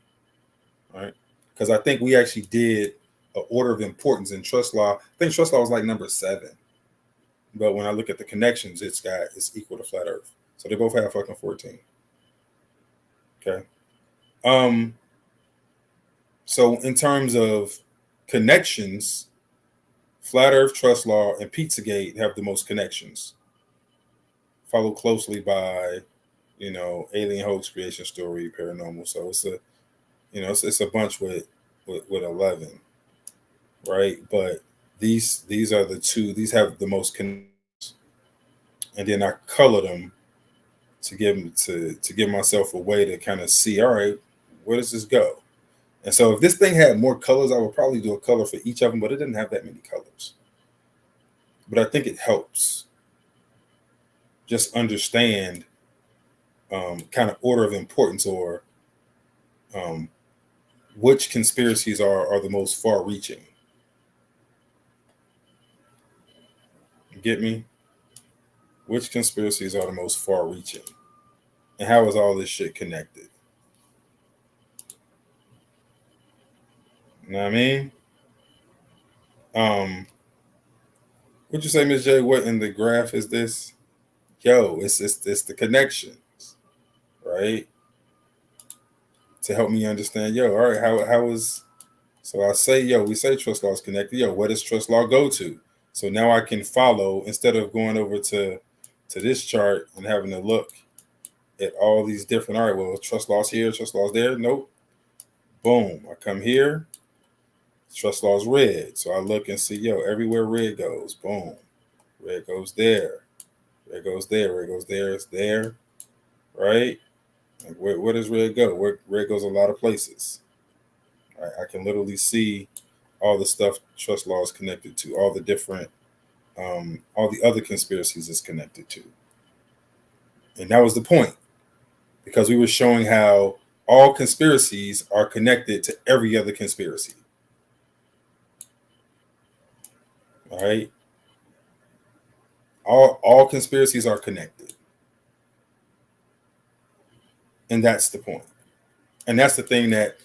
All right. Because I think we actually did an order of importance in trust law. I think trust law was like number 7. But when I look at the connections, it's equal to flat earth. So they both have fucking 14. Okay. So in terms of connections, flat earth, trust law, and Pizzagate have the most connections. Followed closely by, alien hoax, creation story, paranormal. So it's a, it's a bunch with 11, right? But these are the two. These have the most connections, and then I color them to give myself a way to kind of see, all right, where does this go? And so if this thing had more colors, I would probably do a color for each of them, but it didn't have that many colors. But I think it helps just understand kind of order of importance, or which conspiracies are the most far-reaching. You get me? Which conspiracies are the most far-reaching? And how is all this shit connected? You know what I mean? What'd you say, Ms. J? What in the graph is this? Yo, it's the connections, right? To help me understand, yo, all right, how is, so I say, yo, we say trust law is connected. Yo, what does trust law go to? So now I can follow, instead of going over to this chart and having to look at all these different, all right, well, trust laws here, trust laws there. Nope. Boom. I come here. Trust laws red. So I look and see, yo, everywhere red goes. Boom. Red goes there. Red goes there. Red goes there. It's there. Right? Like where does red go? Red goes a lot of places. Right? I can literally see all the stuff trust law is connected to, all the different, all the other conspiracies it's connected to. And that was the point, because we were showing how all conspiracies are connected to every other conspiracy. All right? All conspiracies are connected. And that's the point. And that's the thing that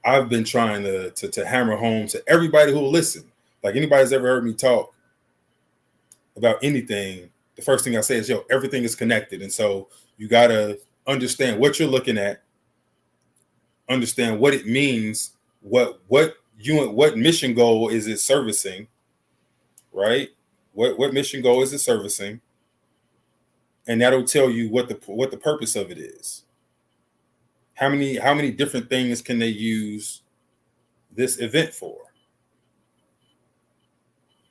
I've been trying to hammer home to everybody who will listen. Like, anybody's ever heard me talk about anything, the first thing I say is, yo, everything is connected. And so you got to understand what you're looking at, understand what it means, what mission goal is it servicing, right? What mission goal is it servicing? And that'll tell you what the purpose of it is. How many different things can they use this event for?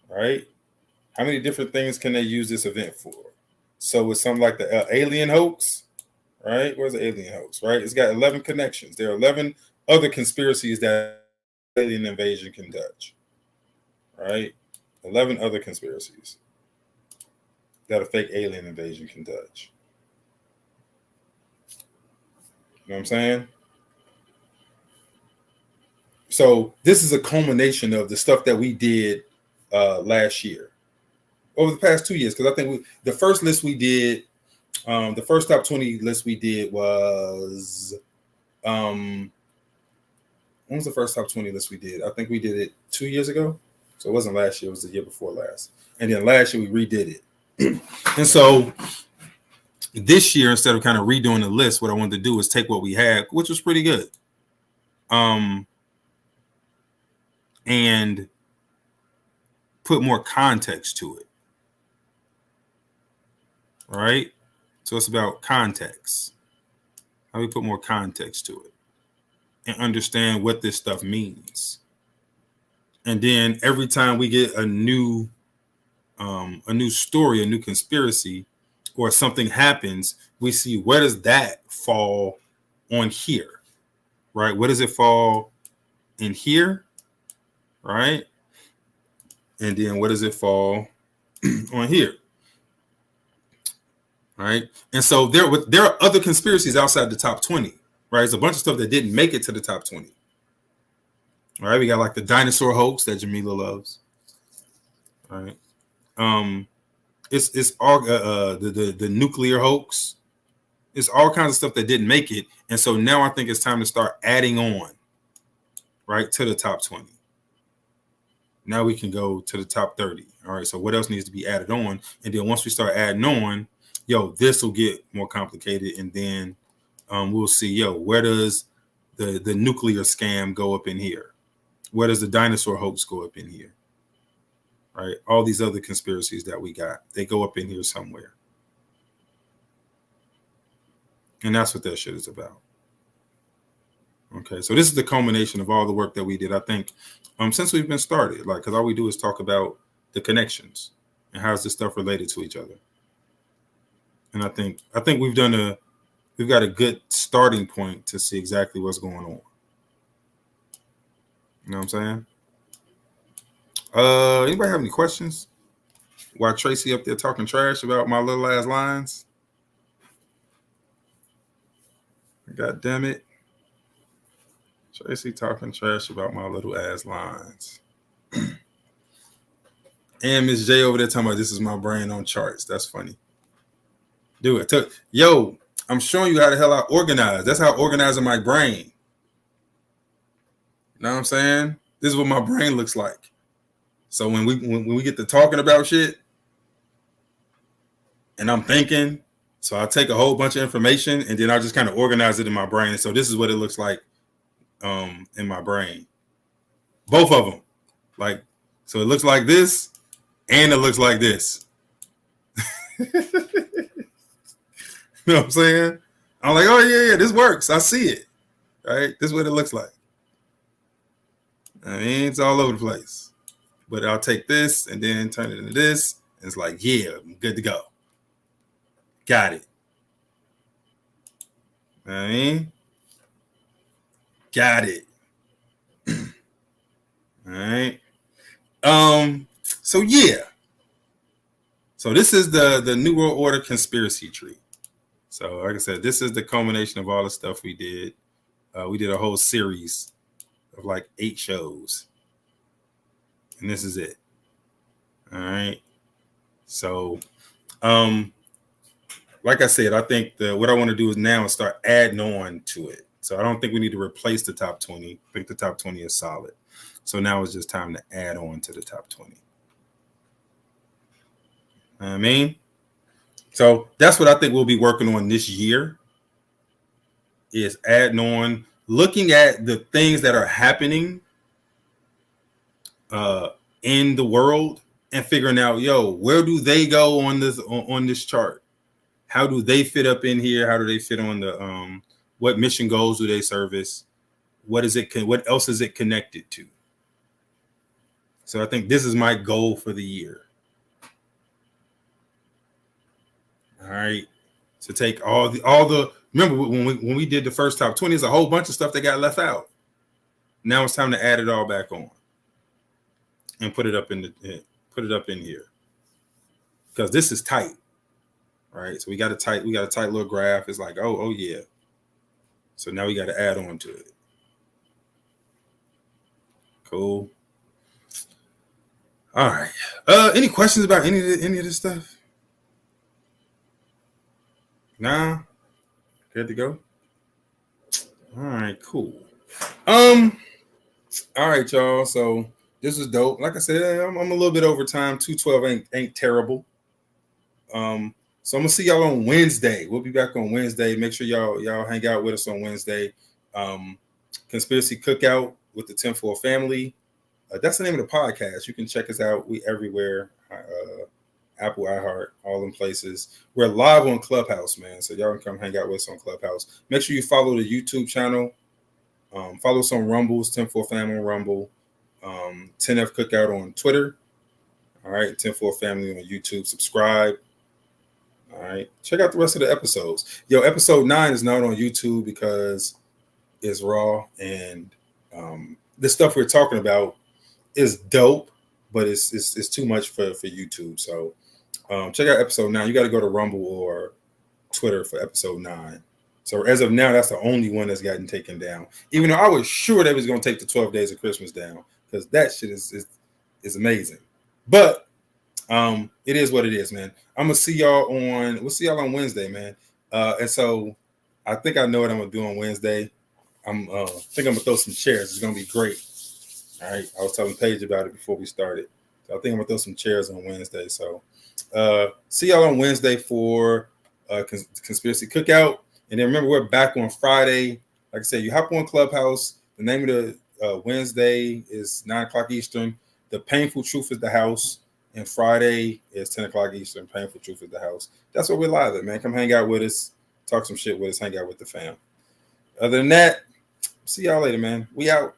Right? How many different things can they use this event for? So with something like the alien hoax, right? Where's the alien hoax, right? It's got 11 connections. There are 11 other conspiracies that alien invasion can touch, right? 11 other conspiracies that a fake alien invasion can touch. You know what I'm saying? So this is a culmination of the stuff that we did last year, over the past 2 years. Because I think the first list we did, the first top 20 list we did was, when was the first top 20 list we did? I think we did it 2 years ago. So it wasn't last year, it was the year before last. And then last year we redid it. And so this year, instead of kind of redoing the list, what I wanted to do is take what we had, which was pretty good, and put more context to it. Right? So it's about context. How we put more context to it and understand what this stuff means. And then every time we get a new story, a new conspiracy, or something happens, we see, where does that fall on here, right? Where does it fall in here, right? And then where does it fall on here, right? And so there are other conspiracies outside the top 20, right? There's a bunch of stuff that didn't make it to the top 20. All right, we got like the dinosaur hoax that Jamila loves, right? It's all the nuclear hoax. It's all kinds of stuff that didn't make it, and so now I think it's time to start adding on, right, to the top 20. Now we can go to the top 30. All right, so what else needs to be added on? And then once we start adding on, yo, this will get more complicated, and then we'll see, yo, where does the nuclear scam go up in here? Where does the dinosaur hoax go up in here? Right? All these other conspiracies that we got, they go up in here somewhere. And that's what that shit is about. Okay, so this is the culmination of all the work that we did, I think, since we've been started. Like, because all we do is talk about the connections and how's this stuff related to each other. And I think we've got a good starting point to see exactly what's going on. You know what I'm saying? Anybody have any questions? While Tracy up there talking trash about my little ass lines? God damn it. Tracy talking trash about my little ass lines. And Miss J over there talking about this is my brain on charts. That's funny. Do it. Yo, I'm showing you how the hell I organize. That's how I organize in my brain. You know what I'm saying? This is what my brain looks like. So when we get to talking about shit and I'm thinking, so I take a whole bunch of information and then I just kind of organize it in my brain. So this is what it looks like in my brain. Both of them. Like, so it looks like this and it looks like this. You know what I'm saying? I'm like, oh yeah, this works. I see it. Right? This is what it looks like. I mean, it's all over the place. But I'll take this and then turn it into this. And it's like, yeah, I'm good to go. Got it. I mean, got it. All right. So yeah. So this is the New World Order conspiracy tree. So like I said, this is the culmination of all the stuff we did. We did a whole series of like 8 shows. And this is it. All right. So like I said, I think what I want to do is now start adding on to it. So I don't think we need to replace the top 20. I think the top 20 is solid. So now it's just time to add on to the top 20. I mean, so that's what I think we'll be working on this year is adding on, looking at the things that are happening in the world and figuring out, yo, where do they go on this chart? How do they fit up in here? How do they fit on the what mission goals do they service? What else is it connected to? So I think this is my goal for the year. All right. To take all the remember when we did the first top 20, there's a whole bunch of stuff that got left out. Now it's time to add it all back on and put it up in here. Because this is tight. Right? So we got a tight little graph. It's like, oh yeah. So now we got to add on to it. Cool. All right. Any questions about any of this stuff? Nah. Good to go. All right, cool. All right, y'all. So this is dope. Like I said, I'm a little bit over time. 2:12 ain't terrible. So I'm gonna see y'all on Wednesday. We'll be back on Wednesday. Make sure y'all hang out with us on Wednesday. Conspiracy Cookout with the Tinfoil family. That's the name of the podcast. You can check us out. We everywhere. Apple, iHeart, all them places. We're live on Clubhouse, man. So y'all can come hang out with us on Clubhouse. Make sure you follow the YouTube channel. Follow us on Rumbles, Tinfoil Family on Rumble. 10F Cookout on Twitter. All right, Tinfoil Family on YouTube. Subscribe. All right. Check out the rest of the episodes. Yo, episode 9 is not on YouTube because it's raw and the stuff we're talking about is dope, but it's too much for YouTube. So check out episode 9. You got to go to Rumble or Twitter for episode 9. So as of now, that's the only one that's gotten taken down. Even though I was sure they was going to take the 12 Days of Christmas down because that shit is amazing. But it is what it is, man. We'll see y'all on Wednesday, man. And so I think I know what I'm gonna do on Wednesday. I think I'm gonna throw some chairs. It's gonna be great. All right. I was telling Paige about it before we started. So I think I'm gonna throw some chairs on Wednesday. So see y'all on Wednesday for Conspiracy Cookout. And then remember, we're back on Friday. Like I said, you hop on Clubhouse. The name of the Wednesday is 9:00 Eastern. The Painful Truth is the house. And Friday is 10 o'clock Eastern. Painful Truth is the house. That's what we're live at, man. Come hang out with us. Talk some shit with us. Hang out with the fam. Other than that, see y'all later, man. We out.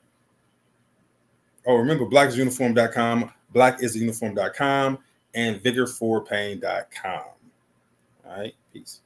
Oh, remember, blackisuniform.com, blackisuniform.com, and vigor4pain.com. All right. Peace.